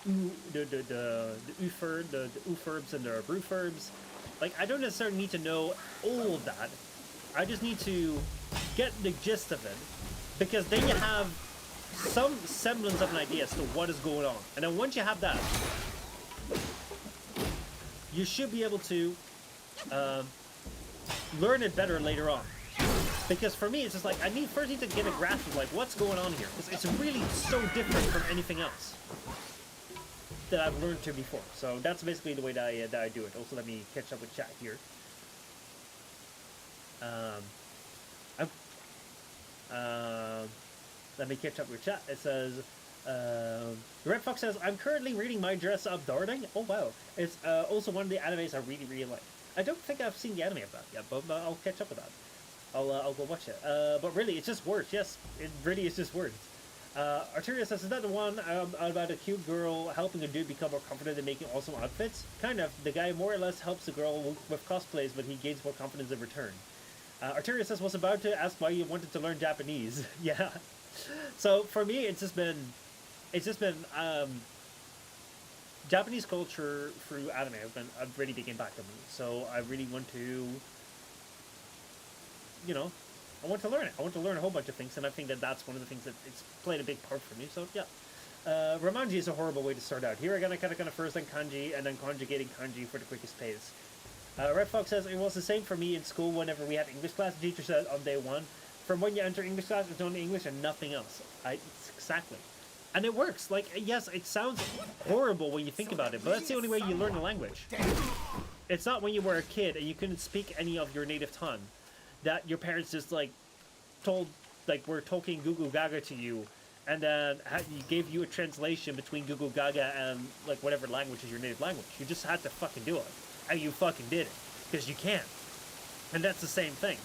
u verbs and the ru verbs. Like, I don't necessarily need to know all of that. I just need to get the gist of it, because then you have some semblance of an idea as to what is going on. And then once you have that, you should be able to learn it better later on. Because for me, it's just like, I first need to get a grasp of like what's going on here. Because it's really so different from anything else that I've learned to before. So that's basically the way that I do it. Also, let me catch up with chat here. Let me catch up with chat. It says, Red Fox says, I'm currently reading My Dress Up Darling. Oh wow. It's also one of the animes I really, really like. I don't think I've seen the anime of that yet, but I'll catch up with that. I'll go watch it. But really, it's just words. Yes, it really is just words. Arteria says, is that the one about a cute girl helping a dude become more confident in making awesome outfits? Kind of. The guy more or less helps the girl with cosplays, but he gains more confidence in return. Arteria says, was about to ask why you wanted to learn Japanese. Yeah. So for me, it's just been Japanese culture through anime has been a really big impact on me. So I really want to, you know, I want to learn it. I want to learn a whole bunch of things, and I think that that's one of the things that it's played a big part for me. So yeah, Romanji is a horrible way to start out. Here I gotta first then kanji, and then conjugating kanji for the quickest pace. Red Fox says, it was the same for me in school whenever we had English class. The teacher said on day one, from when you enter English class, it's only English and nothing else. Exactly. And it works. Like, yes, it sounds horrible when you think about it, but that's the only way you learn a language. It's not when you were a kid and you couldn't speak any of your native tongue that your parents just, like, were talking Gugu Gaga to you, and then gave you a translation between Gugu Gaga and, like, whatever language is your native language. You just had to fucking do it. And you fucking did it. Because you can. And that's the same thing.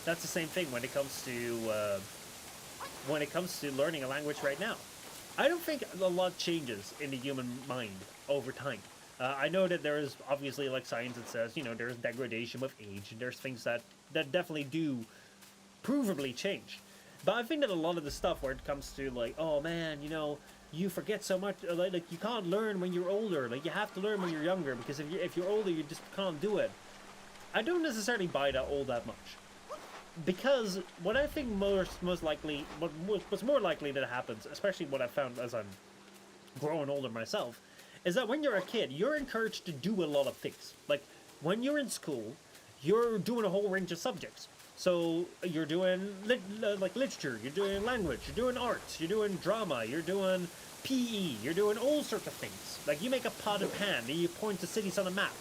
That's the same thing when it comes to learning a language right now. I don't think a lot changes in the human mind over time. I know that there is obviously, like, science that says, you know, there's degradation with age, and there's things that definitely do provably change. But I think that a lot of the stuff where it comes to, like, oh man, you know, you forget so much, like you can't learn when you're older, like you have to learn when you're younger, because if you're older, you just can't do it. I don't necessarily buy that all that much. Because what I think most likely, what's more likely that happens, especially what I've found as I'm growing older myself, is that when you're a kid, you're encouraged to do a lot of things. Like, when you're in school, you're doing a whole range of subjects. So you're doing like literature, you're doing language, you're doing arts, you're doing drama, you're doing PE, you're doing all sorts of things. Like, you make a pot and pan, and you point to cities on a map.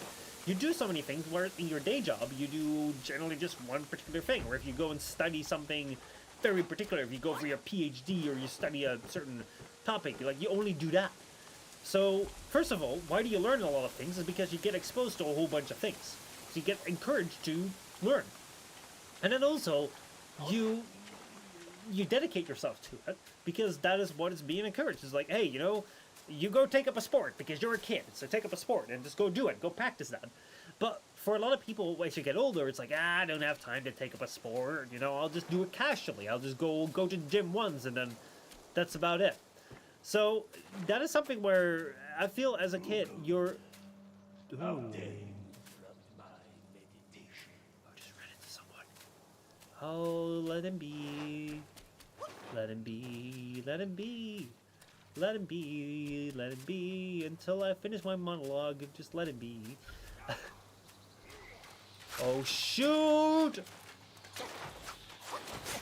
You do so many things, where in your day job, you do generally just one particular thing. Or if you go and study something very particular, if you go for your PhD or you study a certain topic, like, you only do that. So, first of all, why do you learn a lot of things? Is because you get exposed to a whole bunch of things. So you get encouraged to learn. And then also, you dedicate yourself to it, because that is what is being encouraged. It's like, hey, you know, you go take up a sport because you're a kid, so take up a sport and just go do it, go practice that. But for a lot of people, as you get older, it's like, I don't have time to take up a sport, you know, I'll just do it casually. I'll just go to the gym once, and then that's about it. So that is something where I feel as a kid, you're... Ooh. Oh, let him be. Let him be. Let him be. Let him be. Let him be. Until I finish my monologue, just let him be. Oh, shoot!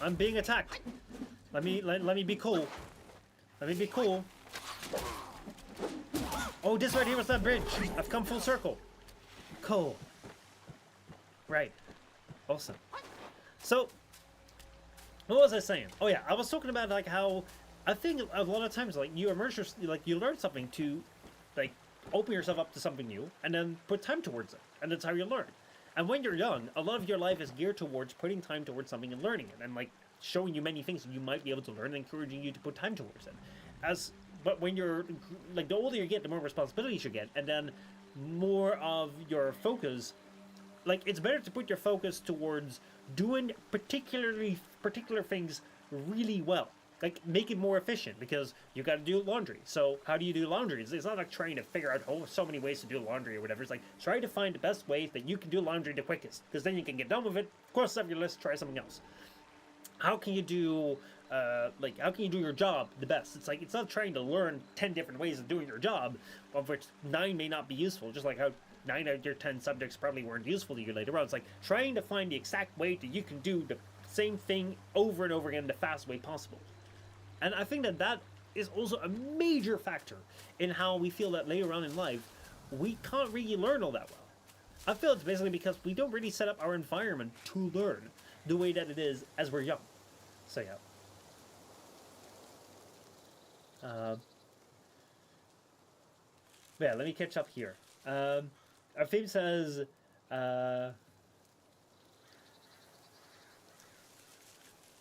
I'm being attacked. Let me be cool. Let me be cool. Oh, this right here was that bridge. I've come full circle. Cool. Right. Awesome. So, what was I saying? Oh yeah, I was talking about like how I think a lot of times like you immerse like you learn something to like open yourself up to something new and then put time towards it, and that's how you learn. And when you're young, a lot of your life is geared towards putting time towards something and learning it, and like showing you many things that you might be able to learn and encouraging you to put time towards it. But when you're like the older you get, the more responsibilities you get, and then more of your focus. Like it's better to put your focus towards doing particular things really well. Like make it more efficient because you got to do laundry. So how do you do laundry? It's not like trying to figure out so many ways to do laundry or whatever. It's like try to find the best ways that you can do laundry the quickest, because then you can get done with it. Cross off your list. Try something else. How can you do how can you do your job the best? It's like it's not trying to learn 10 different ways of doing your job, of which 9 may not be useful. Just like how 9 out of your 10 subjects probably weren't useful to you later on. It's like trying to find the exact way that you can do the same thing over and over again the fastest way possible. And I think that is also a major factor in how we feel that later on in life we can't really learn all that well. I feel it's basically because we don't really set up our environment to learn the way that it is as we're young. So yeah. Yeah, let me catch up here. Our theme says,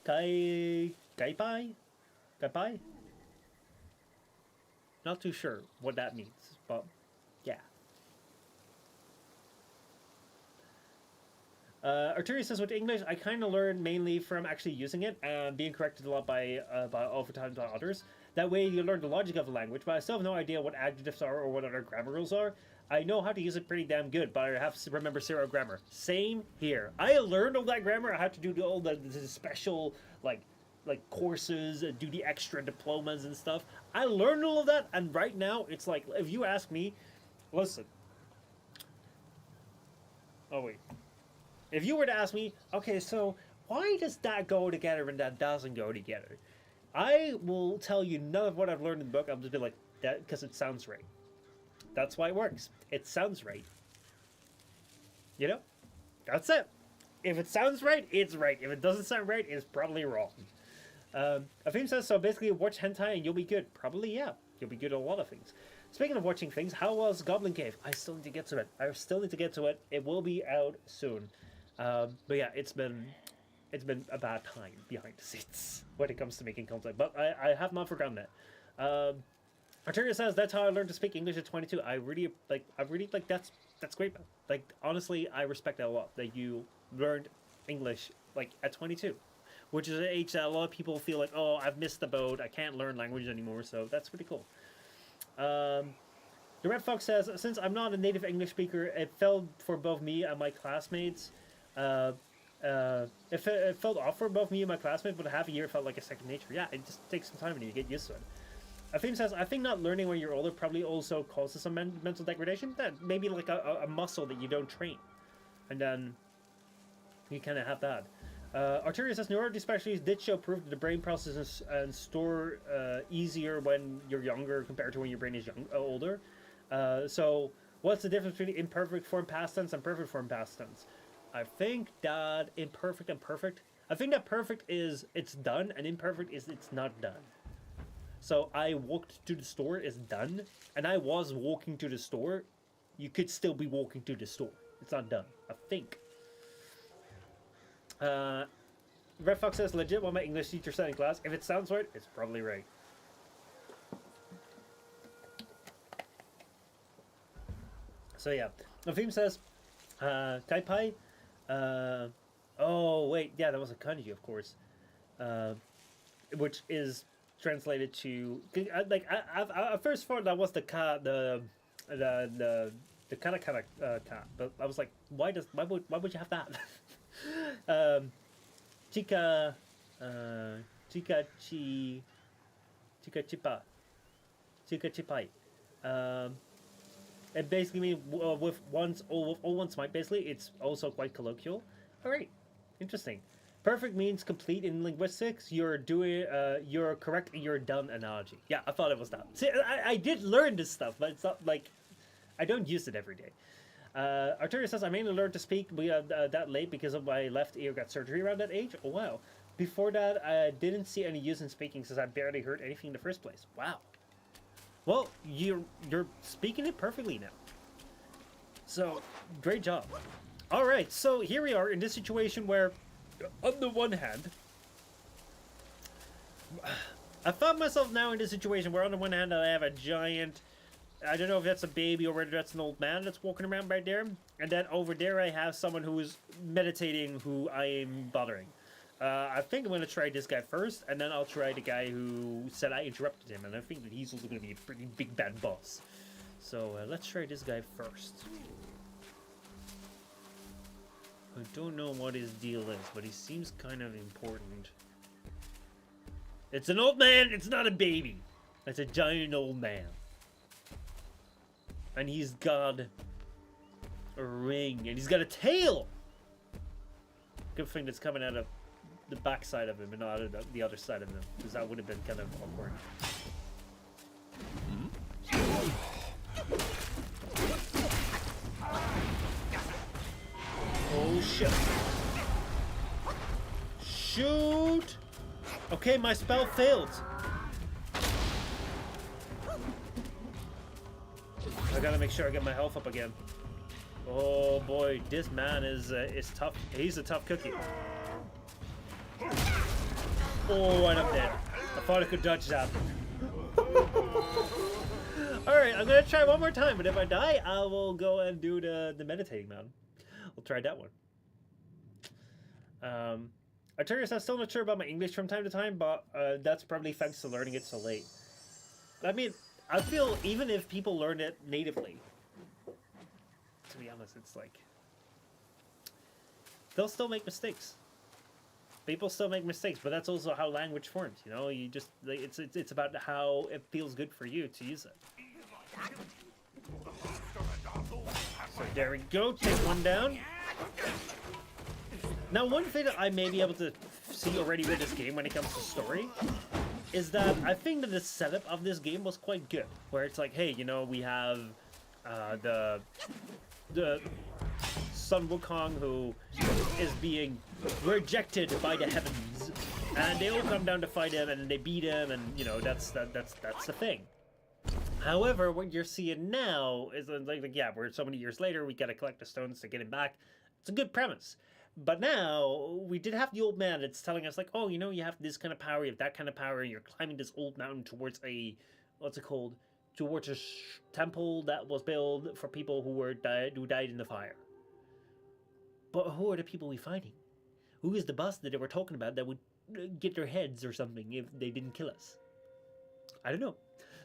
Gaipai? Not too sure what that means, but yeah. Arturius says, with English, I kind of learned mainly from actually using it and being corrected a lot by oftentimes by others. That way you learn the logic of the language, but I still have no idea what adjectives are or what other grammar rules are. I know how to use it pretty damn good, but I have to remember zero grammar. Same here. I learned all that grammar. I had to do all the special, like courses, do the extra diplomas and stuff. I learned all of that, and right now, it's like, if you ask me, listen. Oh, wait. If you were to ask me, okay, so why does that go together and that doesn't go together? I will tell you none of what I've learned in the book. I'll just be like, that because it sounds right. That's why it works. It sounds right. You know? That's it. If it sounds right, it's right. If it doesn't sound right, it's probably wrong. Afim says, so basically watch hentai and you'll be good. Probably, yeah. You'll be good at a lot of things. Speaking of watching things, how was Goblin Cave? I still need to get to it. It will be out soon. But yeah, it's been a bad time behind the scenes when it comes to making content. But I have not forgotten it. Arteria says, that's how I learned to speak English at 22. I really like that's great. Like, honestly, I respect that a lot, that you learned English like at 22, which is an age that a lot of people feel like, oh, I've missed the boat, I can't learn language anymore. So that's pretty cool. The Red Fox says, since I'm not a native English speaker, it felt for both me and my classmates. It felt off for both me and my classmates, but half a year felt like a second nature. Yeah, it just takes some time and you get used to it. Afim says, I think not learning when you're older probably also causes some mental degradation. That maybe like a muscle that you don't train. And then you kind of have that. Arteria says, neurology specialists did show proof that the brain processes and store easier when you're younger compared to when your brain is older. So what's the difference between imperfect form past tense and perfect form past tense? I think that imperfect and perfect. I think that perfect is it's done and imperfect is it's not done. So I walked to the store is done, and I was walking to the store. You could still be walking to the store. It's not done. I think. Red Fox says, legit what my English teacher said in class. If it sounds right, it's probably right. So yeah. Nafim says, Kaipai. Oh wait, yeah, that was a kanji, of course. Which is translated to like I first thought that was the katakana ka, but I was like, why would you have that? Chika chipai. It basically means with all once might. Basically, it's also quite colloquial. All right, interesting. Perfect means complete in linguistics. You're correct in your done analogy. Yeah, I thought it was that. See, I did learn this stuff, but it's not like I don't use it every day. Arturia says, I mainly learned to speak that late because of my left ear got surgery around that age. Oh, wow. Before that, I didn't see any use in speaking since I barely heard anything in the first place. Wow. Well, you're speaking it perfectly now. So, great job. All right, so here we are in this situation where, on the one hand, I found myself now in this situation where on the one hand I have a giant, I don't know if that's a baby or whether that's an old man that's walking around right there, and then over there I have someone who is meditating who I am bothering. I think I'm going to try this guy first, and then I'll try the guy who said I interrupted him, and I think that he's also going to be a pretty big bad boss. So let's try this guy first. I don't know what his deal is, but he seems kind of important. It's an old man, it's not a baby. It's a giant old man. And he's got a ring, and he's got a tail! Good thing that's coming out of the back side of him and not out of the other side of him, because that would have been kind of awkward. Oh shit. Shoot! Okay, my spell failed. I gotta make sure I get my health up again. Oh boy, this man is tough. He's a tough cookie. Oh, and I'm dead. I thought I could dodge that. Alright, I'm gonna try one more time, but if I die, I will go and do the meditating man. I'll try that one. Arturia says, still not sure about my English from time to time, but that's probably thanks to learning it so late. I mean, I feel even if people learn it natively, to be honest, it's like, they'll still make mistakes. People still make mistakes, but that's also how language forms, you know? You just, like, it's about how it feels good for you to use it. So there we go, take one down. Now, one thing that I may be able to see already with this game when it comes to story is that I think that the setup of this game was quite good. Where it's like, hey, you know, we have the Son Wukong who is being rejected by the heavens, and they all come down to fight him, and they beat him, and you know that's the thing. However, what you're seeing now is like yeah, we're so many years later, we gotta collect the stones to get him back. It's a good premise. But now, we did have the old man that's telling us, like, oh, you know, you have this kind of power, you have that kind of power, and you're climbing this old mountain towards a, what's it called? Towards a temple that was built for people who died in the fire. But who are the people we're fighting? Who is the boss that they were talking about that would get their heads or something if they didn't kill us? I don't know.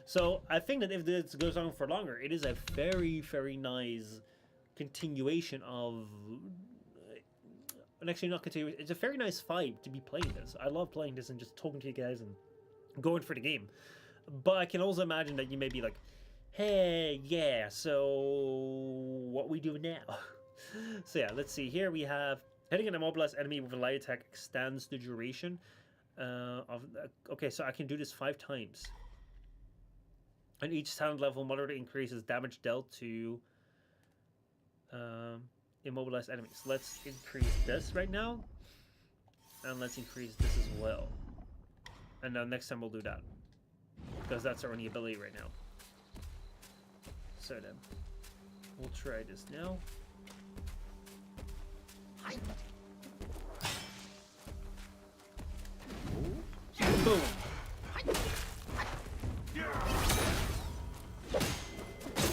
So, I think that if this goes on for longer, it is a very, very nice continuation of... And actually not continue. It's a very nice vibe to be playing this. I love playing this and just talking to you guys and going for the game. But I can also imagine that you may be like, hey, yeah, so what we do now? So yeah, let's see. Here we have hitting an immobilized enemy with a light attack extends the duration of... Okay, so I can do this 5 times. And each talent level moderately increases damage dealt to... immobilized enemies. Let's increase this right now, and let's increase this as well. And then next time we'll do that, because that's our only ability right now. So then, we'll try this now. Boom!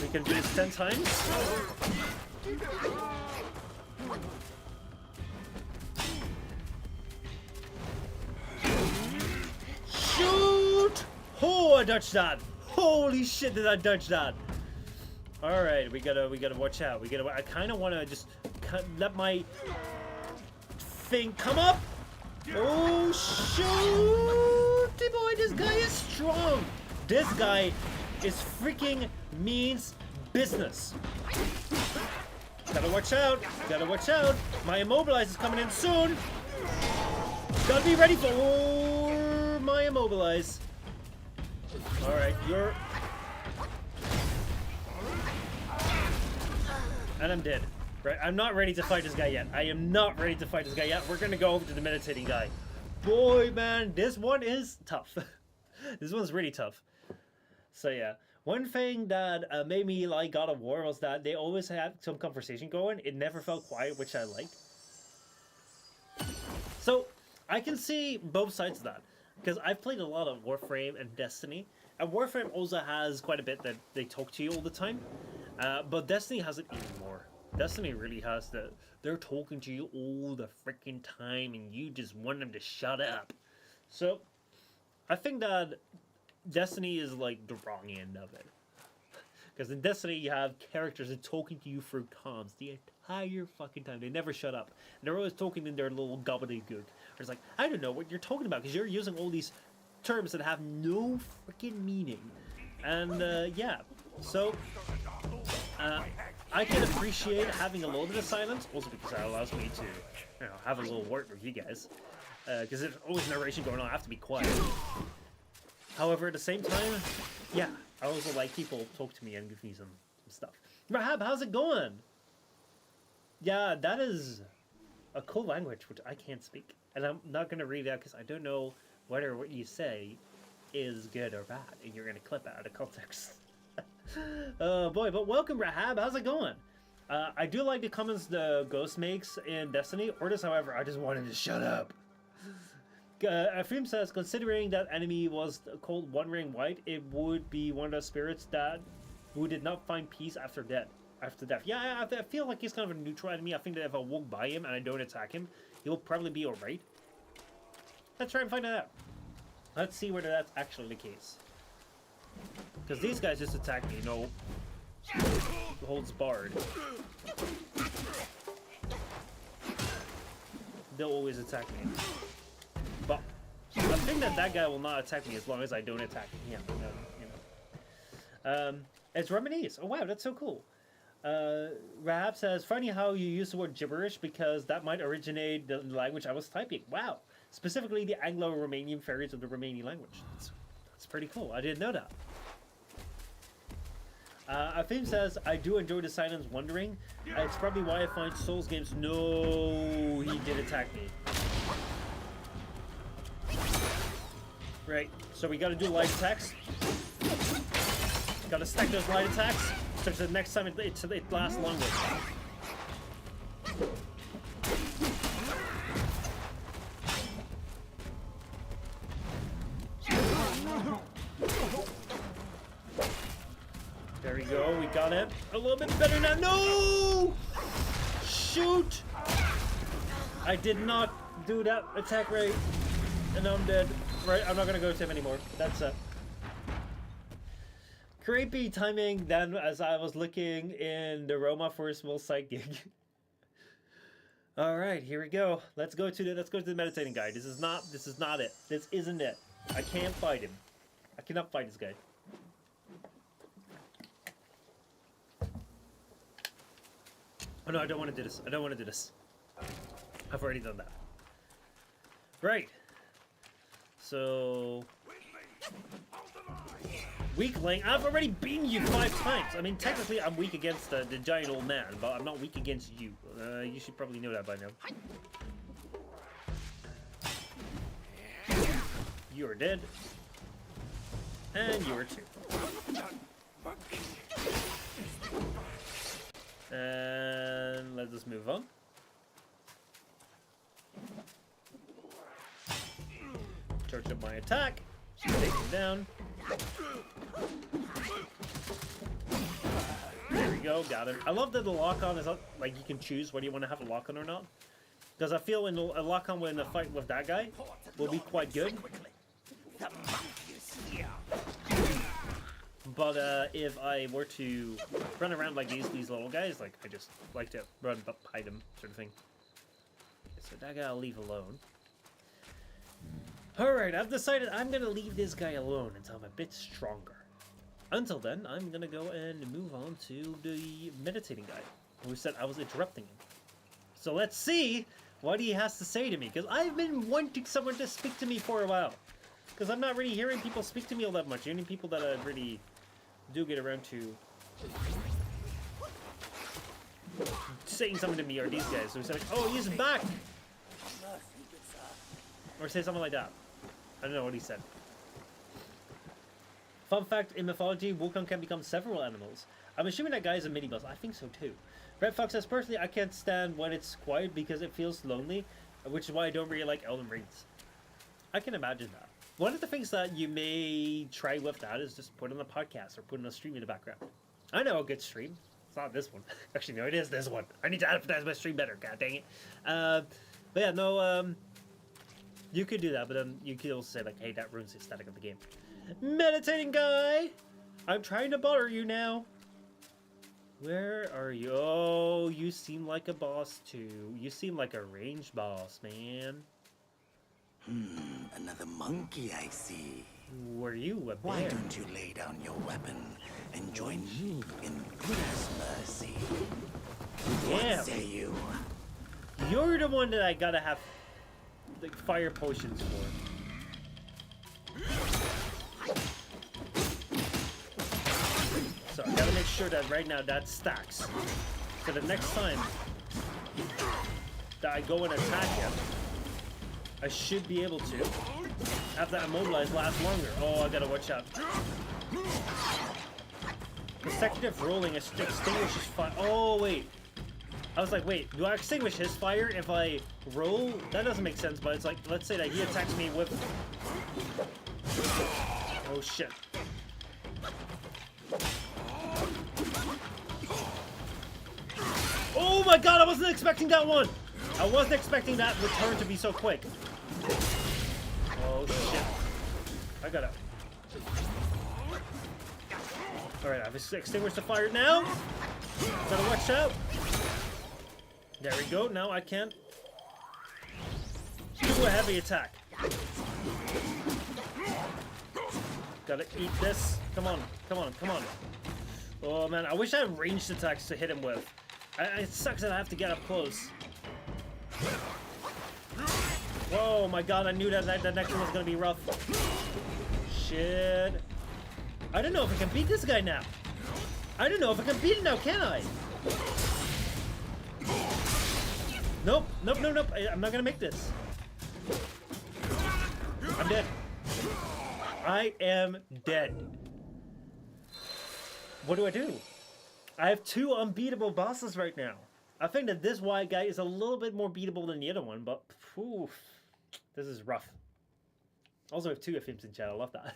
We can do this 10 times. Shoot! Oh, I dodged that! Holy shit, did I dodge that? All right, we gotta watch out. I kind of want to just let my thing come up. Oh shoot! Boy, this guy is strong. This guy is freaking means business. Gotta watch out. Gotta watch out. My immobilize is coming in soon. Gotta be ready for my immobilize. Alright, you're... And I'm dead. Right, I'm not ready to fight this guy yet. I am not ready to fight this guy yet. We're gonna go over to the meditating guy. Boy, man, this one is tough. This one's really tough. So yeah, one thing that made me like God of War was that they always had some conversation going. It never felt quiet, which I liked. So I can see both sides of that, because I've played a lot of Warframe and Destiny, and Warframe also has quite a bit that they talk to you all the time, but Destiny has it even more. Destiny really has that they're talking to you all the freaking time, and you just want them to shut up. So I think that Destiny is like the wrong end of it. Because in Destiny, you have characters that are talking to you through comms the entire fucking time. They never shut up. And they're always talking in their little gobbledygook. It's like, I don't know what you're talking about, because you're using all these terms that have no freaking meaning. And, yeah. So, I can appreciate having a little bit of silence, also because that allows me to, you know, have a little word with you guys. Because there's always narration going on, I have to be quiet. However, at the same time, yeah, I also like people talk to me and give me some stuff. Rahab, how's it going? Yeah, that is a cool language, which I can't speak. And I'm not going to read that because I don't know whether what you say is good or bad. And you're going to clip it out of context. Oh boy, but welcome, Rahab. How's it going? I do like the comments the Ghost makes in Destiny. Orders, however, I just wanted to shut up. Afim says, considering that enemy was called One Ring White, it would be one of those spirits that who did not find peace after death. Yeah, I feel like he's kind of a neutral enemy. I think that if I walk by him and I don't attack him, he'll probably be alright. Let's try and find that out. Let's see whether that's actually the case. Because these guys just attack me, no holds barred. They'll always attack me. But I think that guy will not attack me as long as I don't attack him. You know. It's Romanese. Oh wow, that's so cool. Rahab says, funny how you use the word gibberish because that might originate the language I was typing. Wow. Specifically the Anglo-Romanian variant of the Romanian language. That's pretty cool. I didn't know that. Afim says, I do enjoy the silence wondering. It's probably why I find Souls games. No, he did attack me. Right, so we gotta do light attacks. Gotta stack those light attacks, so the next time it lasts longer. There we go, we got it. A little bit better now. No! Shoot! I did not do that attack right, and now I'm dead. Right, I'm not gonna go to him anymore. That's it. Creepy timing then as I was looking in the Roma for a small side gig. Alright, here we go. Let's go to the meditating guy. This is not it. This isn't it. I can't fight him. I cannot fight this guy. Oh no, I don't want to do this. I don't want to do this. I've already done that. Right. So... Weakling? I've already beaten you 5 times. I mean, technically I'm weak against the giant old man, but I'm not weak against you. You should probably know that by now. You are dead. And you are too. And let's just move on. Charge up my attack. Take him down. There we go, got him. I love that the lock-on is like you can choose whether you want to have a lock-on or not. Because I feel in a lock-on in the fight with that guy will be quite good. But if I were to run around like these little guys, like I just like to run behind them, sort of thing. So that guy I'll leave alone. Alright, I've decided I'm gonna leave this guy alone until I'm a bit stronger. Until then, I'm gonna go and move on to the meditating guy, who said I was interrupting him. So let's see what he has to say to me, because I've been wanting someone to speak to me for a while. Because I'm not really hearing people speak to me all that much. The only people that I really do get around to saying something to me are these guys. So it's like, oh, he's back! Or say something like that. I don't know what he said. Fun fact, in mythology, Wukong can become several animals. I'm assuming that guy is a mini-boss. I think so too. Red Fox says, personally, I can't stand when it's quiet because it feels lonely, which is why I don't really like Elden Rings. I can imagine that. One of the things that you may try with that is just put on a podcast or put on a stream in the background. I know a good stream. It's not this one. Actually, no, it is this one. I need to advertise my stream better. God dang it. But yeah, no, you could do that, but then you could also say, like, hey, that ruins the aesthetic of the game. Meditating guy! I'm trying to bother you now. Where are you? Oh, you seem like a boss, too. You seem like a ranged boss, man. Another monkey, I see. Were you a bear? Why don't you lay down your weapon and join me in Buddha's mercy? Yeah. What say you? You're the one that I gotta have the fire potions for. So I gotta make sure that right now that stacks. So the next time that I go and attack him, I should be able to have that immobilize last longer. Oh, I gotta watch out. Consecutive rolling extinguishes fire. Oh, wait. I was like, wait, do I extinguish his fire if I roll? That doesn't make sense, but it's like, let's say that he attacks me with... Oh, shit. Oh my god, I wasn't expecting that one! I wasn't expecting that return to be so quick. Oh, shit. I gotta... Alright, I've extinguished the fire now. Gotta watch out. There we go. Now I can do a heavy attack. Gotta eat this. Come on, come on, come on. Oh man, I wish I had ranged attacks to hit him with. It sucks that I have to get up close. Whoa, my god, I knew that next one was gonna be rough. Shit. I don't know if I can beat this guy now. I don't know if I can beat him now, can I? Nope, nope, nope, nope. I'm not gonna make this. I'm dead. I am dead. What do I do? I have two unbeatable bosses right now. I think that this white guy is a little bit more beatable than the other one, but oof, this is rough. Also, I have two FMs in chat. I love that.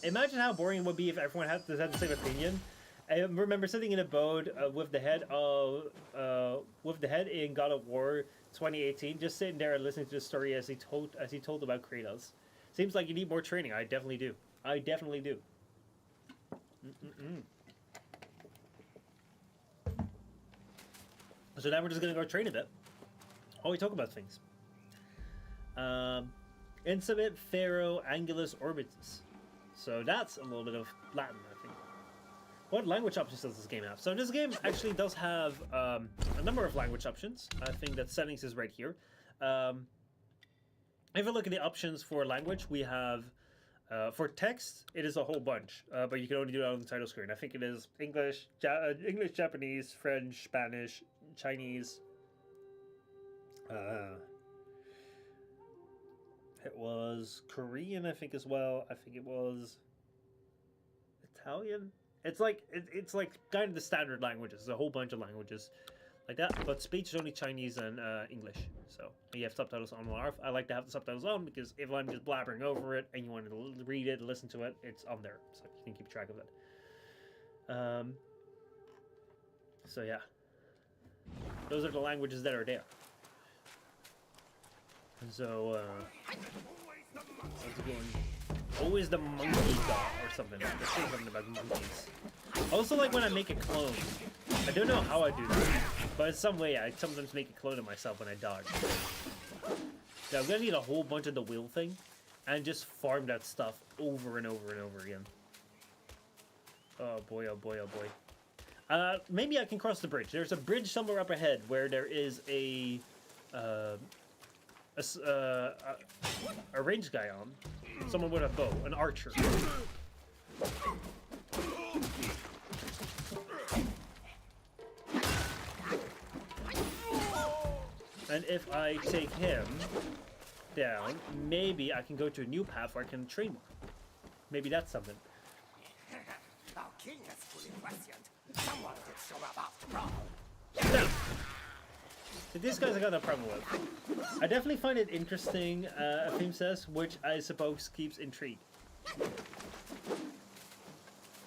Imagine how boring it would be if everyone had the same opinion. I remember sitting in a boat with the head in God of War 2018, just sitting there and listening to the story as he told about Kratos. Seems like you need more training. I definitely do. I definitely do. So now we're just gonna go train a bit. Oh, we talk about things. Incipit Pharaoh Angulus Orbitus. So that's a little bit of Latin, I think. What language options does this game have? So this game actually does have a number of language options. I think that settings is right here. If you look at the options for language, we have for text, it is a whole bunch, but you can only do it on the title screen. I think it is English, Japanese, French, Spanish, Chinese. It was Korean, I think, as well. I think it was Italian. It's like kind of the standard languages. There's a whole bunch of languages like that, but speech is only Chinese and English. So you have subtitles on. I like to have the subtitles on because if I'm just blabbering over it and you want to read it, listen to it, it's on there, so you can keep track of it. So yeah, those are the languages that are there. So how's it going? Always the monkey god or something. Let's say something about monkeys. Also, like when I make a clone, I don't know how I do that, but in some way I sometimes make a clone of myself when I dodge. So I'm gonna need a whole bunch of the wheel thing and just farm that stuff over and over and over again. Oh boy, oh boy, oh boy. Maybe I can cross the bridge. There's a bridge somewhere up ahead where there is a a ranged guy on. Someone with a bow, an archer. And if I take him down, maybe I can go to a new path where I can train more. Maybe that's something. Our king is fully questioned. Someone did show up after all. No. So these guys I got no problem with. I definitely find it interesting, Afim says, which I suppose keeps intrigue.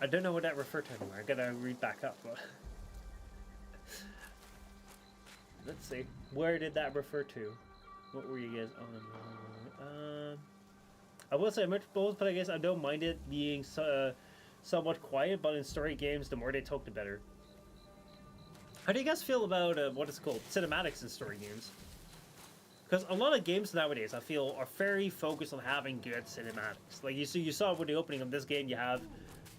I don't know what that referred to anymore. I gotta read back up. But let's see. Where did that refer to? What were you guys on? I will say much both, but I guess I don't mind it being somewhat quiet. But in story games, the more they talk, the better. How do you guys feel about what it's called, cinematics in story games? Because a lot of games nowadays, I feel, are very focused on having good cinematics. Like you saw with the opening of this game, you have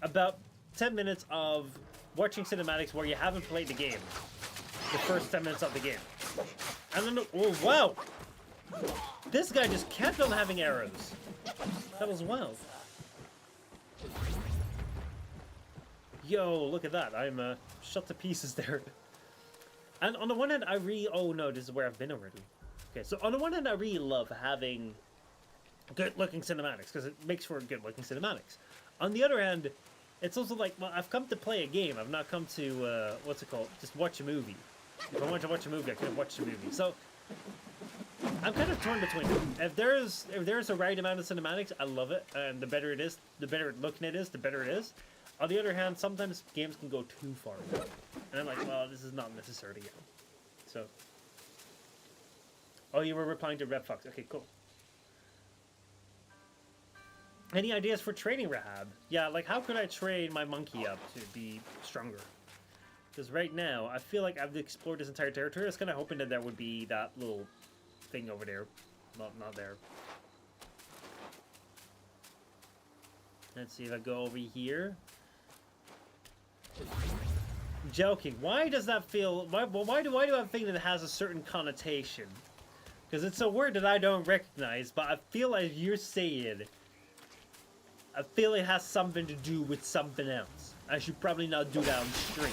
about 10 minutes of watching cinematics where you haven't played the game. The first 10 minutes of the game. I don't know. Oh wow! This guy just kept on having arrows. That was wild. Yo, look at that! I'm shot to pieces there. And on the one hand, oh no, this is where I've been already. Okay, so on the one hand, I really love having good-looking cinematics, because it makes for good-looking cinematics. On the other hand, it's also like, well, I've come to play a game. I've not come to, what's it called? Just watch a movie. If I want to watch a movie, I could have watched a movie. So, I'm kind of torn between them. If there's a right amount of cinematics, I love it. And the better it is, the better looking it is, the better it is. On the other hand, sometimes games can go too far. And I'm like, well, this is not necessary again. So. Oh, you were replying to Red Fox. Okay, cool. Any ideas for training Rahab? Yeah, like how could I train my monkey up to be stronger? Because right now, I feel like I've explored this entire territory. I was kind of hoping that there would be that little thing over there. Not there. Let's see if I go over here. Joking. Why does that feel... Why do I think that it has a certain connotation? Because it's a word that I don't recognize, but I feel like you're saying... I feel it has something to do with something else. I should probably not do that on stream.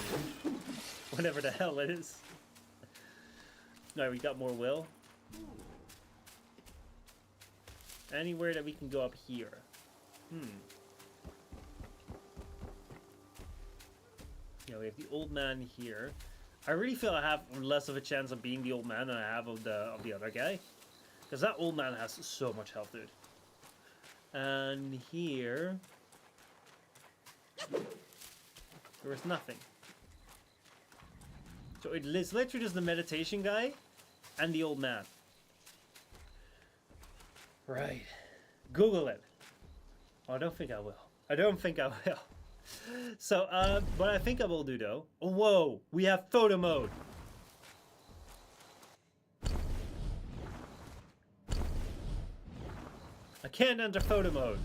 Whatever the hell it is. Alright, we got more will. Anywhere that we can go up here. Yeah, we have the old man here. I really feel I have less of a chance of being the old man than I have of the other guy. Because that old man has so much health, dude. And here... there is nothing. So it's literally just the meditation guy and the old man. Right. Google it. Oh, I don't think I will. I don't think I will. So, what I think I will do though... Oh, whoa! We have photo mode! I can't enter photo mode.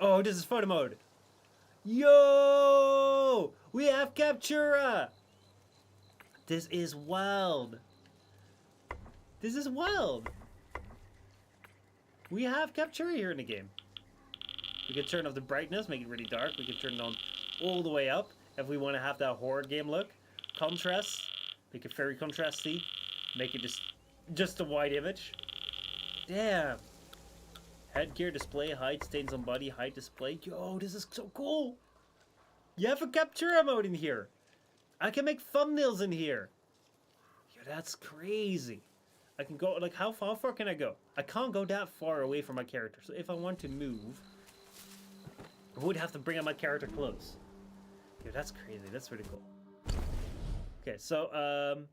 Oh, this is photo mode. Yo! We have Captura! This is wild. This is wild. We have Captura here in the game. We can turn off the brightness, make it really dark. We can turn it on all the way up if we want to have that horror game look. Contrast, make it very contrasty. Make it just a white image. Damn. Headgear display, height, stains on body, height display. Yo, this is so cool. You have a Captura mode in here. I can make thumbnails in here. Yo, that's crazy. I can go, like, how far can I go? I can't go that far away from my character. So if I want to move, I would have to bring up my character close. Yo, that's crazy. That's really cool. Okay, so,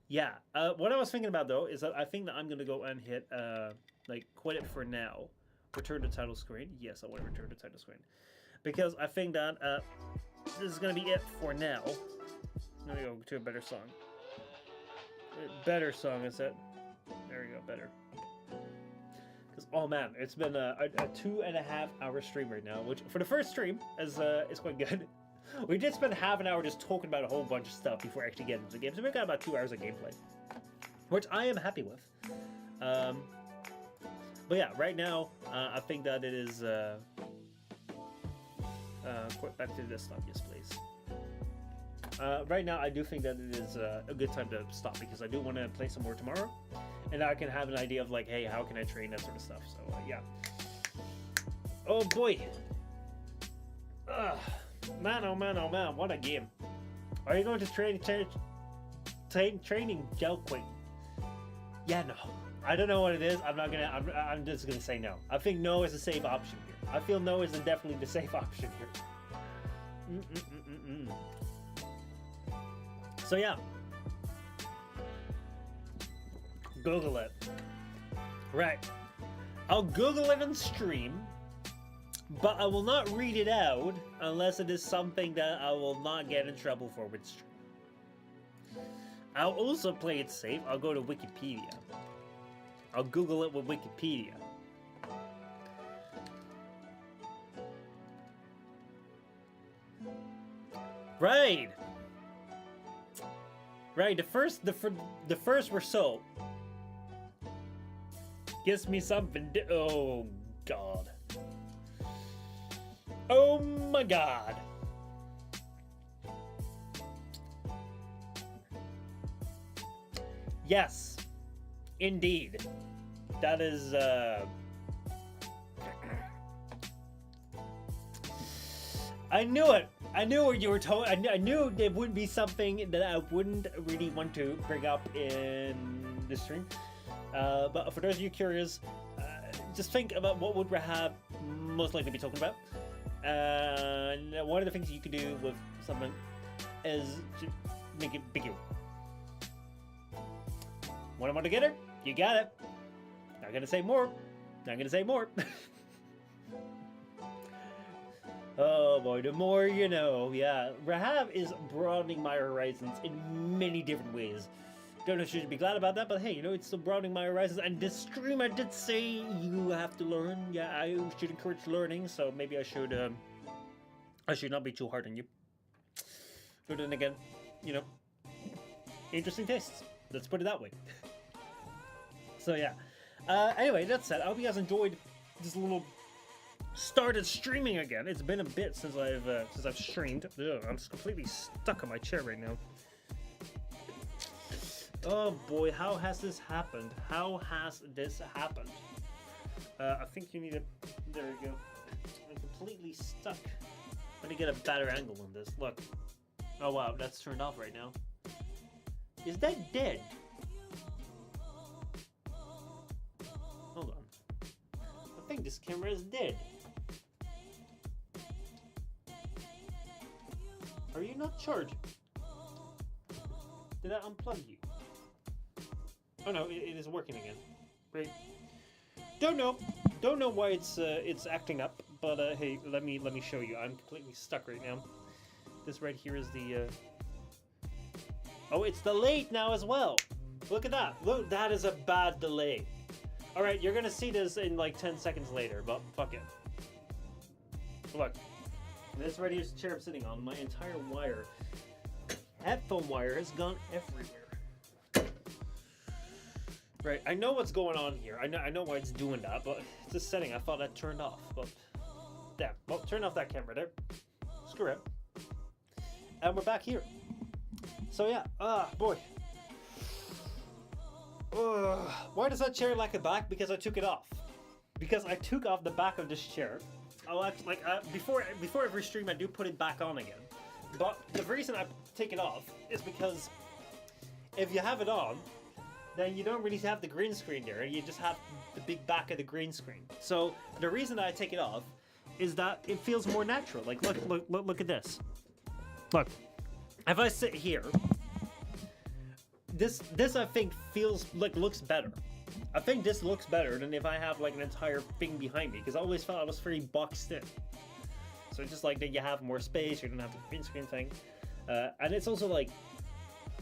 yeah. What I was thinking about, though, is that I think that I'm going to go and hit, like, quit it for now. Return to title screen. Yes, I want to return to title screen. Because I think that, this is going to be it for now. Let me go to a better song. Better song, is it? There we go, better. Because, oh man, it's been a 2.5 hour stream right now, which for the first stream is quite good. We did spend half an hour just talking about a whole bunch of stuff before actually getting into the game, so we got about 2 hours of gameplay, which I am happy with. But yeah, right now, I think that it is... back to this stuff, yes please. Right now, I do think that it is a good time to stop, because I do want to play some more tomorrow, and I can have an idea of like, hey, how can I train, that sort of stuff. So yeah. Oh boy. Man, oh man, oh man, what a game. Are you going to training gel queen? Yeah, no. I don't know what it is. I'm just gonna say no. I think no is a safe option here. I feel no is definitely the safe option here. So yeah. Google it. Right. I'll Google it on stream, but I will not read it out unless it is something that I will not get in trouble for with stream. I'll also play it safe. I'll go to Wikipedia. I'll Google it with Wikipedia. Right. Right. The first were so. Gives me something. Oh God. Oh my God. Yes, indeed. That is, I knew it. I knew what you were told. I knew it wouldn't be something that I wouldn't really want to bring up in the stream. But for those of you curious, just think about what would Rahab most likely be talking about. One of the things you could do with someone is to make it bigger. Want to get her? You got it. Not gonna say more. Not gonna say more. Oh boy, the more you know. Yeah, Rahab is broadening my horizons in many different ways. Don't know if you should be glad about that, but hey, you know, it's still broadening my horizons. And this stream, I did say you have to learn. Yeah, I should encourage learning, so maybe I should not be too hard on you. But then again, you know, interesting tastes. Let's put it that way. So yeah. Anyway, that said, I hope you guys enjoyed this little started streaming again. It's been a bit since I've streamed. Ugh, I'm just completely stuck on my chair right now. Oh boy, how has this happened? How has this happened? I think you need a... There we go. I'm completely stuck. Let me get a better angle on this. Look. Oh wow, that's turned off right now. Is that dead? Hold on. I think this camera is dead. Are you not charging? Did I unplug you? Oh no, it is working again. Great. Don't know why it's acting up, but hey, let me show you. I'm completely stuck right now. This right here is the oh, it's delayed now as well. Look at that. Look, that is a bad delay. All right, you're gonna see this in like 10 seconds later, but fuck it. Look, this right here's the chair I'm sitting on. My entire wire, headphone wire, has gone everywhere. Right, I know what's going on here. I know why it's doing that, but it's a setting I thought I turned off. But damn, well, turn off that camera there. Screw it. And we're back here. So yeah, boy. Why does that chair lack a back? Because I took it off. Because I took off the back of this chair. I'll actually, before every stream I do put it back on again. But the reason I take it off is because if you have it on, then you don't really have the green screen there. You just have the big back of the green screen. So the reason that I take it off is that it feels more natural. Like look at this. Look, if I sit here, this I think feels like looks better. I think this looks better than if I have like an entire thing behind me, because I always felt I was very boxed in. So it's just like that you have more space, you don't have the green screen thing, and it's also like,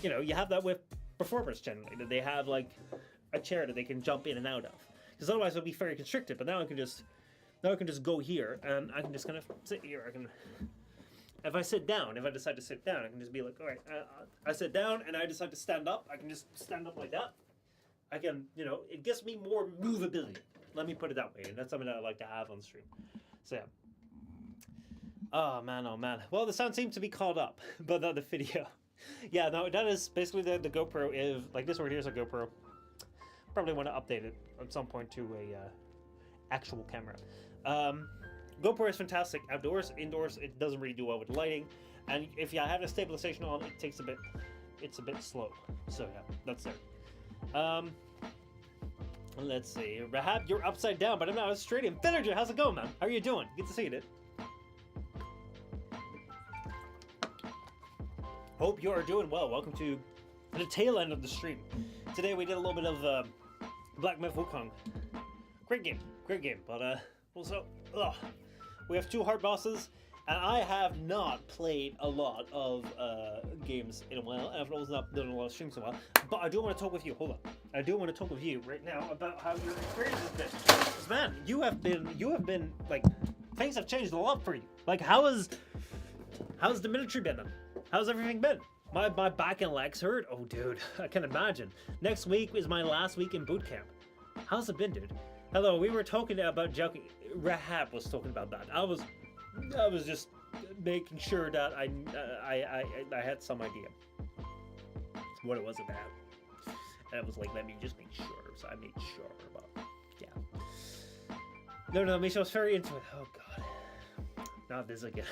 you know, you have that with performers generally, that they have like a chair that they can jump in and out of. because otherwise it'll be very constricted. But now I can just go here, and I can just kind of sit here. I can, if I sit down, if I decide to sit down, I can just be like, all right, I sit down, and I decide to stand up. I can just stand up like that. I can, you know, it gives me more movability. Let me put it that way, and that's something that I like to have on stream. So yeah. Oh man, oh man. Well, the sound seems to be called up, but not the video. Yeah, no, that is basically the GoPro. If like this right here is a GoPro. Probably want to update it at some point to a actual camera. GoPro is fantastic outdoors. Indoors, it doesn't really do well with lighting, and if you have a stabilization on, it takes a bit. It's a bit slow. So yeah, that's it. Let's see. Rahab, you're upside down, but I'm not straight in. Villager, how's it going, man? How are you doing? Good to see you, dude. Hope you are doing well. Welcome to the tail end of the stream. Today we did a little bit of Black Myth Wukong. Great game, but also, we have 2 hard bosses, and I have not played a lot of games in a while. I've also not done a lot of streams in a while, but I do want to talk with you. Hold on, I do want to talk with you right now about how your experience has been. 'Cause man, you have been like, things have changed a lot for you. Like, how's the military been? How's everything been? My back and legs hurt. Oh, dude, I can imagine. Next week is my last week in boot camp. How's it been, dude? Hello, we were talking about joking. Rahab was talking about that. I was just making sure that I had some idea what it was about. And I was like, let me just make sure. So I made sure. But yeah. No, Misha was very into it. Oh God, not this again.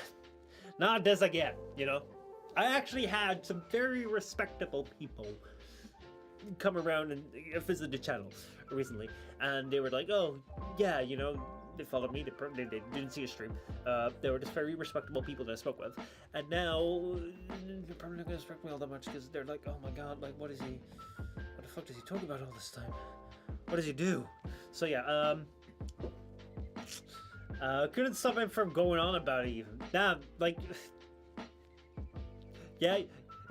Not this again. You know. I actually had some very respectable people come around and visit the channel recently, and they were like, "Oh, yeah, you know, they followed me. They didn't see a stream. They were just very respectable people that I spoke with, and now they're probably not gonna respect me all that much because they're like, oh my God, like, what the fuck does he talk about all this time? What does he do?" So yeah, couldn't stop him from going on about it even. Nah, like. Yeah,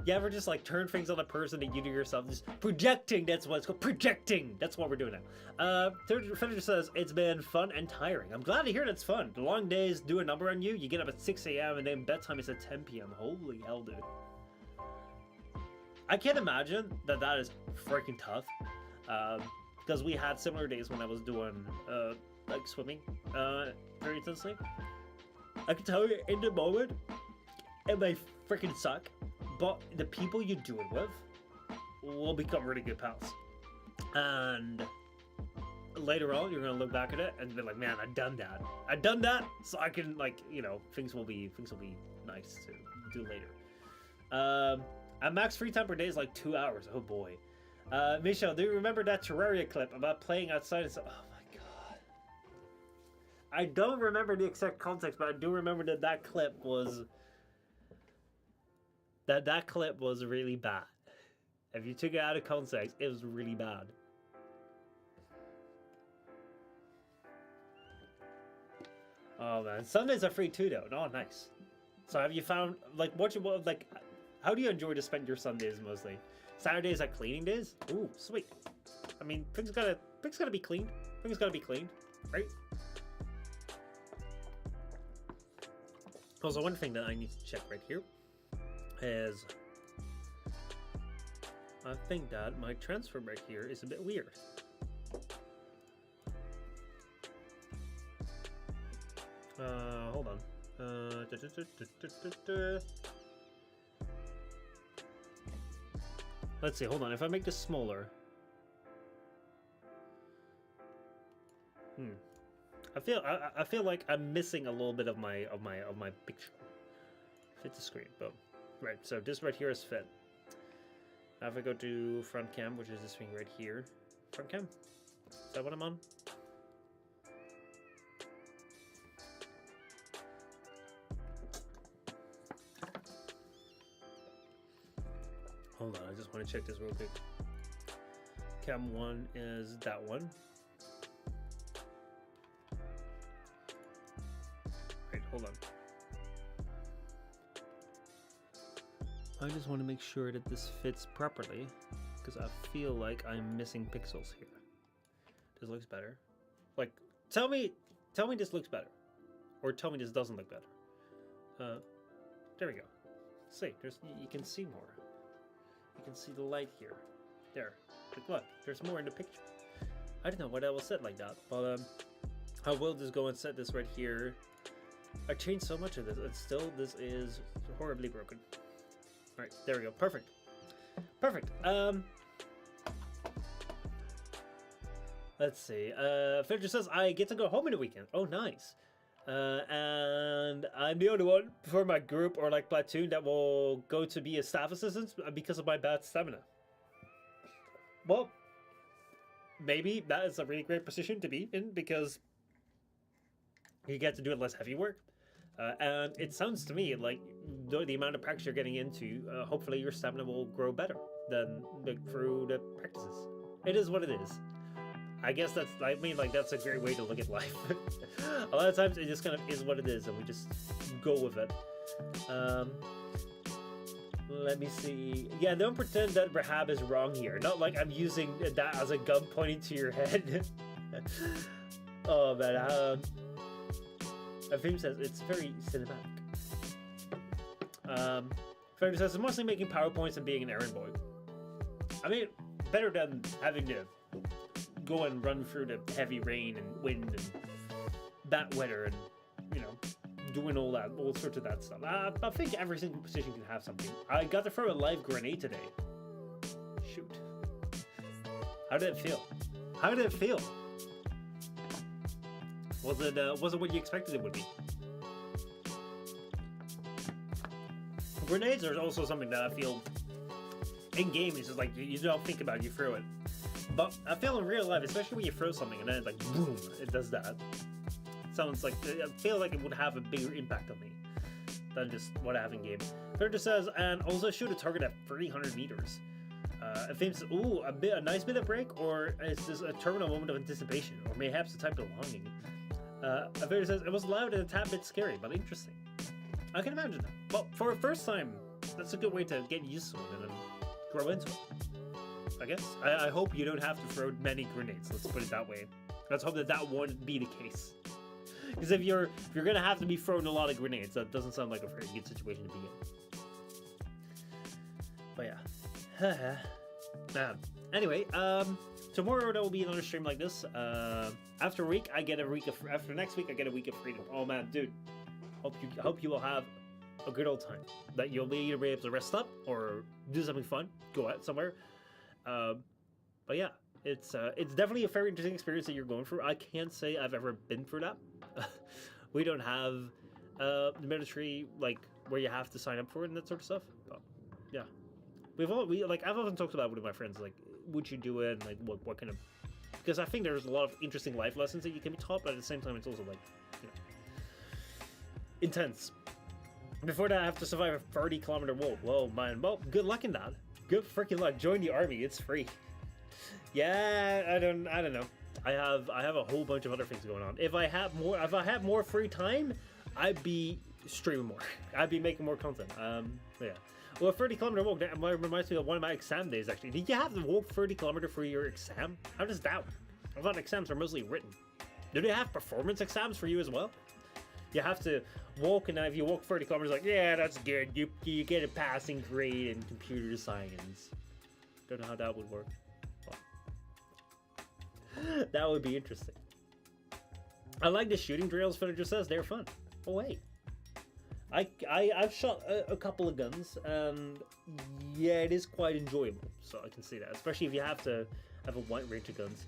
you ever just like turn things on a person and you do yourself? Just projecting, that's what it's called. Projecting! That's what we're doing now. Fender says, it's been fun and tiring. I'm glad to hear that's fun. The long days do a number on you. You get up at 6 a.m. and then bedtime is at 10 p.m. Holy hell, dude. I can't imagine that is freaking tough. Because we had similar days when I was doing like swimming very intensely. I can tell you in the moment, it may freaking suck, but the people you do it with will become really good pals. And later on, you're gonna look back at it and be like, man, I done that, so I can, like, you know, things will be nice to do later. At max free time per day is like 2 hours. Oh boy. Michelle, do you remember that Terraria clip about playing outside and stuff? Oh my God. I don't remember the exact context, but I do remember that clip was that clip was really bad. If you took it out of context, it was really bad. Oh man, Sundays are free too though. Oh, nice. So have you found, like, how do you enjoy to spend your Sundays mostly? Saturdays are cleaning days? Ooh, sweet. I mean, things gotta be cleaned. Things gotta be cleaned, right? Also, one thing that I need to check right here is I think that my transfer right here is a bit weird. Hold on. Let's see. Hold on. If I make this smaller, I feel like I'm missing a little bit of my picture. Fit the screen, boom. Right. So this right here is fit. Now if I go to front cam, which is this thing right here, front cam. Is that what I'm on? Hold on, I just want to check this real quick. Cam 1 is that one. Right, hold on. I just want to make sure that this fits properly, because I feel like I'm missing pixels here. This looks better. Like, tell me this looks better, or tell me this doesn't look better. There we go. See, you can see more. You can see the light here. There. Like, look, there's more in the picture. I don't know why that was set like that, but I will just go and set this right here. I changed so much of this, and still this is horribly broken. Alright, there we go. Perfect. Perfect. Let's see. Fidger says, I get to go home in the weekend. Oh, nice. And I'm the only one for my group or like platoon that will go to be a staff assistant because of my bad stamina. Well, maybe that is a really great position to be in because you get to do less heavy work. And it sounds to me like the amount of practice you're getting into, hopefully your stamina will grow better than through the practices. It is what it is. I guess that's a great way to look at life. A lot of times it just kind of is what it is and we just go with it. Let me see. Yeah, don't pretend that Rahab is wrong here. Not like I'm using that as a gun pointing to your head. Oh man, a film says it's very cinematic. Freddy says it's mostly making PowerPoints and being an errand boy. I mean, better than having to go and run through the heavy rain and wind and bad weather and, you know, doing all sorts of that stuff. I think every single position can have something. I got to throw a live grenade today. Shoot. How did it feel? How did it feel? Was it what you expected it would be? Grenades are also something that I feel in game is just like you don't think about it, you throw it. But I feel in real life, especially when you throw something and then it's like boom, it does that. Sounds like I feel like it would have a bigger impact on me than just what I have in game. Third says, and also shoot a target at 300 meters. A theme says, ooh, a nice bit of break, or is this a terminal moment of anticipation, or perhaps a type of longing? A third says, it was loud and a tad bit scary, but interesting. I can imagine that. Well, for a first time, that's a good way to get used to it and then grow into it. I guess. I hope you don't have to throw many grenades. Let's put it that way. Let's hope that won't be the case. Because if you're gonna have to be throwing a lot of grenades, that doesn't sound like a very good situation to be in. But yeah. Anyway, tomorrow there will be another stream like this. After next week I get a week of freedom. Oh man, dude. Hope you will have a good old time. That you'll be either able to rest up or do something fun. Go out somewhere. But yeah, it's definitely a very interesting experience that you're going through. I can't say I've ever been through that. We don't have the military like where you have to sign up for it and that sort of stuff. But yeah, I've often talked about it with my friends, like would you do it and like what kind of, because I think there's a lot of interesting life lessons that you can be taught, but at the same time it's also like, you know, intense. Before that I have to survive a 30-kilometer walk. Whoa man, well good luck in that. Good freaking luck. Join the army. It's free. Yeah, I don't know. I have a whole bunch of other things going on. If I had more free time, I'd be streaming more. I'd be making more content. Yeah. Well, a 30-kilometer walk that reminds me of one of my exam days. Actually, did you have to walk 30 kilometers for your exam? How does that work? I thought exams are mostly written. Do they have performance exams for you as well? You have to walk, and if you walk 30 kilometers, like, yeah, that's good. You get a passing grade in computer science. Don't know how that would work. Well, that would be interesting. I like the shooting drills, Villager says. They're fun. Oh, wait. I've shot a couple of guns, and yeah, it is quite enjoyable. So I can see that, especially if you have to have a wide range of guns.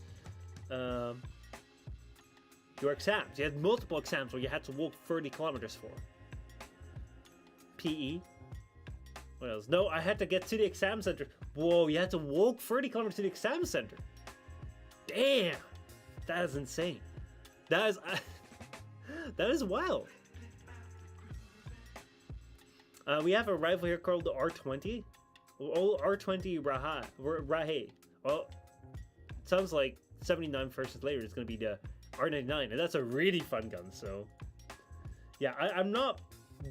Your exams. You had multiple exams where you had to walk 30 kilometers for. PE. What else? No, I had to get to the exam center. Whoa, you had to walk 30 kilometers to the exam center. Damn. That is insane. That is... that is wild. We have a rifle here called the R20. Oh, R20 Rahe. Well, it sounds like 79 versus later it's going to be the R99, and that's a really fun gun, so... Yeah, I'm not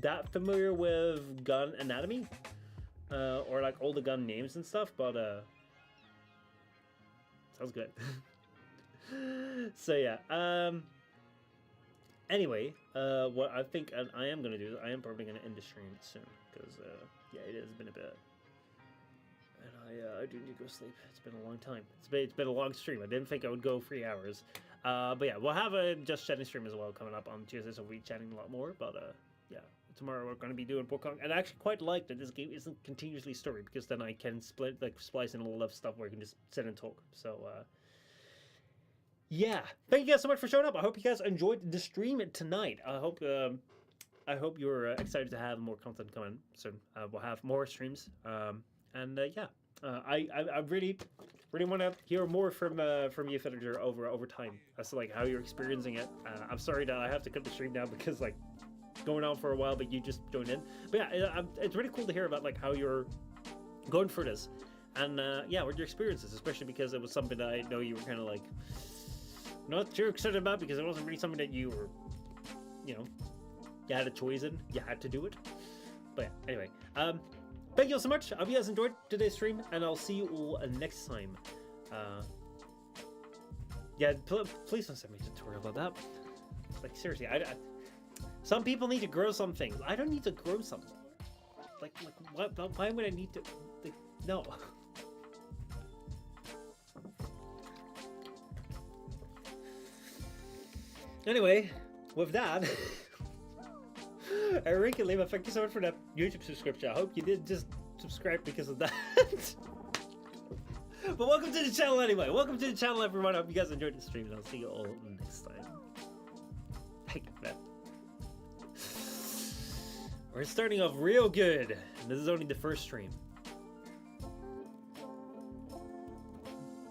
that familiar with gun anatomy, or like all the gun names and stuff, but sounds good. So yeah. Anyway, what I think I am gonna do is I am probably gonna end the stream soon because yeah, it has been a bit, and I do need to go sleep. It's been a long time. It's been a long stream. I didn't think I would go 3 hours. But yeah, we'll have a Just Chatting stream as well coming up on Tuesday, so we'll be chatting a lot more. But yeah, tomorrow we're going to be doing Wukong, and I actually quite like that this game isn't continuously story because then I can splice in a little of stuff where I can just sit and talk. So yeah, thank you guys so much for showing up. I hope you guys enjoyed the stream tonight. I hope you're excited to have more content coming soon. We'll have more streams, and yeah, I really want to hear more from you, Villager, over time as to like how you're experiencing it. I'm sorry that I have to cut the stream down because like going on for a while, but you just joined in. But yeah, it's really cool to hear about like how you're going through this, and yeah, what your experiences, especially because it was something that I know you were kind of like not too excited about because it wasn't really something that you were, you know, you had a choice in, you had to do it. But yeah, anyway, thank you all so much. I hope you guys enjoyed today's stream, and I'll see you all next time. Yeah, please don't send me a tutorial about that. Like seriously, some people need to grow some things. I don't need to grow something. Like what? Why would I need to? Like, no. Anyway, with that, Eric and Leva, thank you so much for that YouTube subscription. I hope you did just subscribe because of that. But welcome to the channel anyway. Welcome to the channel, everyone. I hope you guys enjoyed the stream, and I'll see you all next time. Thank you, man. We're starting off real good, and this is only the first stream.